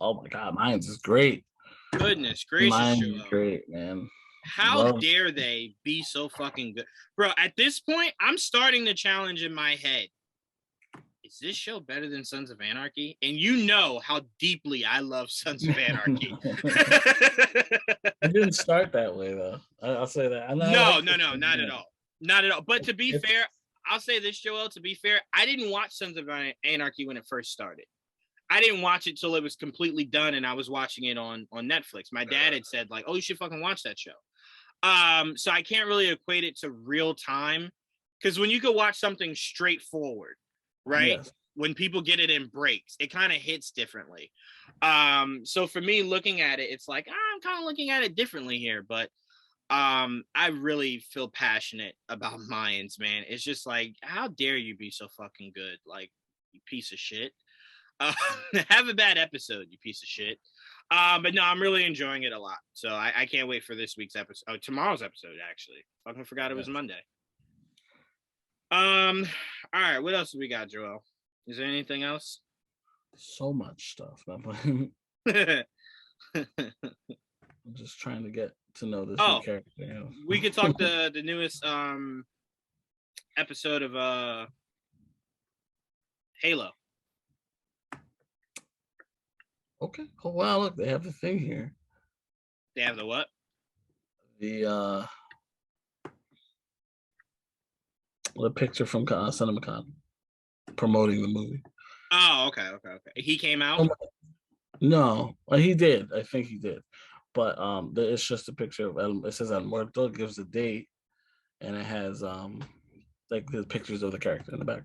Oh my god, Mayans is great. Goodness gracious, Mayans is great, man. How dare they be so fucking good? Bro, at this point, I'm starting the challenge in my head. Is this show better than Sons of Anarchy? And you know how deeply I love Sons of Anarchy. It didn't start that way, though. I'll say that. No, not at all. Not at all. But to be fair, I'll say this, Joel, to be fair, I didn't watch Sons of Anarchy when it first started. I didn't watch it till it was completely done, and I was watching it on Netflix. My dad had said, like, oh, you should fucking watch that show. So I can't really equate it to real time, because when you could watch something straightforward, right? Yes. When people get it in breaks, it kind of hits differently. So for me, looking at it, it's like, I'm kind of looking at it differently here, but I really feel passionate about Mayans, man. It's just like, how dare you be so fucking good, like, you piece of shit. Have a bad episode, you piece of shit. But no, I'm really enjoying it a lot. So I can't wait for this week's episode. Oh, tomorrow's episode, actually. Fucking forgot it was Monday. All right, what else do we got, Joel? Is there anything else? So much stuff. I'm just trying to get to know this new character. You know? We could talk the newest episode of Halo. Okay. Oh wow, look, they have the thing here. They have the what? The picture from CinemaCon promoting the movie. Oh, okay. He came out? No, he did. I think he did. But it's just a picture of it says El Muerto, gives the date, and it has like the pictures of the character in the back.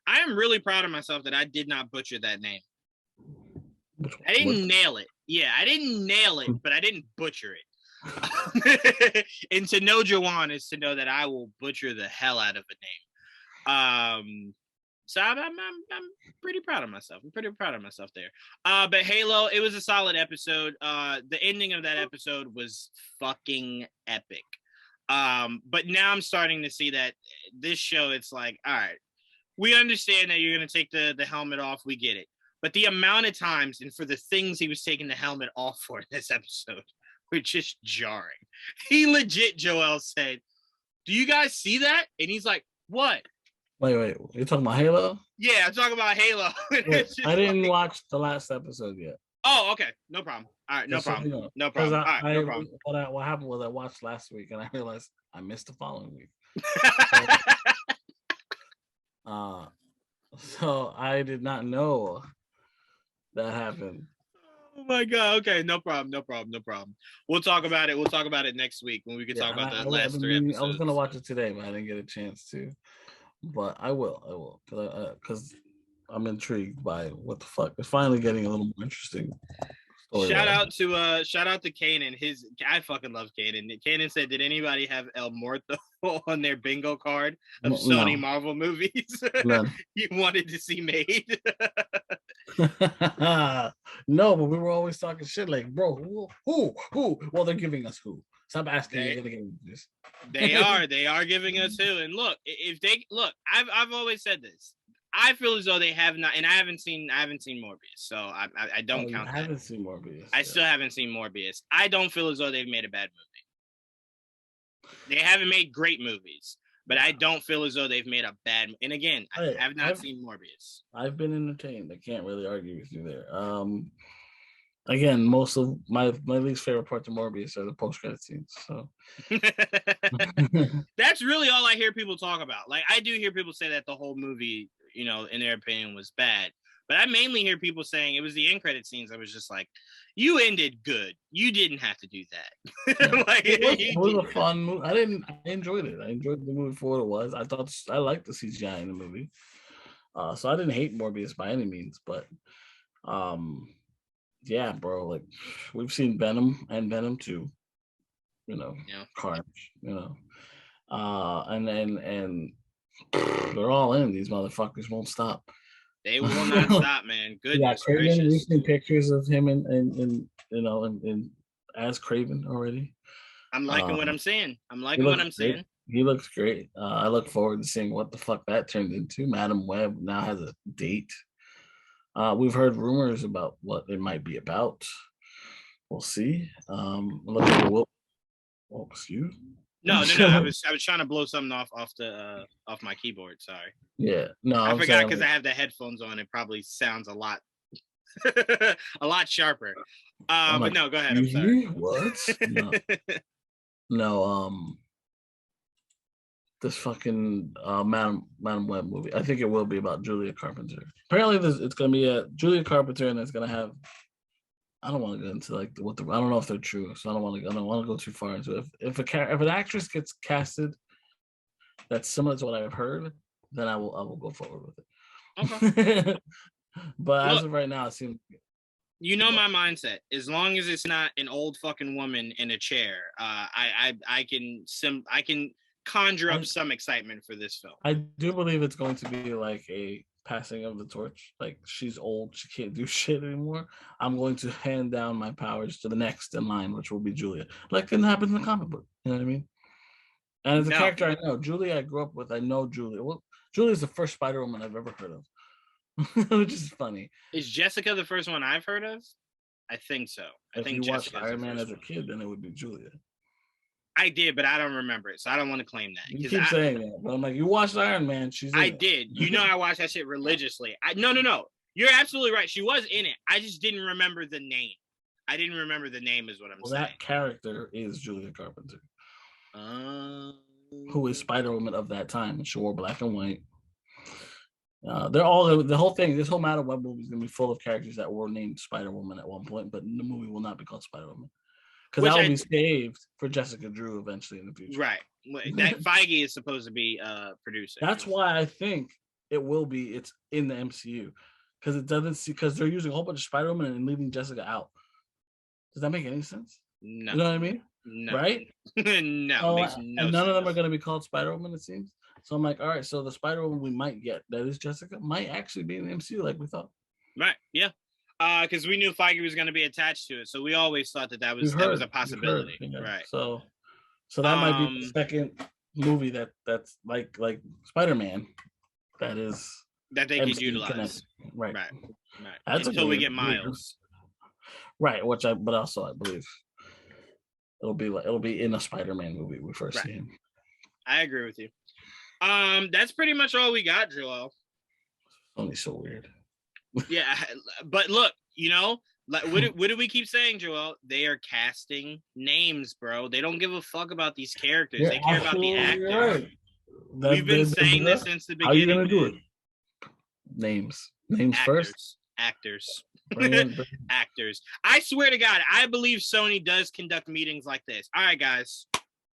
I am really proud of myself that I did not butcher that name. I didn't nail it. Yeah, I didn't nail it, but I didn't butcher it. And to know Juwaan is to know that I will butcher the hell out of a name. So I'm pretty proud of myself. I'm pretty proud of myself there. But Halo, it was a solid episode. The ending of that episode was fucking epic. But now I'm starting to see that this show, it's like, all right, we understand that you're going to take the helmet off. We get it. But the amount of times and for the things he was taking the helmet off for in this episode were just jarring. He legit, Joel said, do you guys see that? And he's like, what? Wait. You're talking about Halo? Yeah, I'm talking about Halo. I didn't watch the last episode yet. Oh, okay. No problem. All right, no problem. So, no problem. All right, no problem. What happened was I watched last week and I realized I missed the following week. So I did not know that happened. Oh my god. Okay, no problem. We'll talk about it. We'll talk about it next week when we can talk about the last 3 episodes. I was gonna watch it today, but I didn't get a chance to. But I will, because I'm intrigued by what the fuck. It's finally getting a little more interesting. Shout out to Kanan. I fucking love Kanan. Kanan said, "Did anybody have El Muerto on their bingo card of Sony Marvel movies you wanted to see made?" No, but we were always talking shit like, bro, who? Well, they're giving us who. Stop asking. They're gonna give this. They are giving us who. And look, if they look, I've always said this. I feel as though they have not, and I haven't seen Morbius, so I don't count that. I haven't seen Morbius. I still haven't seen Morbius. I don't feel as though they've made a bad movie. They haven't made great movies, but I don't feel as though they've made a bad. And again, I have not seen Morbius. I've been entertained. I can't really argue with you there. Again, most of my least favorite parts of Morbius are the post-credit scenes. So that's really all I hear people talk about. Like, I do hear people say that the whole movie, in their opinion, was bad. But I mainly hear people saying it was the end credit scenes. I was just like, you ended good. You didn't have to do that. Yeah. It was a fun movie. I enjoyed it. I enjoyed the movie for what it was. I liked the CGI in the movie. So I didn't hate Morbius by any means, but yeah, bro, like we've seen Venom and Venom 2, Carnage, and they're all in. These motherfuckers won't stop. They will not stop, man. Goodness gracious. We've seen pictures of him in as Craven already. I'm liking what I'm seeing. He looks great. I look forward to seeing what the fuck that turned into. Madam Web now has a date. We've heard rumors about what it might be about. We'll see. Excuse. No. I was trying to blow something off my keyboard. Sorry. Yeah. No, I forgot because I have the headphones on. It probably sounds a lot sharper. But no, go ahead. I'm sorry. What? No. This fucking Madam Web movie. I think it will be about Julia Carpenter. Apparently, it's gonna be a Julia Carpenter, and it's gonna have. I don't want to get into I don't know if they're true, so I don't want to go too far into it. If an actress gets casted that's similar to what I've heard, then I will go forward with it. Okay. But as of right now, it seems. My mindset. As long as it's not an old fucking woman in a chair, I can conjure up some excitement for this film. I do believe it's going to be like a passing of the torch. Like, she's old, she can't do shit anymore. I'm going to hand down my powers to the next in line, which will be Julia. Like it happens in the comic book. You know what I mean? And as a character I know, Julia I grew up with, I know Julia. Well, Julia's the first Spider-Woman I've ever heard of, which is funny. Is Jessica the first one I've heard of? I think so. I think you watched Iron Man as a kid, then it would be Julia. I did, but I don't remember it, so I don't want to claim that. You keep saying that, but I'm like, you watched Iron Man. I did. You know, I watched that shit religiously. No. You're absolutely right. She was in it. I just didn't remember the name. I didn't remember the name, is what I'm saying. That character is Julia Carpenter, who is Spider-Woman of that time. She wore black and white. They're all the whole thing. This whole Madam Web movie is gonna be full of characters that were named Spider-Woman at one point, but the movie will not be called Spider-Woman. Because that will be saved for Jessica Drew eventually in the future. Right. That Feige is supposed to be producing. That's why I think it will be. It's in the MCU. Because it doesn't see. Because they're using a whole bunch of Spider-Woman and leaving Jessica out. Does that make any sense? No. You know what I mean? No. Right? No. Makes no and none sense. of them are going to be called Spider-Woman, it seems. So I'm like, all right, so the Spider-Woman we might get, that is Jessica, might actually be in the MCU like we thought. Right. Yeah. Because we knew Feige was going to be attached to it, so we always thought that was a possibility, right? So that might be the second movie that's like Spider-Man that they could utilize, right. Until we get Miles, right? But also I believe it'll be in a Spider-Man movie we first see him. I agree with you. That's pretty much all we got, Joel. Sony's so weird. Yeah, but look, you know, like what do we keep saying, Joel? They are casting names, bro. They don't give a fuck about these characters. They care about the actors. Right. We've been saying this since the beginning. How are you gonna do it? Names actors, first. Actors. Actors. I swear to God, I believe Sony does conduct meetings like this. All right, guys,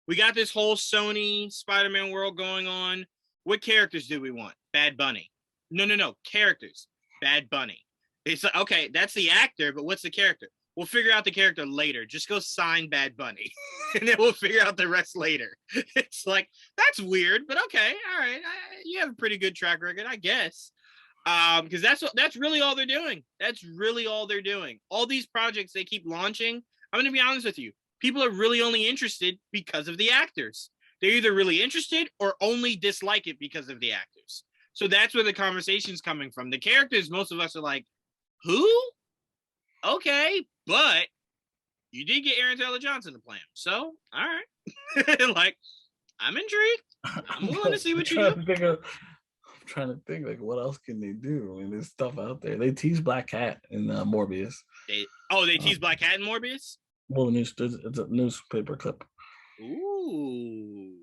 we got this whole Sony Spider-Man world going on. What characters do we want? Bad Bunny. No. Characters. Bad Bunny. It's like, okay, that's the actor, but what's the character? We'll figure out the character later. Just go sign Bad Bunny, and then we'll figure out the rest later. It's like, that's weird, but okay, all right. You have a pretty good track record, I guess. Because that's really all they're doing. That's really all they're doing. All these projects they keep launching, I'm going to be honest with you. People are really only interested because of the actors. They're either really interested or only dislike it because of the actors. So that's where the conversation's coming from. The characters, most of us are like, who? Okay, but you did get Aaron Taylor Johnson to play him. So, all right. Like, I'm intrigued. I'm willing to see what you do. I'm trying to think, like, what else can they do? I mean, there's stuff out there. They tease Black Cat in Morbius. They tease Black Cat in Morbius? Well, it's a newspaper clip. Ooh.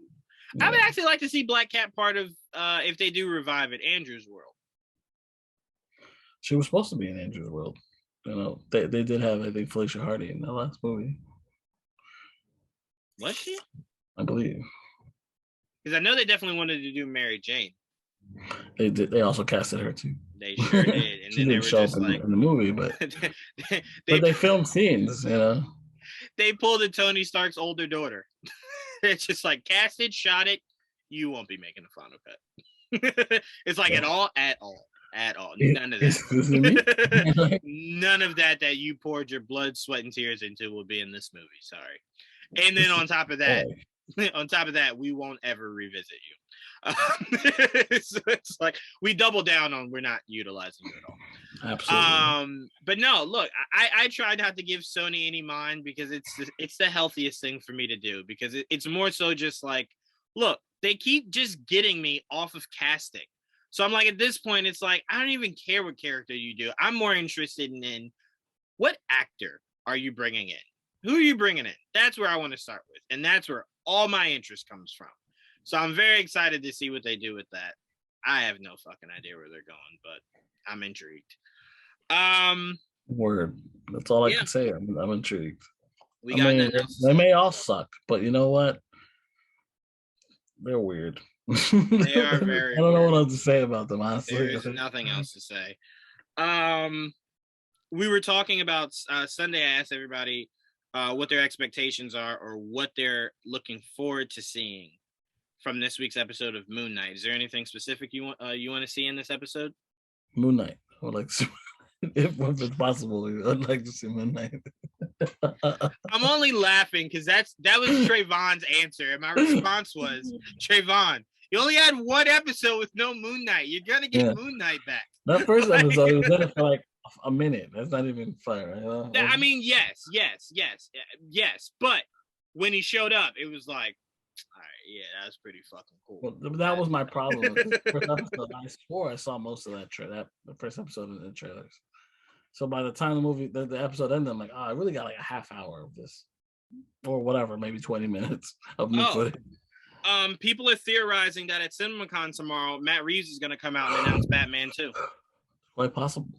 Yeah. I would actually like to see Black Cat part of, if they do revive it, Andrew's World. She was supposed to be in Andrew's World. You know, they did have, I think, Felicia Hardy in the last movie. Was she? I believe. Because I know they definitely wanted to do Mary Jane. They did. They also casted her too. They sure did. And she then they were just like in the movie, but they filmed scenes. You know, they pulled a Tony Stark's older daughter. It's just like cast it, shot it. You won't be making a final cut. It's like at all. None of that. None of that you poured your blood, sweat, and tears into will be in this movie. Sorry. And then on top of that, we won't ever revisit you. So it's like we double down on we're not utilizing you at all. Absolutely. But no, look, I try not to give Sony any mind because it's the healthiest thing for me to do because it's more so just like, look, they keep just getting me off of casting. So I'm like, at this point, it's like, I don't even care what character you do. I'm more interested in what actor are you bringing in? Who are you bringing in? That's where I want to start with. And that's where all my interest comes from. So I'm very excited to see what they do with that. I have no fucking idea where they're going, but I'm intrigued. Word. That's all I can say. I'm intrigued. They may all suck, but you know what? They're weird. They are very I don't know what else to say about them, honestly. There's nothing else to say. We were talking about Sunday. I asked everybody what their expectations are or what they're looking forward to seeing from this week's episode of Moon Knight. Is there anything specific you want to see in this episode? Moon Knight. I would like to, if it's possible, I'd like to see Moon Knight. I'm only laughing because that was Trayvon's answer, and my response was, Trayvon, you only had one episode with no Moon Knight. You're gonna get Moon Knight back. That first episode, he was in it for like a minute. That's not even fair. I mean, yes. But when he showed up, it was like, all right, yeah, that's pretty fucking cool. Well, that was my problem. The first episode, I swore I saw most of that the first episode in the trailers. So by the time the episode ended, I'm like, oh, I really got like a half hour of this, or whatever, maybe 20 minutes of new footage. People are theorizing that at CinemaCon tomorrow, Matt Reeves is going to come out and announce Batman 2. Quite possible.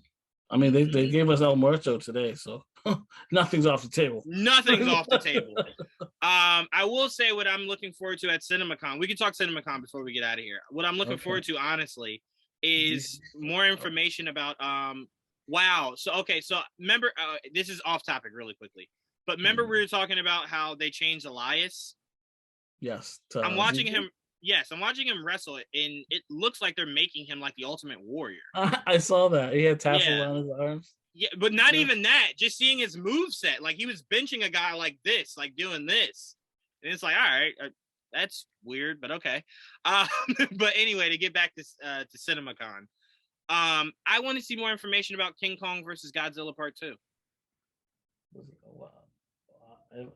I mean, they gave us El Muerto today, so nothing's off the table. Nothing's off the table. I will say what I'm looking forward to at CinemaCon. We can talk CinemaCon before we get out of here. What I'm looking forward to, honestly, is more information about wow. So remember, this is off topic really quickly, but remember we were talking about how they changed Elias. Yes, I'm watching him. Yes, I'm watching him wrestle, and it looks like they're making him like the Ultimate Warrior. I saw that. He had tassels on his arms. Yeah, but not even that. Just seeing his move set, like he was benching a guy like this, like doing this, and it's like, all right, that's weird, but okay. But anyway, to get back to CinemaCon, I want to see more information about King Kong versus Godzilla Part 2.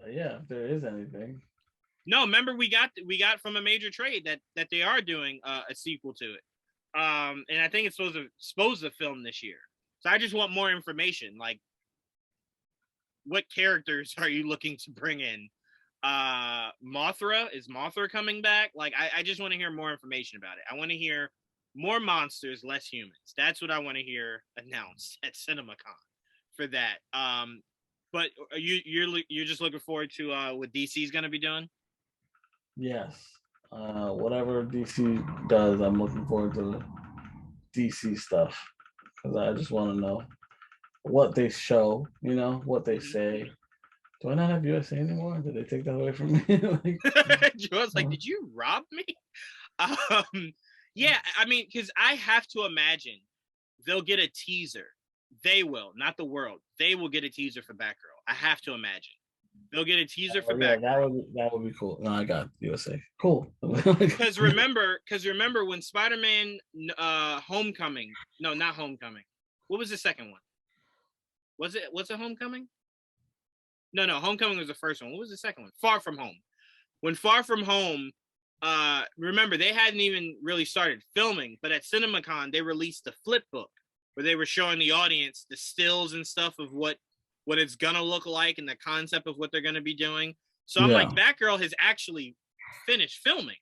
Yeah, if there is anything. No, remember we got from a major trade that they are doing a sequel to it, and I think it's supposed to film this year. So I just want more information, like what characters are you looking to bring in? Mothra, is Mothra coming back? Like I just want to hear more information about it. I want to hear more monsters, less humans. That's what I want to hear announced at CinemaCon for that. But you're just looking forward to what DC's going to be doing? Yes. Whatever DC does, I'm looking forward to DC stuff because I just want to know what they show, what they say. Do I not have USA anymore? Did they take that away from me? Joel's like, did you rob me? Yeah, I mean, because I have to imagine they'll get a teaser. They will, not the world. They will get a teaser for Batgirl. I have to imagine. They'll get a teaser for Batgirl. That would be cool. No, I got USA. Cool. Because remember when Spider-Man Homecoming? No, not Homecoming. What was the second one? Was it Homecoming? No, Homecoming was the first one. What was the second one? Far From Home. When Far From Home, remember they hadn't even really started filming, but at CinemaCon they released the flip book where they were showing the audience the stills and stuff of what it's gonna look like and the concept of what they're gonna be doing. So I'm like, Batgirl has actually finished filming.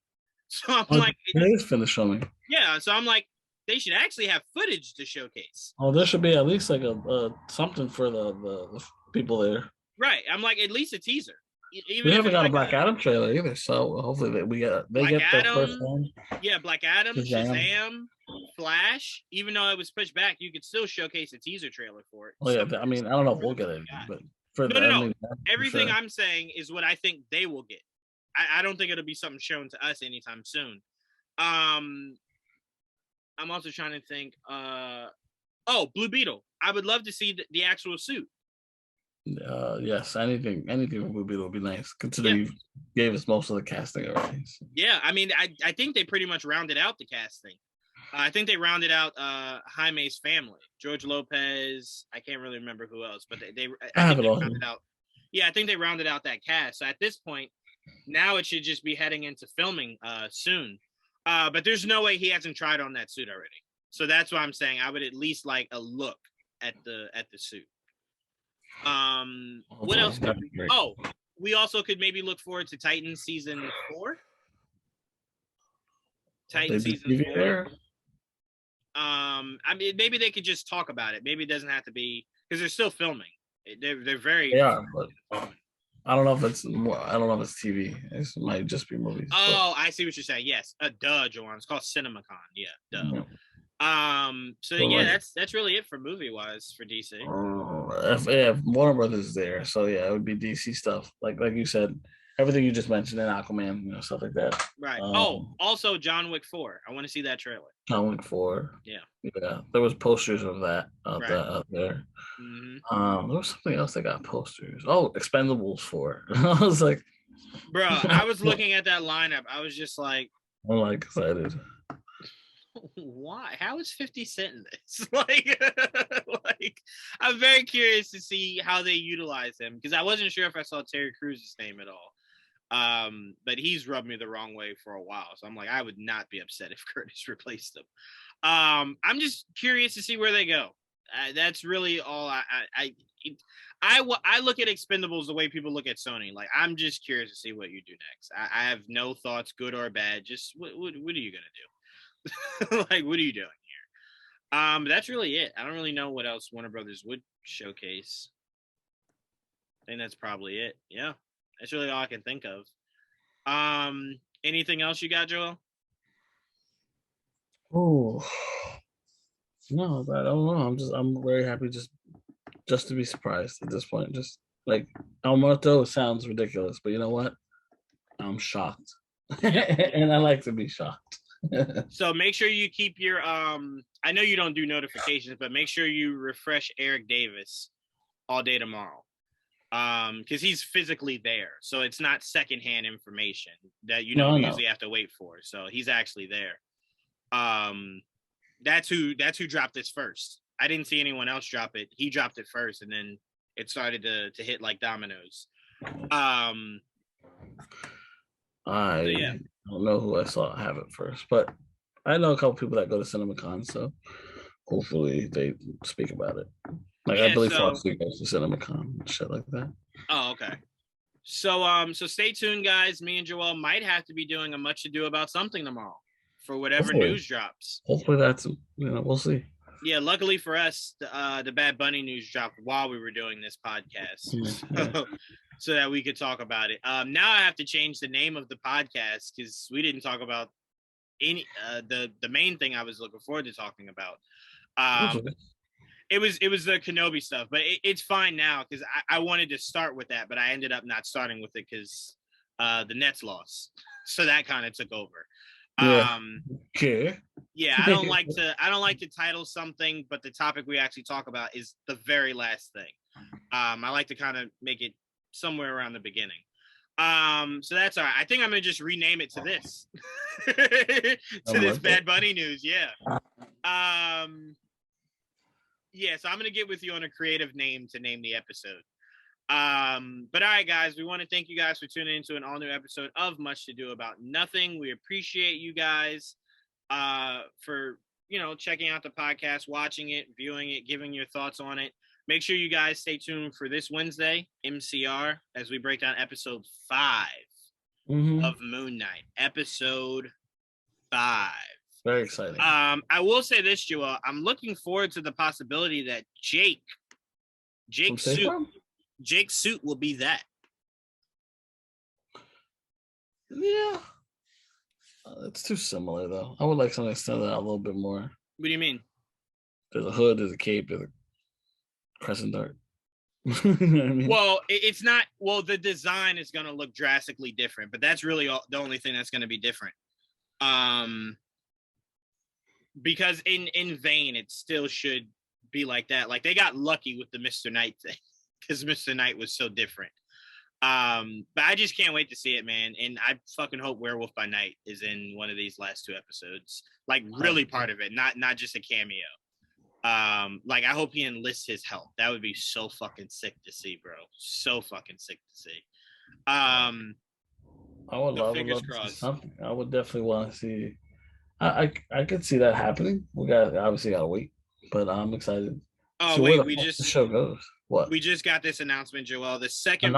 So I'm like, it is finished filming. Yeah. So I'm like, they should actually have footage to showcase. Oh, there should be at least like a something for the people there. Right. I'm like, at least a teaser. Even we haven't got a Black Adam trailer either, so hopefully they get the first one. Yeah, Black Adam, Shazam, Flash. Even though it was pushed back, you could still showcase a teaser trailer for it. Oh yeah, I mean, I don't know if we'll get it, but no. Everything I'm saying is what I think they will get. I don't think it'll be something shown to us anytime soon. I'm also trying to think. Blue Beetle. I would love to see the actual suit. Yes, anything with Blue Beetle would be nice, considering you gave us most of the casting already. So. Yeah, I mean, I think they pretty much rounded out the casting. I think they rounded out Jaime's family, George Lopez. I can't really remember who else, but they rounded out. Yeah, I think they rounded out that cast. So at this point, now it should just be heading into filming soon. But there's no way he hasn't tried on that suit already. So that's why I'm saying I would at least like a look at the suit. What else? We also could maybe look forward to Titan season 4. Titan season 4. I mean, maybe they could just talk about it. Maybe it doesn't have to be because they're still filming. They're very. They are, but I don't know if it's TV. It might just be movies. Oh, but. I see what you're saying. Yes, duh, Juwaan. It's called CinemaCon. Yeah, duh. Yeah. So yeah, that's really it for movie wise for DC. If Warner Brothers is there, so yeah, it would be DC stuff. Like you said, everything you just mentioned in Aquaman, stuff like that. Right. Also John Wick 4. I want to see that trailer. John Wick 4. Yeah. Yeah. There was posters of that out there. Mm-hmm. There was something else that got posters. Oh, Expendables 4. I was like, bro, I was looking at that lineup. I was just like, I'm like excited. Why? How is 50 Cent in this? like, I'm very curious to see how they utilize him because I wasn't sure if I saw Terry Crews' name at all. But he's rubbed me the wrong way for a while, so I'm like, I would not be upset if Curtis replaced him. I'm just curious to see where they go. That's really all. I look at Expendables the way people look at Sony. Like, I'm just curious to see what you do next. I have no thoughts, good or bad. Just what are you gonna do? Like, what are you doing here? That's really it. I don't really know what else Warner Brothers would showcase. I think that's probably it. Yeah, that's really all I can think of. Anything else you got, Joel? Oh no, I don't know. I'm very happy just to be surprised at this point. Just like Alberto sounds ridiculous, but you know what? I'm shocked, and I like to be shocked. So make sure you keep your I know you don't do notifications, but make sure you refresh Eric Davis all day tomorrow. Because he's physically there. So it's not secondhand information that usually have to wait for. So he's actually there. That's who dropped this first. I didn't see anyone else drop it. He dropped it first, and then it started to hit like dominoes. I don't know who I saw have it first, but I know a couple people that go to CinemaCon, so hopefully they speak about it. Like, I believe Foxy goes to CinemaCon and shit like that. Oh, okay. So stay tuned, guys. Me and Joel might have to be doing a Much Ado About Something tomorrow for whatever news drops. Hopefully that's, we'll see. Yeah, luckily for us, the BadBunny news dropped while we were doing this podcast. So that we could talk about it. Now I have to change the name of the podcast because we didn't talk about any the main thing I was looking forward to talking about. It was the Kenobi stuff, but it's fine now because I wanted to start with that, but I ended up not starting with it because the Nets lost, so that kind of took over. Okay. Yeah, I don't like to title something, but the topic we actually talk about is the very last thing. I like to kind of make it somewhere around the beginning. So that's all right. I think I'm gonna just rename it to this. This BadBunny news. Yeah. Yeah, so I'm gonna get with you on a creative name to name the episode. But all right, guys, we want to thank you guys for tuning into an all-new episode of Much to Do About Nothing. We appreciate you guys for checking out the podcast, watching it, viewing it, giving your thoughts on it. Make sure you guys stay tuned for this Wednesday, MCR, as we break down episode 5 of Moon Knight. Episode 5. Very exciting. I will say this, Joel. I'm looking forward to the possibility that Jake's suit will be that. Yeah. It's too similar, though. I would like something to extend that out a little bit more. What do you mean? There's a hood, there's a cape, there's a crescent dart. You know what I mean? Well, it's not. Well, the design is going to look drastically different, but that's really the only thing that's going to be different. Because in vain, it still should be like that. Like, they got lucky with the Mr. Knight thing because Mr. Knight was so different. But I just can't wait to see it, man. And I fucking hope Werewolf by Night is in one of these last 2 episodes, like really part of it, not just a cameo. Like, I hope he enlists his help. That would be so fucking sick to see, bro. So fucking sick to see. I would love to see something. I would definitely want to see. I could see that happening. We obviously gotta wait, but I'm excited. Oh, so wait, the show goes. What? We just got this announcement, Joel. The second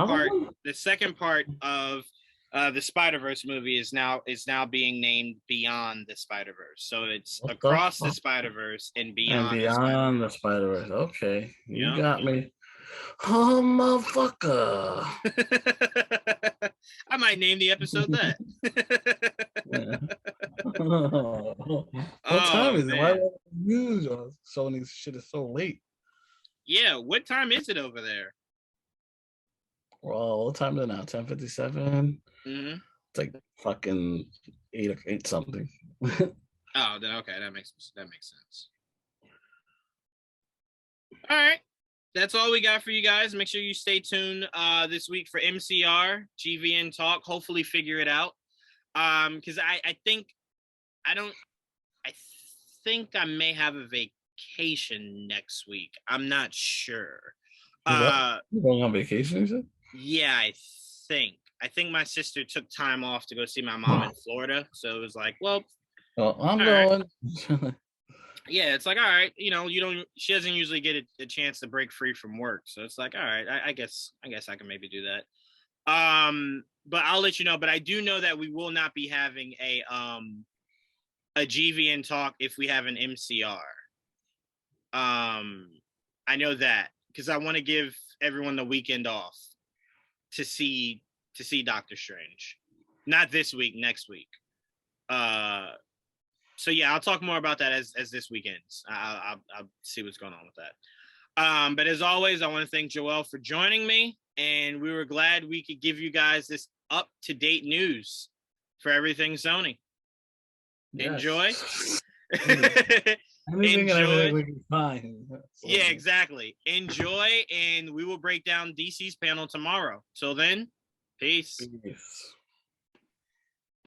part of the Spider-Verse movie is now being named Beyond the Spider-Verse. So it's across the Spider-Verse and beyond the Spider-Verse. Okay, you got me. Oh, motherfucker. I might name the episode that. What time is it? Why news on Sony's shit is so late? Yeah, what time is it over there? Well, what time is it now? 10:57. Mm-hmm. It's like fucking eight something. Oh, then okay, that makes sense. All right. That's all we got for you guys. Make sure you stay tuned this week for MCR, GVN Talk. Hopefully figure it out. Because I think I may have a vacation next week. I'm not sure. You're going on vacation, you said? Yeah, I think my sister took time off to go see my mom in Florida. So it was like, well, I'm going. Right. Yeah, it's like, all right, she doesn't usually get a chance to break free from work. So it's like, all right, I guess I can maybe do that. But I'll let you know. But I do know that we will not be having a GVN talk if we have an MCR. I know that because I want to give everyone the weekend off to see Doctor Strange. Not this week, next week. So yeah, I'll talk more about that as this week ends. I'll see what's going on with that. But as always, I want to thank Joel for joining me, and we were glad we could give you guys this up-to-date news for everything Sony. Yes. Enjoy. Everything and everything we can find. Yeah, exactly. Enjoy, and we will break down DC's panel tomorrow. Till then, peace.